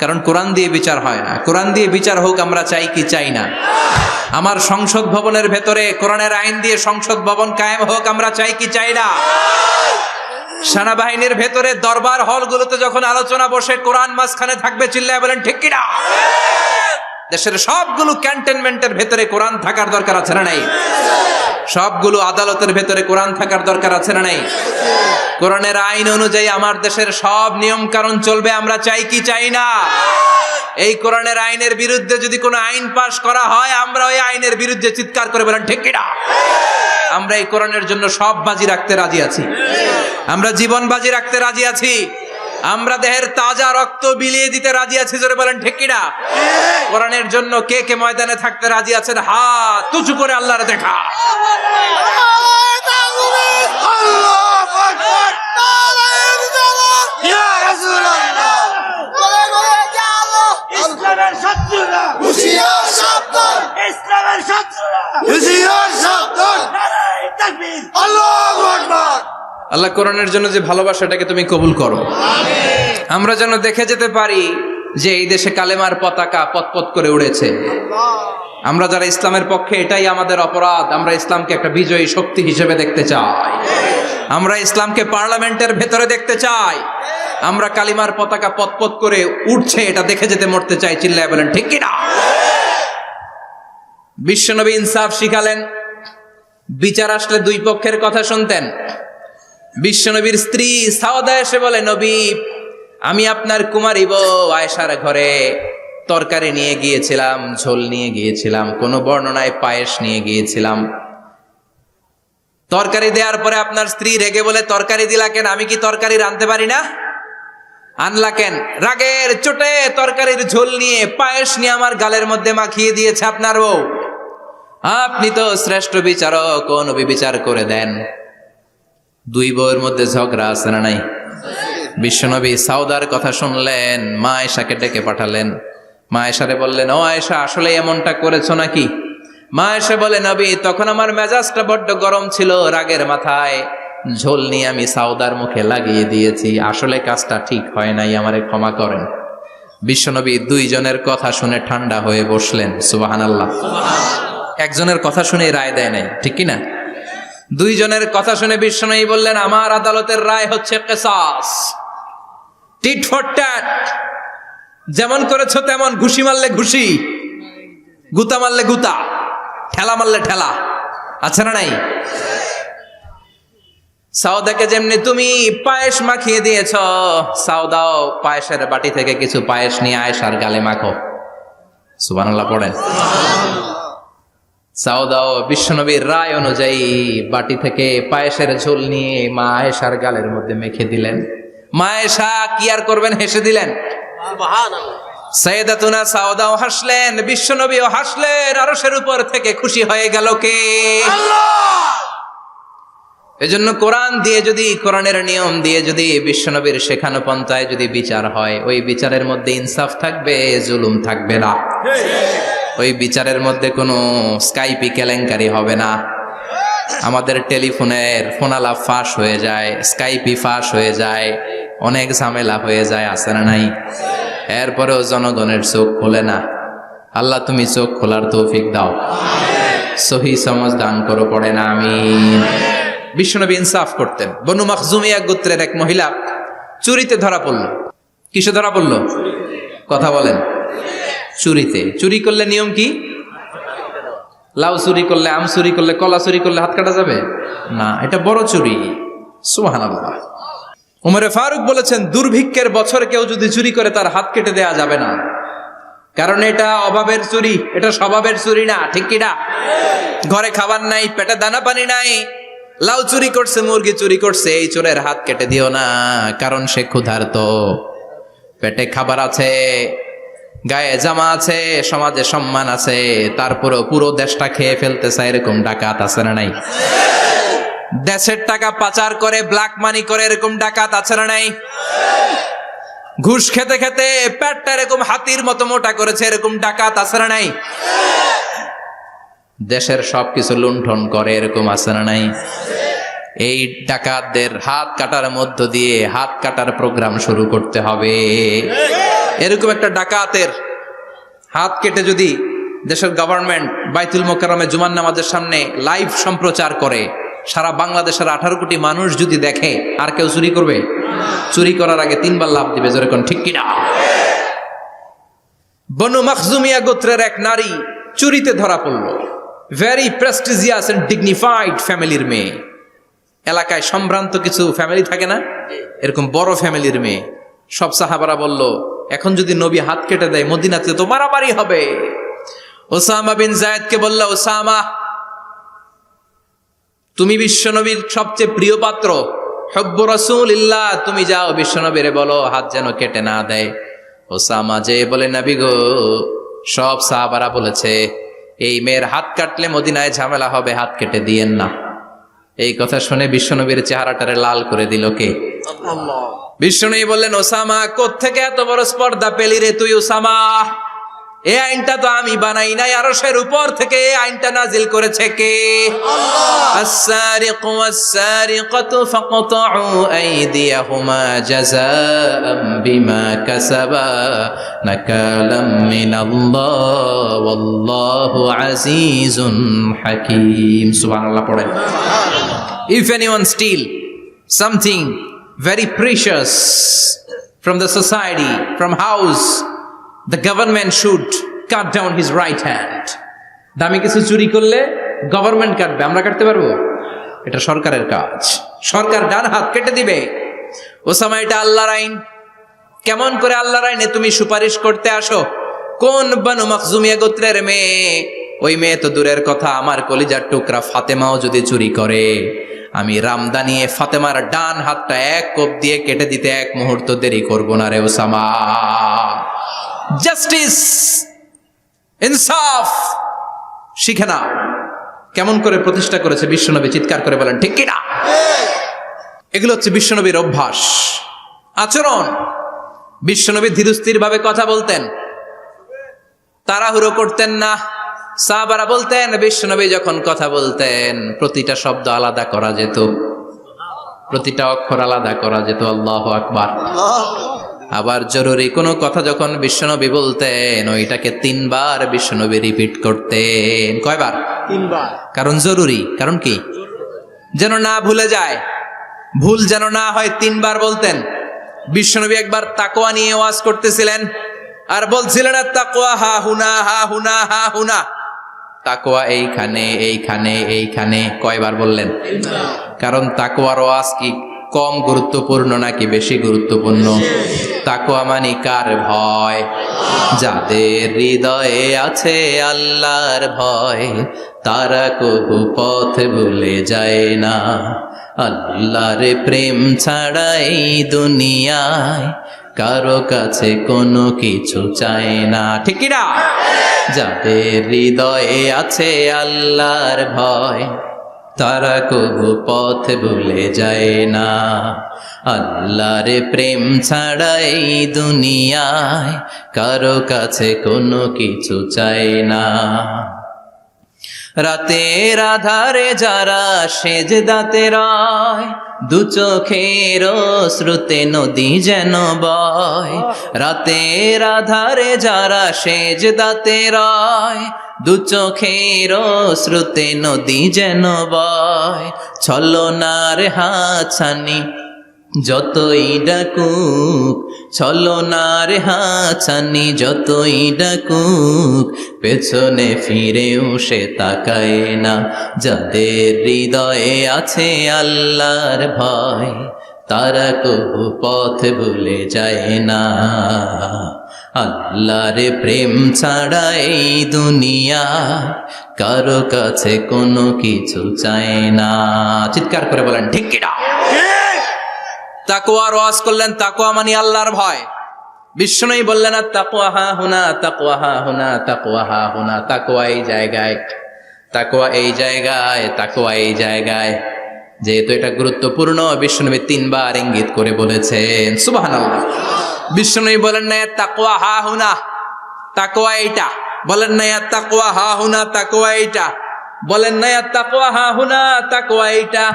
কারণ কোরআন দিয়ে বিচার হয় না। কোরআন দিয়ে বিচার হোক আমরা চাই কি চাই না? আমার সংসদ ভবনের ভেতরে কোরআনের আইন দিয়ে সংসদ ভবন কায়েম হোক আমরা চাই কি চাই না? সেনাবাহিনীর ভেতরে দরবার হলগুলোতে যখন আলোচনা বসে কোরআন মাঝখানে থাকবে, চিল্লায় বলেন ঠিক কিনা? দেশের সবগুলো ক্যান্টনমেন্টের ভেতরে কোরআন থাকার দরকার আছে না নাই? সবগুলো আদালতের ভেতরে কোরআন থাকার দরকার আছে না নাই? কোরআনের আইন অনুযায়ী আমার দেশের সব নিয়ম কানুন চলবে আমরা চাই কি চাই না? এই কোরআনের আইনের বিরুদ্ধে যদি কোনো আইন পাশ করা হয় আমরা ওই আইনের বিরুদ্ধে চিৎকার করে বলেন ঠিক কিনা? আমরা এই কোরআনের জন্য সব বাজি রাখতে রাজি আছি। আমরা জীবন বাজি রাখতে রাজি আছি। আমরা দেহের তাজা রক্ত বিলিয়ে দিতে রাজি আছি। জোরে বলেন ঠিক কিনা? কোরআনের জন্য কে কে ময়দানে থাকতে রাজি আছেন? হাত উঁচু করে আল্লাহর দেখা। ইসলামের শত্রুরা হুঁশিয়ার সাবধান, ইসলামের শত্রুরা হুঁশিয়ার সাবধান, নারায়ে তাকবীর, আল্লাহু আকবার। আল্লাহ কোরআনের জন্য যে ভালোবাসাটাকে তুমি কবুল করো। আমরা যেন দেখে যেতে পারি যে এই দেশে কালেমার পতাকা পতপত করে উড়েছে। আমরা যারা ইসলামের পক্ষে, এটাই আমাদের অপরাধ। আমরা ইসলামকে একটা বিজয়ী শক্তি হিসেবে দেখতে চাই। আমরা ইসলামকে পার্লামেন্টের ভেতরে দেখতে চাই। আমরা কালিমার পতাকা পতপত করে উঠছে এটা দেখে যেতে মরতে চাই। চিল্লায় বলেন ঠিক কিনা? বিশ্বনবী ইনসাফ শিখালেন। বিচার আসলে দুই পক্ষের কথা শুনতেন। বিশ্বনবীর স্ত্রী সাওদা এসে বলে, নবী, আমি আপনার কুমারী বউ আয়েশার ঘরে তরকারি নিয়ে গিয়েছিলাম, ঝোল নিয়ে গিয়েছিলাম, কোন বর্ণনায় পায়েস নিয়ে গিয়েছিলাম। তরকারি দেওয়ার পরে আপনার স্ত্রী রেগে বলে, তরকারি দিলা কেন? আমি কি তরকারি রাঁধতে পারি না? আনলা কেন? রাগের চোটে তরকারির ঝোল নিয়ে পায়েস নিয়ে আমার গালের মধ্যে মাখিয়ে দিয়েছে আপনার বউ। আপনি তো শ্রেষ্ঠ বিচারক, ও নবী বিচার করে দেন। দুই বউয়ের মধ্যে ঝগড়া আছে না নাই? বিশ্বনবী সাউদার কথা শুনলেন, মা আয়েশাকে ডেকে পাঠালেন। মা আয়েশারে বললেন, ও আয়েশা, আসলে এমনটা করেছো নাকি? মা আয়েশা বলে, নবী, তখন আমার মেজাজটা বড্ড গরম ছিল, রাগের মাথায় ঝোল নিয়ে আমি সাউদার মুখে লাগিয়ে দিয়েছি। আসলে কাজটা ঠিক হয় নাই, আমারে ক্ষমা করেন। বিশ্বনবী দুইজনের কথা শুনে ঠান্ডা হয়ে বসলেন। সুবহানাল্লাহ। একজনের কথা শুনে রায় দেয় নাই, ঠিক কিনা? দুইজনের কথা শুনে বিশ্বনবী বললেন, আমার আদালতের রায় হচ্ছে কিসাস, টিট ফর ট্যাট। যেমন করেছো তেমন, ঘুষি মারলে ঘুষি, গুতা মারলে গুতা, ঠেলা মারলে ঠেলা, আছে না নাই? সাউদাকে যেমনি তুমি পায়েস মাখিয়ে দিয়েছ, সাউদাও পায়েসের বাটি থেকে কিছু পায়েস নিয়ে আয়েশার গালে মাখো। সুবহানাল্লাহ পড়েন। সাউদাও বিশ্বনবীর রায় অনুযায়ী বাটি থেকে পায়েসের ঝোল নিয়ে মা আয়েশার গালের মধ্যে মেখে দিলেন। মা আয়েশা কি আর করবেন, হেসে দিলেন। সাইয়েদাতুনা সাউদাও হাসলেন, বিশ্বনবীও হাসলেন। আরশের উপর থেকে খুশি হয়ে গেল কে? আল্লাহ। এজন্য কোরআন দিয়ে যদি, কোরআনের নিয়ম দিয়ে যদি বিশ্বনবীর শেখানো পন্থায় যদি বিচার হয়, ওই বিচারের মধ্যে ইনসাফ থাকবে, জুলুম থাকবে না। ওই বিচারের মধ্যে কোনো স্কাইপি কেলেঙ্কারি হবে না। আমাদের টেলিফোনের ফোনালাপ ফাঁস হয়ে যায়, স্কাইপি ফাঁস হয়ে যায়, অনেক ঝামেলা হয়ে যায়, আছে না নাই? এরপরেও জনগণের চোখ খোলে না। আল্লাহ তুমি চোখ খোলার তৌফিক দাও, সহি সমাজ দান করো। পড়ে না আমিন। বিশ্বনবী ইনসাফ করতেন। বনু মাখজুমিয়া গোত্রের এক মহিলা চুরিতে ধরা পড়ল। কিসে ধরা পড়ল? কথা বলেন। চুরিতে। চুরি করলে নিয়ম কি? লাউ চুরি করলে, আম চুরি করলে, কলা চুরি করলে হাত কাটা যাবে না, এটা বড় চুরি। সুবহানাল্লাহ। ওমরে ফারুক বলেছেন, দুর্ভিক্ষের বছর কেউ যদি চুরি করে তার হাত কেটে দেয়া যাবে না, কারণ এটা অভাবের চুরি, এটা স্বভাবের চুরি না, ঠিক কিনা? ঘরে খাবার নাই, পেটে দানা পানি নাই, লাউ চুরি করছে, মুরগি চুরি করছে, এই চোরের হাত কেটে দিও না, কারণ সে ক্ষুধার্ত, পেটে খাবার আছে, গায়ে জামা আছে, সমাজে সম্মান আছে, তারপরেও পুরো দেশটা খেয়ে ফেলতে চায়, এরকম ডাকাত আছে না নাই? দেশের টাকা পাচার করে, ব্ল্যাক মানি করে, এরকম ডাকাত আছে না নাই? ঘুষ খেতে খেতে পেটটা এরকম হাতির মতো মোটা করেছে, এরকম ডাকাত আছে না নাই? দেশের সবকিছু লুণ্ঠন করে, এরকম আছে না নাই? এই ডাকাতদের হাত কাটার মধ্য দিয়ে হাত কাটার প্রোগ্রাম শুরু করতে হবে। এরকম একটা ডাকাতের হাত কেটে যদি দেশের গভর্নমেন্ট বাইতুল মোকাররমে জুমার নামাজের সামনে লাইভ সম্প্রচার করে, সারা বাংলাদেশের 18 কোটি মানুষ যদি দেখে, আর কেউ চুরি করবে? চুরি করার আগে 3 বার লাফ দিবে, জোরে কোন ঠিক কিনা? বনু মখজুমিয়া গোত্রের এক নারী চুরিতে ধরা পড়ল। ভেরি প্রেস্টিজিয়াস এন্ড ডিগনিফাইড ফ্যামিলির মেয়ে। এলাকায় সম্ভ্রান্ত কিছু ফ্যামিলি থাকে না, এরকম বড় ফ্যামিলির মেয়ে। সব সাহাবারা বলল, এখন যদি নবী হাত কেটে দেয় মদিনাতে তো মারামারি হবে। ওসামা বিন যায়েদকে বলল, ওসামা তুমি বিশ্বনবীর সবচেয়ে প্রিয় পাত্র, হব্বু রাসূলিল্লাহ, তুমি যাও বিশ্বনবীরে বলো হাত যেন কেটে না দেয়। ওসামা যে বলে, নবী গো, সব সাহাবারা বলেছে এই মেয়ের হাত কাটলে মদিনায় ঝামেলা হবে, হাত কেটে দিয়েন না। এই কথা শুনে বিশ্বনবীর চেহারাটারে লাল করে দিল কে? বিশ্বনবী বললেন, ওসামা কোত্থেকে এত বড় স্পর্ধা পেলি রে তুই ওসামা? এই আইনটা তো আমি বানাই নাই, আরশের উপর থেকে এই আইনটা নাজিল করেছে কে? আস-সারিকু ওয়াস-সারিকাতু ফাকতাউ আইদিয়াহুমা জাযাআম বিমা কাসাবা নাকালাম মিনাল্লাহ ওয়াল্লাহু আজিজুন হাকীম। সুবহানাল্লাহ পড়েন। If anyone steal something very precious from the society, from house, the government should cut down his right hand. দামি কিছু চুরি করলে গভর্নমেন্ট কাটবে, আমরা কাটতে পারবো? এটা সরকারের কাজ, সরকার ডান হাত কেটে দিবে। ওসামা, এটা আল্লাহর আইন। কেমন করে আল্লাহর আইনে তুমি সুপারিশ করতে আসো? কোন বনু মখজুমিয়া গোত্রের মেয়ে? ওই মেয়ে তো দূরের কথা, আমার কলিজার টুকরা ফাতেমাও যদি চুরি করে, আমি রামদানিয়ে ফাতেমার ডান হাতটা এক কোপ দিয়ে কেটে দিতে এক মুহূর্ত দেরি করবো না রে ওসামা। জাস্টিস, ইনসাফ শিখে নাও। কেমন করে প্রতিষ্ঠা করেছে বিশ্বনবী, চিৎকার করে বলেন ঠিক কিনা? এগুলো হচ্ছে বিশ্বনবীর অভ্যাস, আচরণ। বিশ্বনবী ধীরস্থির ভাবে কথা বলতেন, তাড়াহুড়ো করতেন না। সাহাবারা বলতেন, বিশ্বনবী যখন কথা বলতেন প্রতিটা শব্দ আলাদা করা যেত, প্রতিটা অক্ষর আলাদা করা যেত। আল্লাহু আকবার। আবার জরুরি কোনো কথা যখন বিশ্বনবী বলতেন, ওইটাকে 3 বার বিশ্বনবী রিপিট করতেন। কয়বার? 3 বার। কারণ জরুরি। কারণ কি? যেন না ভুলে যায়, ভুল যেন না হয়, 3 বার বলতেন। বিশ্বনবী একবার তাকওয়া নিয়ে ওয়াজ করতেছিলেন, আর বলছিলেন তাকওয়া হা হুনা হা হুনা হা হুনা, তাকওয়া এইখানে এইখানে এইখানে। কয়বার বললেন? কারণ তাকওয়ার ওয়াজ কি কম গুরুত্বপূর্ণ নাকি বেশি গুরুত্বপূর্ণ? তাকওয়া মানে কার ভয়? যাদের হৃদয়ে আছে আল্লাহর ভয়, তারা কবু পথ ভুলে যায় না। আল্লাহর প্রেম ছাড়া এই দুনিয়ায় কারো কাছে কোনো কিছু চায় না, ঠিক কি না? যাদের হৃদয়ে আছে আল্লাহর ভয়, তারা কবু পথ ভুলে যায় না। আল্লাহর প্রেম ছাড়া এই দুনিয়ায় কারো কাছে কোনো কিছু চায় না। রাতের আধারে যারা সেজদাতে রয়, দু চোখের শ্রুতে নদী যেন বয়। রাতের আধারে যারা সেজদাতে রয়, দু চোখের শ্রুতে নদী যেন বয়। ছলনার হাতছানি যতই ডাকুক, ছলনার হাতছানি যতই ডাকুক, পেছনে ফিরেও সে তাকায় না। যাদের হৃদয়ে আছে আল্লাহর ভয়, তারা কবু পথ ভুলে যায় না। আল্লাহর প্রেম ছাড়া এই দুনিয়া কারো কাছে কোনো কিছু চায় না। চিৎকার করে বলেন ঠিক কিনা? তাকওয়ার ওয়াজ করলেন, তাকওয়া মানে আল্লাহর ভয়। বিষ্ণুই বললেন না তাকওয়া হা হুনা, তাকওয়া হা হুনা, তাকওয়া হা হুনা, তাকওয়া এই জায়গায়, তাকওয়া এই জায়গায়, তাকওয়া এই জায়গায়। যেহেতু এটা গুরুত্বপূর্ণ, বিষ্ণুনবী 3 বার ইঙ্গিত করে বলেছেন। সুবহানাল্লাহ। বিষ্ণুনবী বলেন না তাকওয়া হা হুনা, তাকওয়া এইটা। বলেন না তাকওয়া হা হুনা, তাকওয়া এইটা। বলেন না তাকওয়া হা হুনা, তাকওয়া এইটা।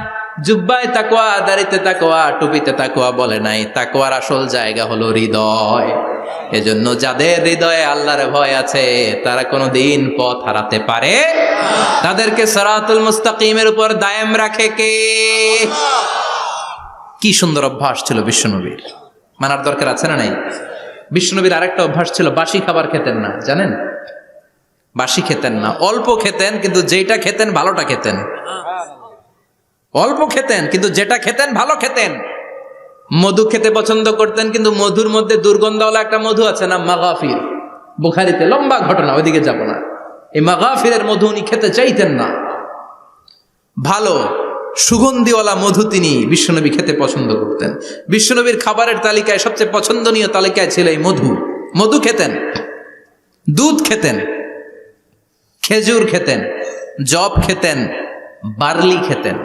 জুব্বায় তাকওয়া, দাড়িতে তাকওয়া, টুপিতে তাকওয়া বলে নাই। তাকওয়ার আসল জায়গা হলো হৃদয়। এজন্য যাদের হৃদয়ে আল্লাহর ভয় আছে তারা কোনোদিন পথ হারাতে পারে, তাদেরকে সিরাতুল মুস্তাকিমের উপর দায়েম রাখে কে? কি সুন্দর অভ্যাস ছিল বিশ্বনবীর, মানার দরকার আছে না নাই? বিশ্বনবীর আরেকটা অভ্যাস ছিল, বাসি খাবার খেতেন না, জানেন? বাসি খেতেন না, অল্প খেতেন, কিন্তু যেটা খেতেন ভালোটা খেতেন। অল্প খেতেন কিন্তু যেটা খেতেন ভালো খেতেন। মধু খেতে পছন্দ করতেন, কিন্তু মধুর মধ্যে দুর্গন্ধওয়ালা একটা মধু আছে না, মাগাফির, বুখারীতে লম্বা ঘটনা, ওইদিকে যাব না। এই মাগাফিরের মধু উনি খেতে চাইতেন না। ভালো সুগন্ধিওয়ালা মধু তিনি বিশ্বনবী খেতে পছন্দ করতেন। বিশ্বনবীর খাবারের তালিকায় সবচেয়ে পছন্দনীয় তালিকায় ছিল এই মধু। মধু খেতেন, দুধ খেতেন, খেজুর খেতেন, জব খেতেন, বার্লি খেতেন,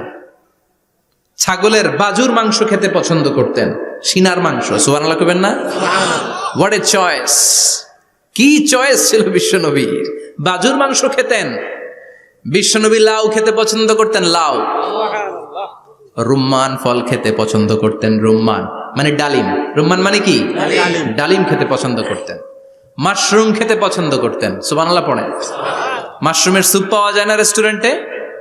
ছাগলের বাজুর মাংস খেতে পছন্দ করতেন, সিনার মাংস। সুবহানাল্লাহ কইবেন না? What a choice! কি চয়েস ছিল বিশ্বনবীর! বাজুর মাংস খেতেন। বিশ্বনবী লাউ খেতে পছন্দ করতেন, লাউ। রুম্মান ফল খেতে পছন্দ করতেন, রুম্মান মানে ডালিম। রুম্মান মানে কি? ডালিম খেতে পছন্দ করতেন। মাশরুম খেতে পছন্দ করতেন। সুবহানাল্লাহ পড়েন। মাশরুমের স্যুপ পাওয়া যায় না রেস্টুরেন্টে?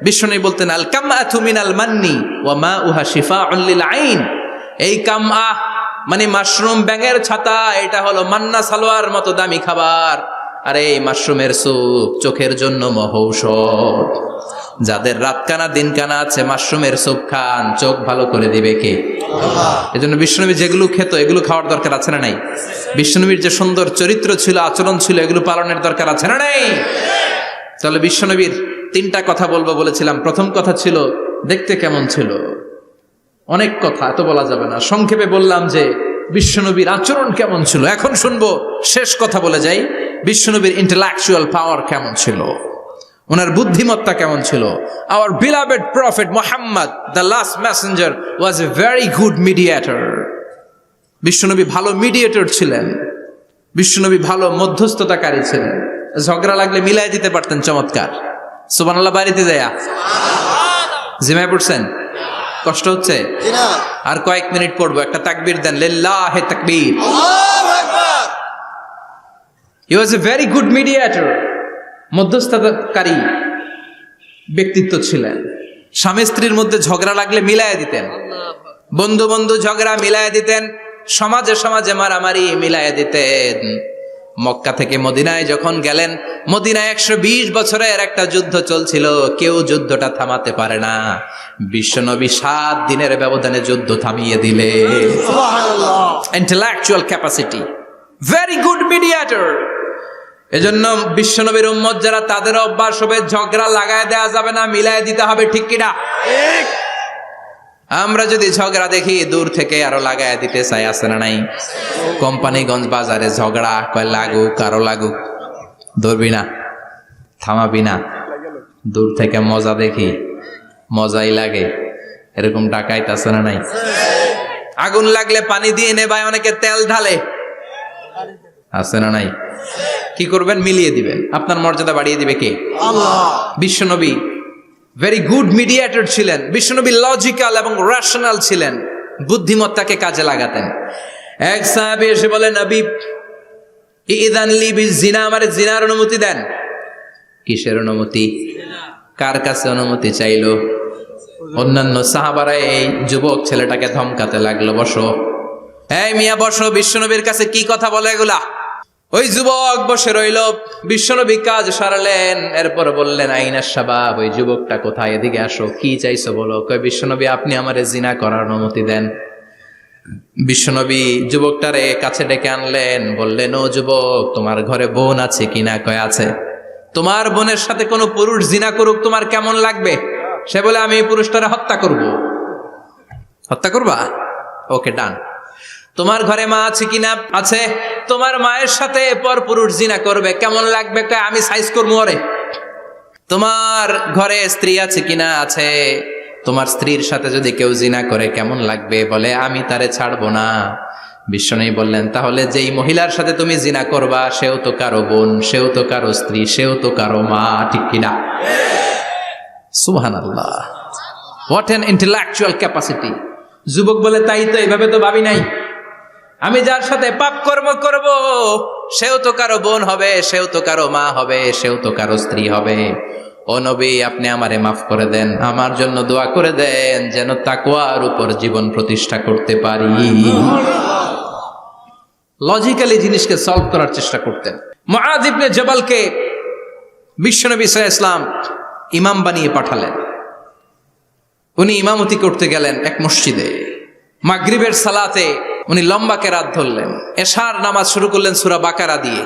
বিশ্বনবী বলতেন আল কামআতু মিনাল মান্নি ওয়া মাউহা শিফাউন লিল আইন। এই কামআ মানে মাশরুম, ব্যাঙের ছাতা, এটা হলো মান্না সালোয়ার মতো দামি খাবার। আর এই মাশরুমের স্যুপ চোখের জন্য মহৌষধ। যাদের রাত কানা দিন কানা আছে, মাশরুমের স্যুপ খান, চোখ ভালো করে দিবে কে? আল্লাহ। এজন্য বিশ্বনবী যেগুলো খেত এগুলো খাওয়ার দরকার আছে না নাই? বিশ্বনবীর যে সুন্দর চরিত্র ছিল, আচরণ ছিল, এগুলো পালনের দরকার আছে না নাই? তাহলে বিশ্বনবীর 3টা কথা বলবো বলেছিলাম। প্রথম কথা ছিল দেখতে কেমন ছিল। অনেক কথা এত বলা যাবে না, সংক্ষেপে বললাম যে বিশ্বনবীর আচরণ কেমন ছিল। এখন শুনবো, শেষ কথা বলে যাই, বিশ্বনবীর ইন্টেলেকচুয়াল পাওয়ার কেমন ছিল, ওনার বুদ্ধিমত্তা কেমন ছিল। Hour beloved prophet Muhammad, the last Messenger, was a very good mediator. বিশ্বনবী ভালো মিডিয়েটর ছিলেন। বিশ্বনবী ভালো মধ্যস্থতাকারী ছিলেন। ঝগড়া লাগলে মিলাই দিতে পারতেন, চমৎকার। সুবহানাল্লাহ। বাড়িতে যায়া জিমায় পড়ছেন? কষ্ট হচ্ছে? আর কয়েক মিনিট পড়বো, একটা তাকবীর দেন, লিল্লাহি তাকবীর। আল্লাহু আকবার। হি ওয়াজ এ ভেরি গুড মিডিয়েটর। মধ্যস্থতাকারী ব্যক্তিত্ব ছিলেন। স্বামী স্ত্রীর মধ্যে ঝগড়া লাগলে মিলাই দিতেন, বন্ধু বন্ধু ঝগড়া মিলাই দিতেন, সমাজে সমাজে মারামারি মিলাই দিতেন। মক্কা থেকে মদিনায় যখন গেলেন, মদিনায় 120 বছরের একটা যুদ্ধ চলছিল, কেউ যুদ্ধটা থামাতে পারে না। বিশ্বনবী 7 দিনের ব্যবধানে যুদ্ধ থামিয়ে দিলে। সুবহানাল্লাহ। Intellectual capacity, very good mediator. এজন্য বিশ্বনবীর উম্মত যারা, তাদের অভ্যাস হবে ঝগড়া লাগায় দেওয়া যাবে না, মিলায় দিতে হবে। ঠিক কিনা? ঠিক। আমরা যদি ঝগড়া দেখি দূর থেকে আরো লাগায় দিতে চাই, আছে না নাই? কোম্পানিগঞ্জ বাজারে ঝগড়া, কয় লাগুক, আরো লাগুক, ধরবি না, থামাবি না। দূর থেকে মজা দেখি, মজাই লাগে, এরকম ডাকাইত আছে না নাই? আগুন লাগলে পানি দিয়ে নেবায়, অনেকে তেল ঢালে, আছে না নাই? কি করবেন? মিলিয়ে দিবেন। আপনার মর্যাদা বাড়িয়ে দিবে কে? আল্লাহ। বিশ্বনবী ভেরি গুড মিডিয়েটর ছিলেন। বিশ্বনবী লজিক্যাল এবং রেশনাল ছিলেন, বুদ্ধিমত্তাকে কাজে লাগাতেন। এক সাহাবী এসে বলে, নবী ইযান লি বিজিনা, আমারে জিনার অনুমতি দেন। কিসের অনুমতি? কার কাছে অনুমতি চাইলো? অন্যান্য সাহাবারা এই যুবক ছেলেটাকে ধমকাতে লাগলো, বসো, এই মিয়া বসো, বিশ্বনবীর কাছে কি কথা বলে এগুলা? ওই যুবক বসে রইল। বিশ্বনবী কাজ সারালেন, এরপর বললেন, আইনা শাবাব, ওই যুবকটা কোথায়, এদিকে আসো, কি চাইছো বলো। কয়, বিশ্বনবী আপনি আমারে জিনা করার অনুমতি দেন। বিশ্বনবী যুবকটারে কাছে ডেকে আনলেন, বললেন, ও যুবক, তোমার ঘরে বোন আছে কিনা? কয় আছে। তোমার বোনের সাথে কোনো পুরুষ জিনা করুক, তোমার কেমন লাগবে? সে বলে, আমি এই পুরুষটারে হত্যা করব। হত্যা করবা? ওকে, ডান। তোমার ঘরে মা আছে কিনা? আছে। তোমার মায়ের সাথে পরপুরুষ জিনা করবে, কেমন লাগবে? কয় আমি সাইজ করবো ওরে। তোমার ঘরে স্ত্রী আছে কিনা? আছে। তোমার স্ত্রীর সাথে যদি কেউ জিনা করে কেমন লাগবে? বলে আমি তারে ছাড়বো না। বিশ্বনবী বললেন, তাহলে যেই মহিলার সাথে তুমি জিনা করবা সেও তো কারো বোন, সেও তো কারো স্ত্রী, সেও তো কারো মা, ঠিক কিনা? সুবহানাল্লাহ, হোয়াট অ্যান ইন্টেলেকচুয়াল ক্যাপাসিটি। যুবক বলে, তাই তো, এইভাবে তো ভাবি নাই। আমি যার সাথে পাপ কর্ম করব সেও তো কারো বোন হবে, সেও তো কারো মা হবে, সেও তো কারো স্ত্রী হবে। ও নবী, আপনি আমারে মাফ করে দেন, আমার জন্য দোয়া করে দেন যেন তাকওয়ার উপর জীবন প্রতিষ্ঠা করতে পারি। লজিক্যালি জিনিসকে সলভ করার চেষ্টা করতেন। মুআয ইবনে জবালকে বিশ্বনবী সাল্লাল্লাহু আলাইহি ওয়াসাল্লাম ইমাম বানিয়ে পাঠালেন। উনি ইমামতি করতে গেলেন এক মসজিদে। মাগরিবের সালাতে উনি লম্বা কেরাত ধরলেন। এশার নামাজ শুরু করলেন সূরা বাকারা দিয়ে,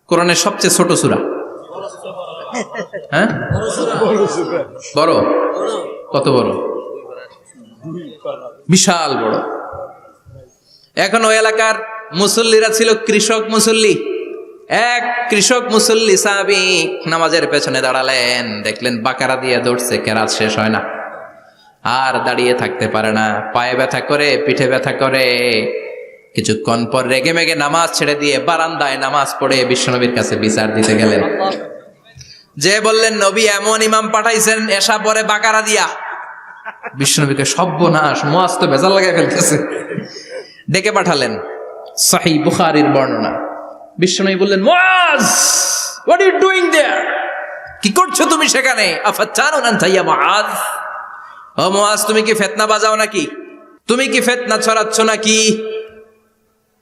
কোরআনের সবচেয়ে ছোট সূরা। হ্যাঁ, বড়? কত বড়? বিশাল বড়। এখন ওই এলাকার মুসল্লিরা ছিল কৃষক মুসল্লি। এক কৃষক মুসল্লি সাহাবী নামাজের পেছনে দাঁড়ালেন, দেখলেন বাকারা দিয়ে দৌড়ছে, কেরাত শেষ হয় না, আর দাঁড়িয়ে থাকতে পারে না, পায়ে ব্যথা করে, পিঠে ব্যথা করে। কিছুক্ষণ পর রেগে মেগে নামাজ ছেড়ে দিয়ে বারান্দায় নামাজ পড়ে বিশ্বনবীর কাছে বিচার দিতে গেলেন। যে বললেন, নবী এমন ইমাম পাঠাইছেন এশা পরে বাকারা দিয়া। বিশ্বনবীকে সর্বনাশ, মুআয তো ভেজাল লাগাই ফেলতেছে। ডেকে পাঠালেন, সহিহ বুখারীর বর্ণনা। বিশ্বনবী বললেন, মুআয, হোয়াট আর ইউ ডুইং দেয়ার? কি করছো তুমি সেখানে? আফাতানুন আনতা ইয়া মুআয? ও মুআয, তুমি কি ফিতনা বাজাও নাকি? তুমি কি ফিতনা ছড়াচ্ছ নাকি?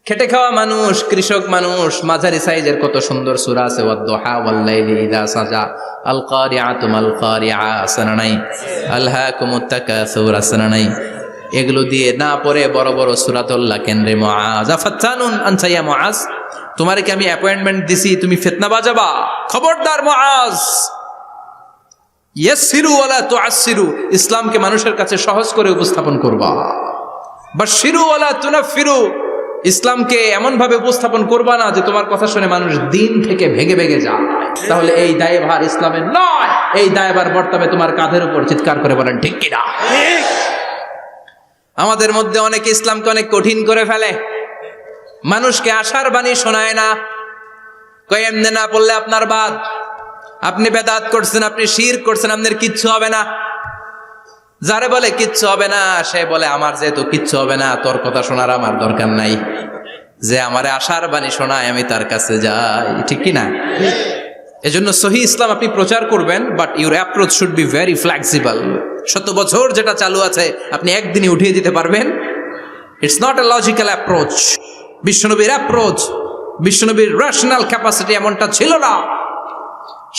খেটে খাওয়া মানুষ, কৃষক মানুষ, মাঝারি সাইজের কত সুন্দর সূরা আছে, ওয়াদ-দুহা ওয়াল-লাইলি ইযা সাজা, আল কারিআতু মাল কারিআ, আসনা নাই, আলহাকুমুত তাকাসুর, আসনা নাই। এগুলো দিয়ে না পড়ে বড় বড় সূরাতুল্লাহ কেন্দ্রে মুআয, আফাতানুন আনতা ইয়া মুআয, তোমারে কি আমি অ্যাপয়েন্টমেন্ট দিছি তুমি ফিতনা বাজাবা? খবরদার মুআয, ইয়াসসিরু ওয়ালা তুআসসিরু, ইসলামকে মানুষের কাছে সহজ করে উপস্থাপন করবা। বাশশিরু ওয়ালা তুনাফফিরু, ইসলামকে এমন ভাবে উপস্থাপন করবা না যে তোমার কথা শুনে মানুষ দিন থেকে ভেগে ভেগে যায়। তাহলে এই দায়ভার ইসলামের নয়, এই দায়ভার বর্তাবে তোমার কাঁধের উপর। চিৎকার করে বলেন ঠিক কিনা? আমাদের মধ্যে অনেকে ইসলামকে অনেক কঠিন করে ফেলে, মানুষকে আশার বাণী শোনায় না। কয় এমনি না পড়লে আপনার বাদ, আপনি বেদাত করছেন, আপনি শিরক করছেন, আপনার কিচ্ছু হবে না। যারে বলে কিচ্ছু হবে না, সে বলে আমার যেহেতু কিচ্ছু হবে না, তোর কথা শোনার আমার দরকার নাই। যে আমারে আশার বাণী শোনায় আমি তার কাছে যাই, ঠিক কিনা? এজন্য সহিহ ইসলাম আপনি প্রচার করবেন, but your approach should be very flexible. 100 বছর যেটা চালু আছে আপনি একদিনই উঠিয়ে দিতে পারবেন? It's not a logical approach. বিশ্বনবীর অ্যাপ্রোচ, বিশ্বনবীর রেশনাল ক্যাপাসিটি এমনটা ছিল না।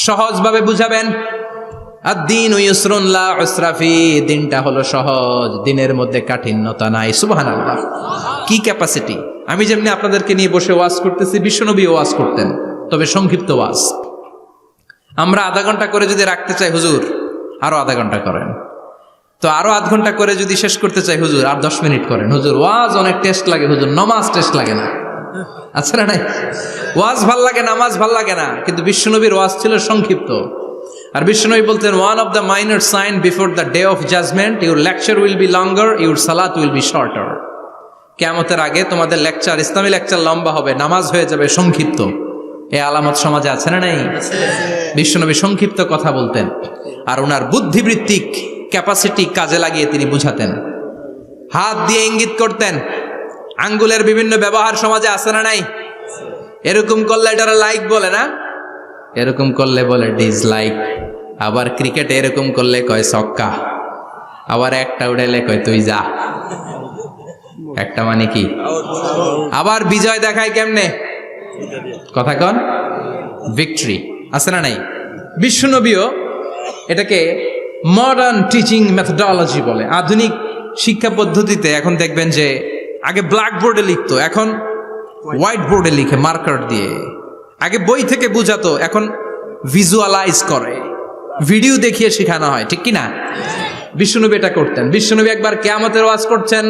সহজভাবে বুঝাবেন। আদ-দীনু ইউসরুন লা উসরা ফি, দিনটা হলো সহজ, দিনের মধ্যে কাঠিন্যতা নাই। সুবহানাল্লাহ, কি ক্যাপাসিটি! আমি যেমনি আপনাদেরকে নিয়ে বসে ওয়াজ করতেছি, বিশ্বনবী ওয়াজ করতেন, তবে সংক্ষিপ্ত ওয়াজ। আমরা আধা ঘন্টা করে যদি রাখতে চাই, হুজুর আরো আধা ঘন্টা করেন। তো আরো আধ ঘন্টা করে যদি শেষ করতে চাই, হুজুর আর 10 মিনিট করেন। হুজুর ওয়াজ অনেক টেস্ট লাগে, হুজুর নামাজ টেস্ট লাগে না। আচ্ছা না নাই? ওয়াজ ভাল লাগে, নামাজ ভাল লাগে না, কিন্তু বিশ্বনবীর ওয়াজ ছিল সংক্ষিপ্ত। আর বিশ্বনবী বলতেন, one of the minor sign before the day of judgement, your lecture will be longer, your সালাত উইল বি শর্টার। কিয়ামতের আগে তোমাদের লেকচার, ইসলামী লেকচার লম্বা হবে, নামাজ হয়ে যাবে সংক্ষিপ্ত। এই আলামত সমাজে আছে না নাই? বিশ্বনবী সংক্ষিপ্ত কথা বলতেন, আর ওনার বুদ্ধিবৃত্তিক ক্যাপাসিটি কাজে লাগিয়ে তিনি বুঝাতেন। হাত দিয়ে ইঙ্গিত করতেন, আঙ্গুলের বিভিন্ন ব্যবহার সমাজে আছে না নাই? এরকম করলে এটারা লাইক বলে না, এরকম করলে বলে ডিসলাইক। আবার ক্রিকেটে এরকম করলে কয় ছক্কা, আবার একটা উড়াইলে কয় তুই যা। একটা মানে কি? আবার বিজয় দেখায় কেমনে? কথা কন, ভিক্টরি। আছে না নাই? বিশ্বনবীও এটাকে মডার্ন টিচিং মেথডোলজি বলে। আধুনিক শিক্ষা পদ্ধতিতে এখন দেখবেন যে আগে ব্ল্যাক বোর্ডে লিখতো, এখন হোয়াইট বোর্ডে লিখে মার্কার দিয়ে। আগে বই থেকে বুঝাতো, এখন ভিজুয়ালাইজ করে, ভিডিও দেখিয়ে শেখানো হয়, ঠিক কিনা? বিশ্বনবী এটা করতেন। বিশ্বনবী একবার কিয়ামতের ওয়াজ করছেন,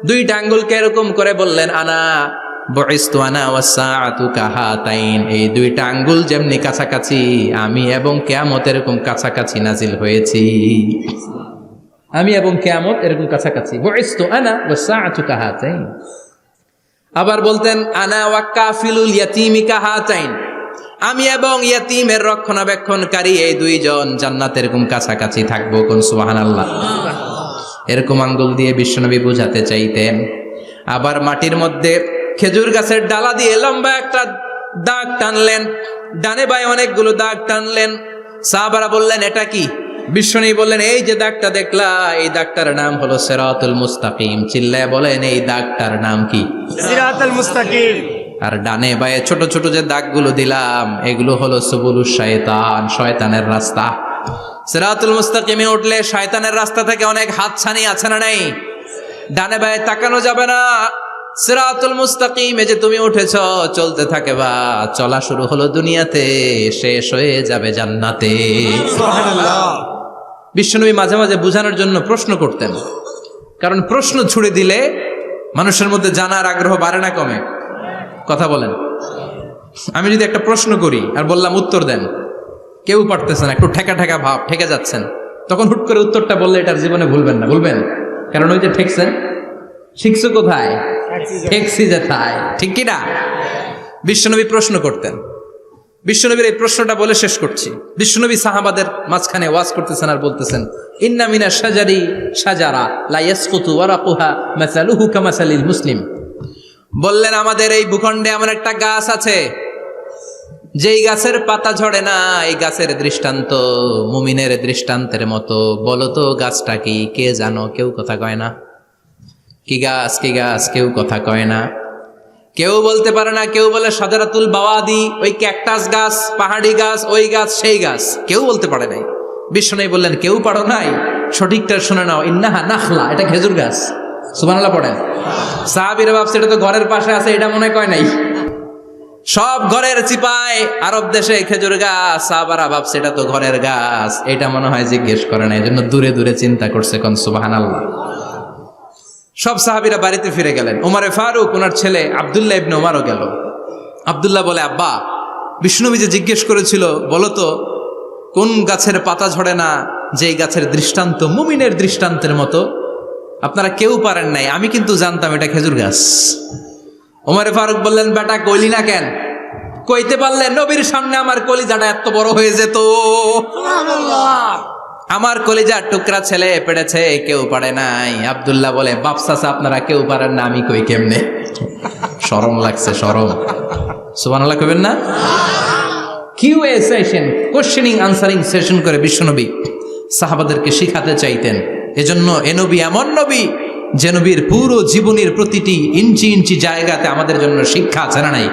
দুইটা আঙ্গুলকে এরকম করে বললেন, আনা বুইসতু আনা ওয়াসসাআতু কাহাতাইন, এই দুইটা আঙ্গুল যেমনি কাছাকাছি, আমি এবং কিয়ামত এরকম কাছাকাছি নাজিল হয়েছি। আমি এবং কিয়ামত এরকম কাছাকাছি। বুইসতু আনা ওয়াসসাআতু কাহাতাইন। আবার বলতেন, আনা ওয়া কাফিলুল ইয়াতীমি কাহাতাইন, আমি এবং ইয়াতীমের রক্ষণাবেক্ষণকারী এই দুইজন জান্নাতে এরকম কাছাকাছি থাকবো। কোন সুবহানাল্লাহ। এরকম আঙ্গুল দিয়ে বিশ্বনবী বুঝাতে চাইতেন। আবার মাটির মধ্যে খেজুর গাছের ডালা দিয়ে লম্বা একটা দাগ টানলেন, ডানে বায়ে অনেকগুলো দাগ টানলেন। সাহাবারা বললেন, এটা কি? বিশ্বনবী বললেন, এই যে দাগটা দেখলা, এই দাগটার নাম হলো সিরাতুল মুস্তাকিম। চিল্লায় বলেন, এই দাগটার নাম কি? সিরাতুল মুস্তাকিম। আর ডানে বায়ে ছোট ছোট যে দাগগুলো দিলাম, এগুলো হলো সুবুলুশ শায়তান, শয়তানের রাস্তা। সিরাতুল মুস্তাকিমে উঠলে শয়তানের রাস্তা থেকে অনেক হাতছানি আছে না নাই? ডানে বায়ে তাকানো যাবে না। সিরাতুল মুস্তাকিমে যে তুমি উঠেছ, চলতে থাকে বা চলা শুরু হলো দুনিয়াতে, শেষ হয়ে যাবে জান্নাতে। সুবহানাল্লাহ। বিশ্বনবী মাঝে মাঝে বোঝানোর জন্য প্রশ্ন করতেন, কারণ প্রশ্ন ছুড়ে দিলে মানুষের মধ্যে জানার আগ্রহ বাড়ে না কমে? কথা বলেন। আমি যদি একটা প্রশ্ন করি আর বললাম উত্তর দেন, কেউ পারতেছে না, একটু ঠেকা ঠেকা ভাব, ঠেকে যাচ্ছেন, তখন হুট করে উত্তরটা বললে এটার জীবনে ভুলবেন না, ভুলবেন? কারণ ওই যে ঠেকছেন, শিখছো কোথায়? ঠেকছি যেথায়, ঠিক কিনা? বিশ্বনবী প্রশ্ন করতেন। বিশ্বনবীর এই প্রশ্নটা বলে শেষ করছি। বিশ্বনবী সাহাবাদের মাঝখানে ওয়াজ করতেছেন আর বলতেছেন, ইন্না মিনা শাজারি শাজারা লা ইয়াসকুতু ওয়ারাকুহা মাসালুহু কামাসালিল মুসলিম। বললেন, আমাদের এই ভূখণ্ডে এমন একটা গাছ আছে, যেই গাছের পাতা ঝরে না, এই গাছের দৃষ্টান্ত মুমিনের দৃষ্টান্তের মতো। বলো তো গাছটা কি? কে জানো? কেউ কথা কয় না। কি গাছ? কি গাছ? কেউ কথা কয় না, কেউ বলতে পারে না। কেউ বলে শাজারাতুল বাওয়াদি, ওই ক্যাকটাস গাছ, পাহাড়ি গাছ, ওই গাছ, সেই গাছ, কেউ বলতে পারে নাই। বিষ্ণু বললেন, কেউ পারো নাই? সঠিকটা শুনে নাও, ইন্নাহা নাখলা, এটা খেজুর গাছ। সুবহানাল্লাহ পড়েন। সাহাবীরা ভাবছে এটা তো ঘরের পাশে আছে, এটা মনে কয় নাই। সব ঘরের চিপায় আরব দেশে খেজুর গাছ, সাহাবারা ভাবছে এটা তো ঘরের গাছ, এটা মনে হয় জিজ্ঞেস করে না, এই জন্য দূরে দূরে চিন্তা করছে। কোন সুবহানাল্লাহ। সব সাহাবীরা বাড়িতে ফিরে গেলেন। ওমরে ফারুক, ওনার ছেলে আব্দুল্লাহ ইবনে ওমরও গেল। আব্দুল্লাহ বলে, আব্বা, বিষ্ণুনবী যে জিজ্ঞেস করেছিল, বলো তো কোন গাছের পাতা ঝরে না, যেই গাছের দৃষ্টান্ত মুমিনের দৃষ্টান্তের মতো, আপনারা কেউ পারেন নাই, আমি কিন্তু জানতাম এটা খেজুর গাছ। ওমরে ফারুক বললেন, বেটা কইলি না কেন? কইতে পারলে নবীর সামনে আমার কলিজাটা এত বড় হয়ে যেত। সুবহানাল্লাহ। আমার কলিজার টুকরা ছেলে পেড়েছে, কেউ পারে নাই। আব্দুল্লাহ বলে, বাপ চাচা আপনারা কেউ পারেন না, আমি কই কেমনে? শরম লাগছে, শরম। সুবহানাল্লাহ কইবেন না? QA session, questioning answering session করে বিশ্বনবী সাহাবাদেরকে শিখাতে চাইতেন। এজন্য এ নবী এমন নবী যে নবীর পুরো জীবনের প্রতিটি ইঞ্চি ইঞ্চি জায়গাতে আমাদের জন্য শিক্ষা আছে না নাই?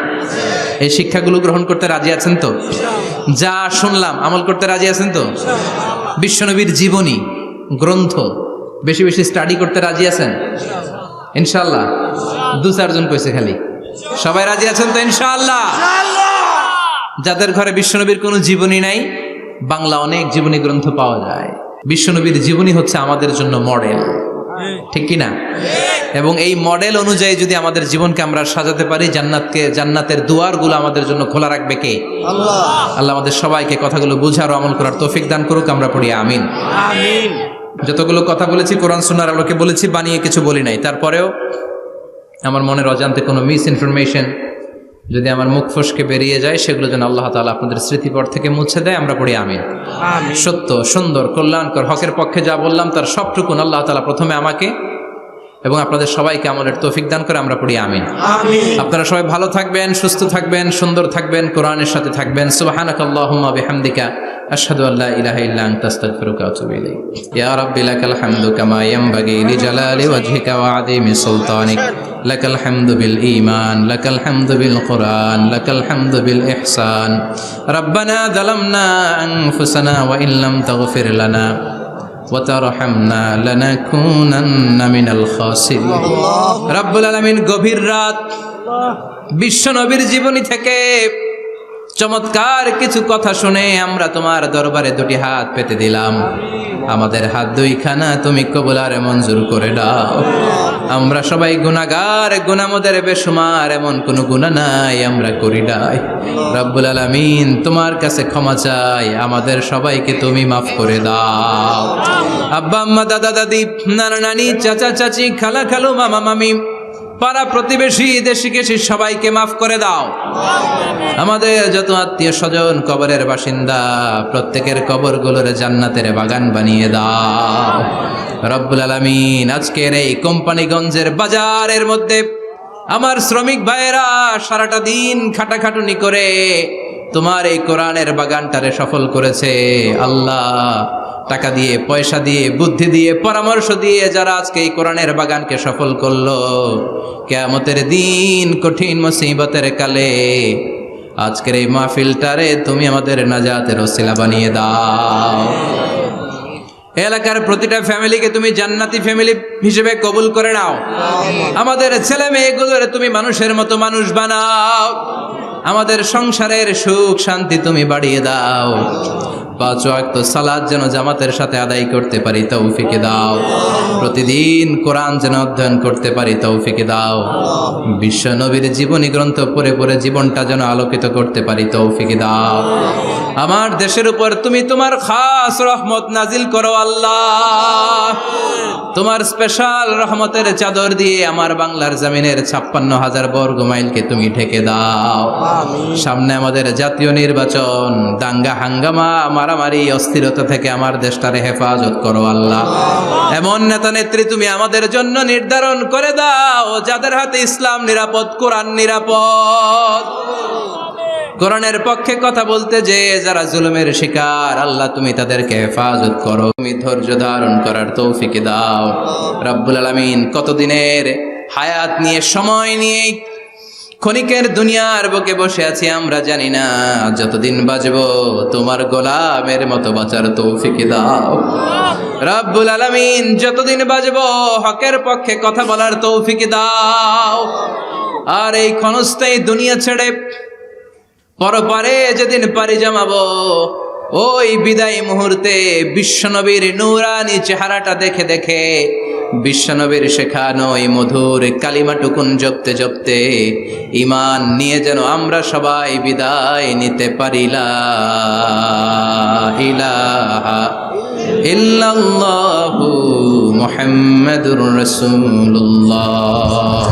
এই শিক্ষাগুলো গ্রহণ করতে রাজি আছেন তো? যা শুনলাম আমল করতে রাজি আছেন তো? বিশ্বনবীর জীবনী গ্রন্থ বেশি বেশি স্টাডি করতে রাজি আছেন ইনশাআল্লাহ? 2-4 জন কইছে খালি। সবাই রাজি আছেন তো ইনশাআল্লাহ? যাদের ঘরে বিশ্বনবীর কোনো জীবনী নাই, বাংলা অনেক জীবনী গ্রন্থ পাওয়া যায়। বিশ্বনবীর জীবনী হচ্ছে আমাদের জন্য মডেল, ঠিক কি না? এবং এই মডেল অনুযায়ী যদি আমাদের জীবনকে আমরা সাজাতে পারি, জান্নাতের দুয়ারগুলো আমাদের জন্য খোলা রাখবে কে? আল্লাহ। আল্লাহ আমাদের সবাইকে কথাগুলো বুঝার ও আমল করার তৌফিক দান করুক। আমরা পড়ি আমিন। আমিন। যতগুলো কথা বলেছি কোরআন সুন্নাহর আলোকে বলেছি, বানিয়ে কিছু বলি নাই। তারপরেও আমার মনের অজান্তে কোনো মিস ইনফরমেশন যদি আমার মুখ ফসকে বেরিয়ে যায়, সেগুলো যেন আল্লাহ তাআলা আপনাদের স্মৃতিপট থেকে মুছে দেয়। আমরা পড়ি আমিন। আমিন। সত্য, সুন্দর, কল্যাণকর, হকের পক্ষে যা বললাম তার সবটুকুন আল্লাহ তাআলা প্রথমে আমাকে এবং আপনাদের সবাইকে আমলের তৌফিক দান করে। আমরা পড়ি আমিন। আমিন। আপনারা সবাই ভালো থাকবেন, সুস্থ থাকবেন, সুন্দর থাকবেন, কোরআনের সাথে থাকবেন। সুবহানাকাল্লাহুম্মা বিহামদিকা আশহাদু আল্লা ইলাহা ইল্লা আনতা আস্তাগফিরুকা ওয়া আতুবু ইলাইক। ইয়া রাব্বি লাকাল হামদু কামা ইয়ানবাগি লিজালালি ওয়াজহিকা ওয়া আযীমি সুলতানিক। লাকাল হামদু বিল ঈমান, লাকাল হামদু বিল কুরআন, লাকাল হামদু বিল ইহসান। রাব্বানা যালামনা আনফুসানা ওয়া ইল্লাম তাগফির লানা ওয়া তারহামনা লানাকুনান্না মিনাল খাসিরিন। রব্বুল আলামিন গভীর রাত বিশ্ব নবীর জীবনী থেকে চমৎকার কিছু কথা শুনে আমরা তোমার দরবারে দুটি হাত পেতে দিলাম। আমাদের হাত দুইখানা তুমি কবুল আর মঞ্জুর করে দাও। আমরা সবাই গুনাহগার, গুনাহমদের বেশুমার, এমন কোনো গুনাহ নাই আমরা করি নাই। রব্বুল আলামিন তোমার কাছে ক্ষমা চাই, আমাদের সবাইকে তুমি মাফ করে দাও। আব্বা আম্মা, দাদা দাদি, নানা নানি, চাচা চাচি, খালা খালু, মামা মামি, পাড়া প্রতিবেশী, দেশি কেশি সবাইকে মাফ করে দাও। আমাদের যত আত্মীয় স্বজন কবরের বাসিন্দা, প্রত্যেকের কবরগুলোর জান্নাতের বাগান বানিয়ে দাও। রব্বুল আলামিন আজকের এই কোম্পানিগঞ্জের বাজারের মধ্যে আমার শ্রমিক ভাইয়েরা সারাটা দিন খাটাখাটুনি করে তোমার এই কোরআনের বাগানটারে সফল করেছে। আল্লাহ, টাকা দিয়ে, পয়সা দিয়ে, বুদ্ধি দিয়ে, পরামর্শ দিয়ে যারা আজকে এই কোরআনের বাগানকে সফল করলো, কিয়ামতের দিন কঠিন মুসিবতের কালে আজকের এই মাহফিলটারে তুমি আমাদের নাজাতের ওসিলা বানিয়ে দাও। এলাকার প্রতিটা ফ্যামিলিকে তুমি জান্নাতি ফ্যামিলি হিসেবে কবুল করে নাও। আমাদের ছেলে মেয়েগুলোর তুমি মানুষের মতো মানুষ বানাও। আমাদের সংসারের সুখ শান্তি তুমি বাড়িয়ে দাও। 5 ওয়াক্ত সালাত যেন জামাতের সাথে আদায় করতে পারি তৌফিকে দাও। প্রতিদিন কোরআন যেন অধ্যয়ন করতে পারি তৌফিকে দাও। বিশ্ব নবীর জীবনী গ্রন্থ পড়ে পড়ে জীবনটা যেন আলোকিত করতে পারি তৌফিকে দাও। আমার দেশের উপর তুমি তোমার খাস রহমত নাজিল করো আল্লাহ। তোমার স্পেশাল রহমতের চাদর দিয়ে আমার বাংলার জমিনের 56,000 বর্গ মাইলকে তুমি ঢেকে দাও। সামনে আমাদের জাতীয় নির্বাচন, দাঙ্গা হাঙ্গামা, মারামারি, অস্থিরতা থেকে আমার দেশটারে হেফাজত করো আল্লাহ। এমন নেতা নেত্রী তুমি আমাদের জন্য নির্ধারণ করে দাও যাদের হাতে ইসলাম নিরাপদ, কোরআন নিরাপদ। কোরআনের পক্ষে কথা বলতে যে যারা জুলুমের শিকার, আল্লাহ তুমি তাদেরকে হেফাজত করো। তুমি ধৈর্য ধারণ করার তৌফিক দাও। রব্বুল আলামিন কতদিনের হায়াত নিয়ে, সময় নিয়ে ক্ষণিকের দুনিয়ার বুকে বসে আছি আমরা জানি না। যতদিন বাঁচবো তোমার গোলামের মতো বাঁচার তৌফিক দাও। রব্বুল আলামিন যতদিন বাঁচবো হকের পক্ষে কথা বলার তৌফিক দাও। আর এই ক্ষণস্থায়ী দুনিয়া ছেড়ে পরপারে যেদিন পাড়ি জমাবো, ওই বিদায় মুহূর্তে বিশ্বনবীর নূরানি চেহারাটা দেখে দেখে, বিশ্বনবীর শেখানো এই মধুর কালিমাটুকুন জপতে জপতে ঈমান নিয়ে যেন আমরা সবাই বিদায় নিতে পারি। লা ইলাহা ইল্লাল্লাহু মুহাম্মাদুর রাসূলুল্লাহ।